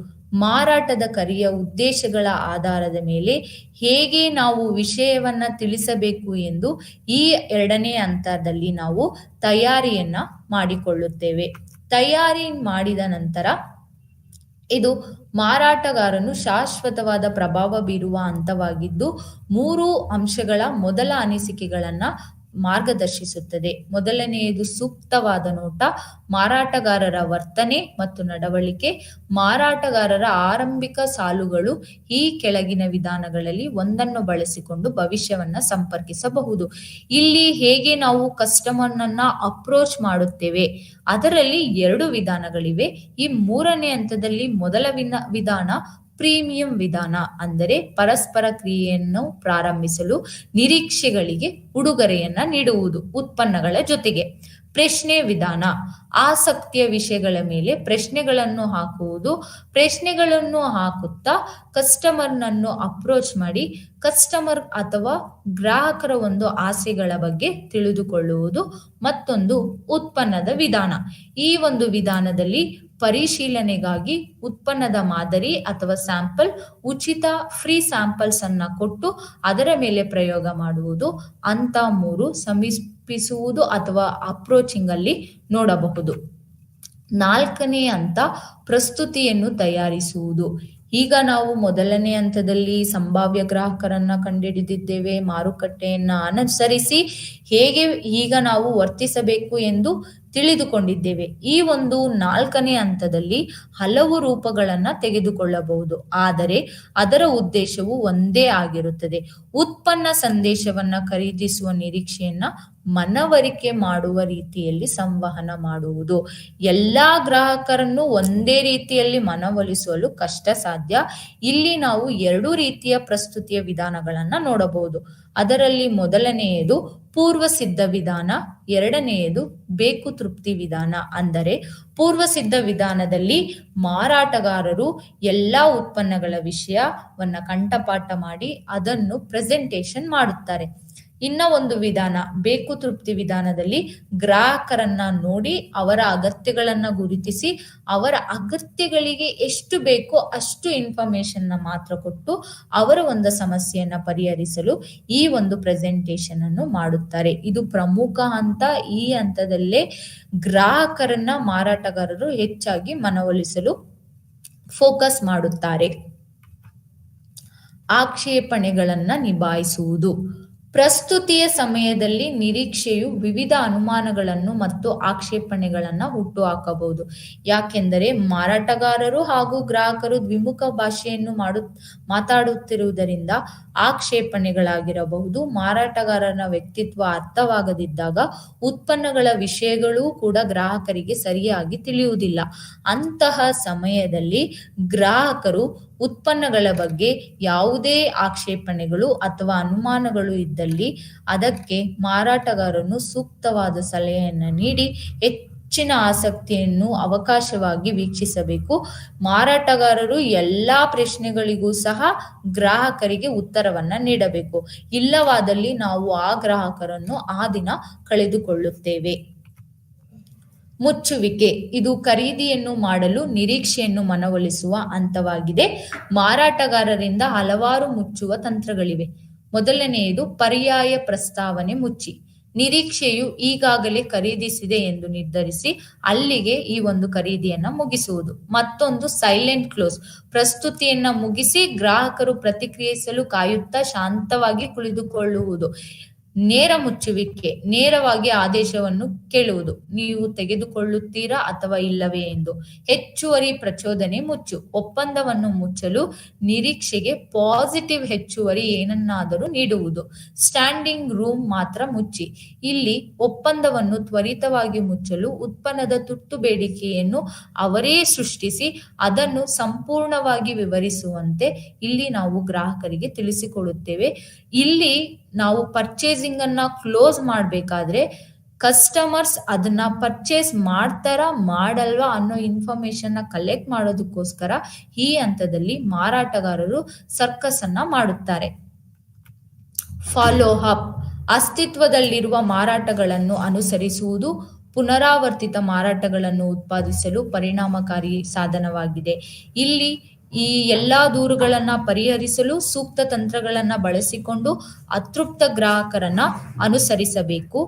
ಮಾರಾಟದ ಕರೆಯ ಉದ್ದೇಶಗಳ ಆಧಾರದ ಮೇಲೆ ಹೇಗೆ ನಾವು ವಿಷಯವನ್ನ ತಿಳಿಸಬೇಕು ಎಂದು ಈ ಎರಡನೇ ಹಂತದಲ್ಲಿ ನಾವು ತಯಾರಿಯನ್ನ ಮಾಡಿಕೊಳ್ಳುತ್ತೇವೆ. ತಯಾರಿ ಮಾಡಿದ ನಂತರ ಇದು ಮಾರಾಟಗಾರನು ಶಾಶ್ವತವಾದ ಪ್ರಭಾವ ಬೀರುವ ಹಂತವಾಗಿದ್ದು 3 ಅಂಶಗಳ ಮೊದಲ ಅನಿಸಿಕೆಗಳನ್ನ ಮಾರ್ಗದರ್ಶಿಸುತ್ತದೆ. ಮೊದಲನೆಯದು ಸೂಕ್ತವಾದ ನೋಟ, ಮಾರಾಟಗಾರರ ವರ್ತನೆ ಮತ್ತು ನಡವಳಿಕೆ. ಮಾರಾಟಗಾರರ ಆರಂಭಿಕ ಸಾಲುಗಳು ಈ ಕೆಳಗಿನ ವಿಧಾನಗಳಲ್ಲಿ ಒಂದನ್ನು ಬಳಸಿಕೊಂಡು ಭವಿಷ್ಯವನ್ನ ಸಂಪರ್ಕಿಸಬಹುದು. ಇಲ್ಲಿ ಹೇಗೆ ನಾವು ಕಸ್ಟಮರ್ನನ್ನ ಅಪ್ರೋಚ್ ಮಾಡುತ್ತೇವೆ, ಅದರಲ್ಲಿ 2 ವಿಧಾನಗಳಿವೆ. ಈ 3ನೇ ಹಂತದಲ್ಲಿ ಮೊದಲ ವಿಧಾನ ಪ್ರೀಮಿಯಂ ವಿಧಾನ, ಅಂದರೆ ಪರಸ್ಪರ ಕ್ರಿಯೆಯನ್ನು ಪ್ರಾರಂಭಿಸಲು ನಿರೀಕ್ಷೆಗಳಿಗೆ ಉಡುಗೊರೆಯನ್ನ ನೀಡುವುದು ಉತ್ಪನ್ನಗಳ ಜೊತೆಗೆ. ಪ್ರಶ್ನೆ ವಿಧಾನ, ಆಸಕ್ತಿಯ ವಿಷಯಗಳ ಮೇಲೆ ಪ್ರಶ್ನೆಗಳನ್ನು ಹಾಕುವುದು. ಪ್ರಶ್ನೆಗಳನ್ನು ಹಾಕುತ್ತಾ ಕಸ್ಟಮರ್ನನ್ನು ಅಪ್ರೋಚ್ ಮಾಡಿ ಕಸ್ಟಮರ್ ಅಥವಾ ಗ್ರಾಹಕರ ಒಂದು ಆಸೆಗಳ ಬಗ್ಗೆ ತಿಳಿದುಕೊಳ್ಳುವುದು. ಮತ್ತೊಂದು ಉತ್ಪನ್ನದ ವಿಧಾನ. ಈ ಒಂದು ವಿಧಾನದಲ್ಲಿ ಪರಿಶೀಲನೆಗಾಗಿ ಉತ್ಪನ್ನದ ಮಾದರಿ ಅಥವಾ ಸ್ಯಾಂಪಲ್, ಉಚಿತ ಫ್ರೀ ಸ್ಯಾಂಪಲ್ಸ್ ಅನ್ನ ಕೊಟ್ಟು ಅದರ ಮೇಲೆ ಪ್ರಯೋಗ ಮಾಡುವುದು. ಅಂತ 3 ಸಮೀಪಿಸುವುದು ಅಥವಾ ಅಪ್ರೋಚಿಂಗ್ ಅಲ್ಲಿ ನೋಡಬಹುದು. 4ನೇ ಹಂತ ಪ್ರಸ್ತುತಿಯನ್ನು ತಯಾರಿಸುವುದು. ಈಗ ನಾವು ಮೊದಲನೇ ಹಂತದಲ್ಲಿ ಸಂಭಾವ್ಯ ಗ್ರಾಹಕರನ್ನ ಕಂಡುಹಿಡಿದಿದ್ದೇವೆ. ಮಾರುಕಟ್ಟೆಯನ್ನ ಅನುಸರಿಸಿ ಹೇಗೆ ಈಗ ನಾವು ವರ್ತಿಸಬೇಕು ಎಂದು ತಿಳಿದುಕೊಂಡಿದ್ದೇವೆ. ಈ ಒಂದು 4ನೇ ಹಂತದಲ್ಲಿ ಹಲವು ರೂಪಗಳನ್ನ ತೆಗೆದುಕೊಳ್ಳಬಹುದು, ಆದರೆ ಅದರ ಉದ್ದೇಶವು ಒಂದೇ ಆಗಿರುತ್ತದೆ. ಉತ್ಪನ್ನ ಸಂದೇಶವನ್ನ ಖರೀದಿಸುವ ನಿರೀಕ್ಷೆಯನ್ನ ಮನವರಿಕೆ ಮಾಡುವ ರೀತಿಯಲ್ಲಿ ಸಂವಹನ ಮಾಡುವುದು. ಎಲ್ಲಾ ಗ್ರಾಹಕರನ್ನು ಒಂದೇ ರೀತಿಯಲ್ಲಿ ಮನವೊಲಿಸಲು ಕಷ್ಟ ಸಾಧ್ಯ. ಇಲ್ಲಿ ನಾವು 2 ರೀತಿಯ ಪ್ರಸ್ತುತಿಯ ವಿಧಾನಗಳನ್ನ ನೋಡಬಹುದು. ಅದರಲ್ಲಿ ಮೊದಲನೆಯದು ಪೂರ್ವ ಸಿದ್ಧ ವಿಧಾನ, ಎರಡನೆಯದು ಬೇಕು ತೃಪ್ತಿ ವಿಧಾನ. ಅಂದರೆ ಪೂರ್ವ ಸಿದ್ಧ ವಿಧಾನದಲ್ಲಿ ಮಾರಾಟಗಾರರು ಎಲ್ಲಾ ಉತ್ಪನ್ನಗಳ ವಿಷಯವನ್ನ ಕಂಠಪಾಠ ಮಾಡಿ ಅದನ್ನು ಪ್ರೆಸೆಂಟೇಷನ್ ಮಾಡುತ್ತಾರೆ. ಇನ್ನ ಒಂದು ವಿಧಾನ ಬೇಕು ತೃಪ್ತಿ ವಿಧಾನದಲ್ಲಿ ಗ್ರಾಹಕರನ್ನ ನೋಡಿ ಅವರ ಅಗತ್ಯಗಳನ್ನ ಗುರುತಿಸಿ ಅವರ ಅಗತ್ಯಗಳಿಗೆ ಎಷ್ಟು ಬೇಕೋ ಅಷ್ಟು ಇನ್ಫಾರ್ಮೇಶನ್ ಮಾತ್ರ ಕೊಟ್ಟು ಅವರ ಒಂದು ಸಮಸ್ಯೆಯನ್ನ ಪರಿಹರಿಸಲು ಈ ಒಂದು ಪ್ರೆಸೆಂಟೇಷನ್ ಅನ್ನು ಮಾಡುತ್ತಾರೆ. ಇದು ಪ್ರಮುಖ ಹಂತ. ಈ ಹಂತದಲ್ಲೇ ಗ್ರಾಹಕರನ್ನ ಮಾರಾಟಗಾರರು ಹೆಚ್ಚಾಗಿ ಮನವೊಲಿಸಲು ಫೋಕಸ್ ಮಾಡುತ್ತಾರೆ. ಆಕ್ಷೇಪಣೆಗಳನ್ನ ನಿಭಾಯಿಸುವುದು. ಪ್ರಸ್ತುತಿಯ ಸಮಯದಲ್ಲಿ ನಿರೀಕ್ಷೆಯು ವಿವಿಧ ಅನುಮಾನಗಳನ್ನು ಮತ್ತು ಆಕ್ಷೇಪಣೆಗಳನ್ನ ಹುಟ್ಟುಹಾಕಬಹುದು. ಯಾಕೆಂದರೆ ಮಾರಾಟಗಾರರು ಹಾಗೂ ಗ್ರಾಹಕರು ದ್ವಿಮುಖ ಭಾಷೆಯನ್ನು ಮಾತಾಡುತ್ತಿರುವುದರಿಂದ ಆಕ್ಷೇಪಣೆಗಳಾಗಿರಬಹುದು. ಮಾರಾಟಗಾರನ ವ್ಯಕ್ತಿತ್ವ ಅರ್ಥವಾಗದಿದ್ದಾಗ ಉತ್ಪನ್ನಗಳ ವಿಷಯಗಳೂ ಕೂಡ ಗ್ರಾಹಕರಿಗೆ ಸರಿಯಾಗಿ ತಿಳಿಯುವುದಿಲ್ಲ. ಅಂತಹ ಸಮಯದಲ್ಲಿ ಗ್ರಾಹಕರು ಉತ್ಪನ್ನಗಳ ಬಗ್ಗೆ ಯಾವುದೇ ಆಕ್ಷೇಪಣೆಗಳು ಅಥವಾ ಅನುಮಾನಗಳು ಇದ್ದಲ್ಲಿ ಅದಕ್ಕೆ ಮಾರಾಟಗಾರನು ಸೂಕ್ತವಾದ ಸಲಹೆಯನ್ನು ನೀಡಿ ಹೆಚ್ಚಿನ ಆಸಕ್ತಿಯನ್ನು ಅವಕಾಶವಾಗಿ ವೀಕ್ಷಿಸಬೇಕು. ಮಾರಾಟಗಾರರು ಎಲ್ಲಾ ಪ್ರಶ್ನೆಗಳಿಗೂ ಸಹ ಗ್ರಾಹಕರಿಗೆ ಉತ್ತರವನ್ನ ನೀಡಬೇಕು. ಇಲ್ಲವಾದಲ್ಲಿ ನಾವು ಆ ಗ್ರಾಹಕರನ್ನು ಆ ದಿನ ಕಳೆದುಕೊಳ್ಳುತ್ತೇವೆ. ಮುಚ್ಚುವಿಕೆ. ಇದು ಖರೀದಿಯನ್ನು ಮಾಡಲು ನಿರೀಕ್ಷೆಯನ್ನು ಮನವೊಲಿಸುವ ಹಂತವಾಗಿದೆ. ಮಾರಾಟಗಾರರಿಂದ ಹಲವಾರು ಮುಚ್ಚುವ ತಂತ್ರಗಳಿವೆ. ಮೊದಲನೆಯದು ಪರ್ಯಾಯ ಪ್ರಸ್ತಾವನೆ ಮುಚ್ಚಿ. ನಿರೀಕ್ಷೆಯು ಈಗಾಗಲೇ ಖರೀದಿಸಿದೆ ಎಂದು ನಿರ್ಧರಿಸಿ ಅಲ್ಲಿಗೆ ಈ ಒಂದು ಖರೀದಿಯನ್ನ ಮುಗಿಸುವುದು. ಮತ್ತೊಂದು ಸೈಲೆಂಟ್ ಕ್ಲೋಸ್. ಪ್ರಸ್ತುತಿಯನ್ನ ಮುಗಿಸಿ ಗ್ರಾಹಕರು ಪ್ರತಿಕ್ರಿಯಿಸಲು ಕಾಯುತ್ತಾ ಶಾಂತವಾಗಿ ಕುಳಿತುಕೊಳ್ಳುವುದು. ನೇರ ಮುಚ್ಚುವಿಕೆ, ನೇರವಾಗಿ ಆದೇಶವನ್ನು ಕೇಳುವುದು, ನೀವು ತೆಗೆದುಕೊಳ್ಳುತ್ತೀರಾ ಅಥವಾ ಇಲ್ಲವೇ ಎಂದು. ಹೆಚ್ಚುವರಿ ಪ್ರಚೋದನೆ ಮುಚ್ಚು, ಒಪ್ಪಂದವನ್ನು ಮುಚ್ಚಲು ನಿರೀಕ್ಷೆಗೆ ಪಾಸಿಟಿವ್ ಹೆಚ್ಚುವರಿ ಏನನ್ನಾದರೂ ನೀಡುವುದು. ಸ್ಟ್ಯಾಂಡಿಂಗ್ ರೂಮ್ ಮಾತ್ರ ಮುಚ್ಚಿ, ಇಲ್ಲಿ ಒಪ್ಪಂದವನ್ನು ತ್ವರಿತವಾಗಿ ಮುಚ್ಚಲು ಉತ್ಪನ್ನದ ತುರ್ತು ಬೇಡಿಕೆಯನ್ನು ಅವರೇ ಸೃಷ್ಟಿಸಿ ಅದನ್ನು ಸಂಪೂರ್ಣವಾಗಿ ವಿವರಿಸುವಂತೆ ಇಲ್ಲಿ ನಾವು ಗ್ರಾಹಕರಿಗೆ ತಿಳಿಸಿಕೊಡುತ್ತೇವೆ. ಇಲ್ಲಿ ನಾವು ಪರ್ಚೇಸಿಂಗ್ ಅನ್ನ ಕ್ಲೋಸ್ ಮಾಡಬೇಕಾದ್ರೆ ಕಸ್ಟಮರ್ಸ್ ಅದನ್ನ ಪರ್ಚೇಸ್ ಮಾಡ್ತಾರಾ ಮಾಡಲ್ವಾ ಅನ್ನೋ ಇನ್ಫಾರ್ಮೇಶನ್ ಕಲೆಕ್ಟ್ ಮಾಡೋದಕ್ಕೋಸ್ಕರ ಈ ಹಂತದಲ್ಲಿ ಮಾರಾಟಗಾರರು ಸರ್ಕಸ್ ಅನ್ನ ಮಾಡುತ್ತಾರೆ. ಫಾಲೋ ಅಪ್, ಅಸ್ತಿತ್ವದಲ್ಲಿರುವ ಮಾರಾಟಗಳನ್ನು ಅನುಸರಿಸುವುದು ಪುನರಾವರ್ತಿತ ಮಾರಾಟಗಳನ್ನು ಉತ್ಪಾದಿಸಲು ಪರಿಣಾಮಕಾರಿ ಸಾಧನವಾಗಿದೆ. ಇಲ್ಲಿ ಈ ಎಲ್ಲಾ ದೂರುಗಳನ್ನ ಪರಿಹರಿಸಲು ಸೂಕ್ತ ತಂತ್ರಗಳನ್ನ ಬಳಸಿಕೊಂಡು ಅತೃಪ್ತ ಗ್ರಾಹಕರನ್ನ ಅನುಸರಿಸಬೇಕು.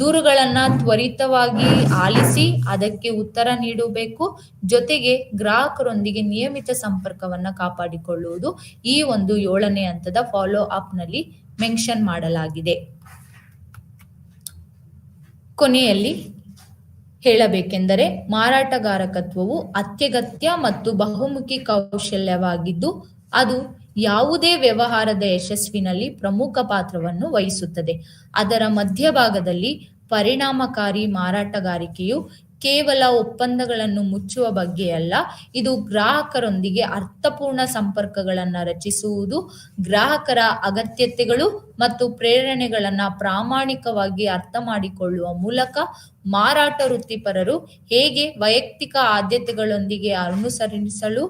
ದೂರುಗಳನ್ನ ತ್ವರಿತವಾಗಿ ಆಲಿಸಿ ಅದಕ್ಕೆ ಉತ್ತರ ನೀಡಬೇಕು. ಜೊತೆಗೆ ಗ್ರಾಹಕರೊಂದಿಗೆ ನಿಯಮಿತ ಸಂಪರ್ಕವನ್ನ ಕಾಪಾಡಿಕೊಳ್ಳುವುದು ಈ ಒಂದು 7ನೇ ಹಂತದ ಫಾಲೋ ಅಪ್ ನಲ್ಲಿ ಮೆನ್ಷನ್ ಮಾಡಲಾಗಿದೆ. ಕೊನೆಯಲ್ಲಿ ಹೇಳಬೇಕೆಂದರೆ ಮಾರಾಟಗಾರಕತ್ವವು ಅತ್ಯಗತ್ಯ ಮತ್ತು ಬಹುಮುಖಿ ಕೌಶಲ್ಯವಾಗಿದ್ದು ಅದು ಯಾವುದೇ ವ್ಯವಹಾರದ ಯಶಸ್ವಿನಲ್ಲಿ ಪ್ರಮುಖ ಪಾತ್ರವನ್ನು ವಹಿಸುತ್ತದೆ. ಅದರ ಮಧ್ಯಭಾಗದಲ್ಲಿ ಪರಿಣಾಮಕಾರಿ ಮಾರಾಟಗಾರಿಕೆಯು ಕೇವಲ ಒಪ್ಪಂದಗಳನ್ನು ಮುಚ್ಚುವ ಬಗ್ಗೆಯಲ್ಲ, ಇದು ಗ್ರಾಹಕರೊಂದಿಗೆ ಅರ್ಥಪೂರ್ಣ ಸಂಪರ್ಕಗಳನ್ನು ರಚಿಸುವುದು, ಗ್ರಾಹಕರ ಅಗತ್ಯತೆಗಳು ಮತ್ತು ಪ್ರೇರಣೆಗಳನ್ನು ಪ್ರಾಮಾಣಿಕವಾಗಿ ಅರ್ಥ ಮಾಡಿಕೊಳ್ಳುವ ಮೂಲಕ ಮಾರಾಟ ವೃತ್ತಿಪರರು ಹೇಗೆ ವೈಯಕ್ತಿಕ ಆದ್ಯತೆಗಳೊಂದಿಗೆ ಅನುಸರಿಸಲು,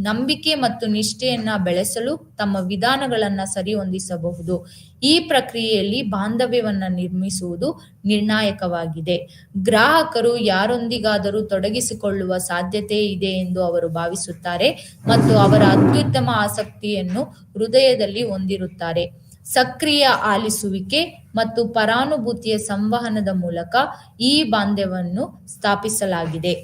ನಂಬಿಕೆ ಮತ್ತು ನಿಷ್ಠೆಯನ್ನ ಬೆಳೆಸಲು ತಮ್ಮ ವಿಧಾನಗಳನ್ನ ಸರಿಹೊಂದಿಸಬಹುದು. ಈ ಪ್ರಕ್ರಿಯೆಯಲ್ಲಿ ಬಾಂಧವ್ಯವನ್ನ ನಿರ್ಮಿಸುವುದು ನಿರ್ಣಾಯಕವಾಗಿದೆ. ಗ್ರಾಹಕರು ಯಾರೊಂದಿಗಾದರೂ ತೊಡಗಿಸಿಕೊಳ್ಳುವ ಸಾಧ್ಯತೆ ಇದೆ ಎಂದು ಅವರು ಭಾವಿಸುತ್ತಾರೆ ಮತ್ತು ಅವರ ಅತ್ಯುತ್ತಮ ಆಸಕ್ತಿಯನ್ನು ಹೃದಯದಲ್ಲಿ ಹೊಂದಿರುತ್ತಾರೆ. ಸಕ್ರಿಯ ಆಲಿಸುವಿಕೆ ಮತ್ತು ಪರಾನುಭೂತಿಯ ಸಂವಹನದ ಮೂಲಕ ಈ ಬಾಂಧವ್ಯವನ್ನು ಸ್ಥಾಪಿಸಲಾಗಿದೆ.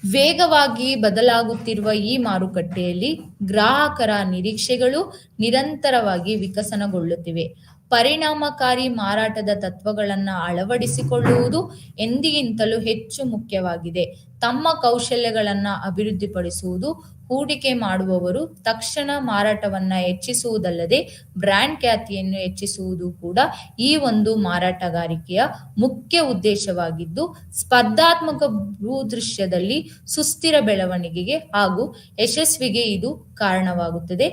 ವೇಗವಾಗಿ ಬದಲಾಗುತ್ತಿರುವ ಈ ಮಾರುಕಟ್ಟೆಯಲ್ಲಿ ಗ್ರಾಹಕರ ನಿರೀಕ್ಷೆಗಳು ನಿರಂತರವಾಗಿ ವಿಕಸನಗೊಳ್ಳುತ್ತಿವೆ. ಪರಿಣಾಮಕಾರಿ ಮಾರಾಟದ ತತ್ವಗಳನ್ನು ಅಳವಡಿಸಿಕೊಳ್ಳುವುದು ಎಂದಿಗಿಂತಲೂ ಹೆಚ್ಚು ಮುಖ್ಯವಾಗಿದೆ. ತಮ್ಮ ಕೌಶಲ್ಯಗಳನ್ನು ಅಭಿವೃದ್ಧಿಪಡಿಸುವುದು, ಹೂಡಿಕೆ ಮಾಡುವವರು ತಕ್ಷಣ ಮಾರಾಟವನ್ನ ಹೆಚ್ಚಿಸುವುದಲ್ಲದೆ ಬ್ರ್ಯಾಂಡ್ ಖ್ಯಾತಿಯನ್ನು ಹೆಚ್ಚಿಸುವುದು ಕೂಡ ಈ ಒಂದು ಮಾರಾಟಗಾರಿಕೆಯ ಮುಖ್ಯ ಉದ್ದೇಶವಾಗಿದ್ದು, ಸ್ಪರ್ಧಾತ್ಮಕ ಭೂದೃಶ್ಯದಲ್ಲಿ ಸುಸ್ಥಿರ ಬೆಳವಣಿಗೆಗೆ ಹಾಗೂ ಯಶಸ್ವಿಗೆ ಇದು ಕಾರಣವಾಗುತ್ತದೆ.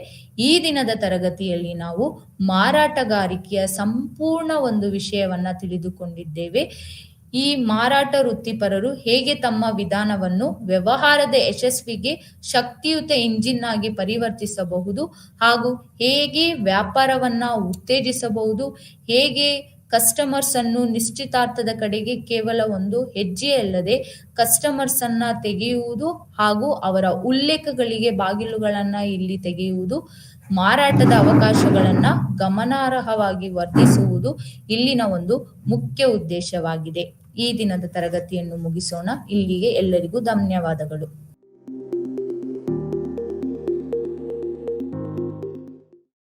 ಈ ದಿನದ ತರಗತಿಯಲ್ಲಿ ನಾವು ಮಾರಾಟಗಾರಿಕೆಯ ಸಂಪೂರ್ಣ ಒಂದು ವಿಷಯವನ್ನ ತಿಳಿದುಕೊಂಡಿದ್ದೇವೆ. ಈ ಮಾರಾಟ ವೃತ್ತಿಪರರು ಹೇಗೆ ತಮ್ಮ ವಿಧಾನವನ್ನು ವ್ಯವಹಾರದ ಯಶಸ್ವಿಗೆ ಶಕ್ತಿಯುತ ಇಂಜಿನ್ ಆಗಿ ಪರಿವರ್ತಿಸಬಹುದು ಹಾಗೂ ಹೇಗೆ ವ್ಯಾಪಾರವನ್ನ ಉತ್ತೇಜಿಸಬಹುದು, ಹೇಗೆ ಕಸ್ಟಮರ್ಸ್ ಅನ್ನು ನಿಶ್ಚಿತಾರ್ಥದ ಕಡೆಗೆ ಕೇವಲ ಒಂದು ಹೆಜ್ಜೆಯಲ್ಲದೆ ಕಸ್ಟಮರ್ಸ್ ಅನ್ನ ತೆಗೆಯುವುದು ಹಾಗೂ ಅವರ ಉಲ್ಲೇಖಗಳಿಗೆ ಬಾಗಿಲುಗಳನ್ನ ಇಲ್ಲಿ ತೆಗೆಯುವುದು, ಮಾರಾಟದ ಅವಕಾಶಗಳನ್ನ ಗಮನಾರ್ಹವಾಗಿ ವರ್ಧಿಸುವುದು ಇಲ್ಲಿನ ಒಂದು ಮುಖ್ಯ ಉದ್ದೇಶವಾಗಿದೆ. ಈ ದಿನದ ತರಗತಿಯನ್ನು ಮುಗಿಸೋಣ. ಇಲ್ಲಿಗೆ ಎಲ್ಲರಿಗೂ ಧನ್ಯವಾದಗಳು.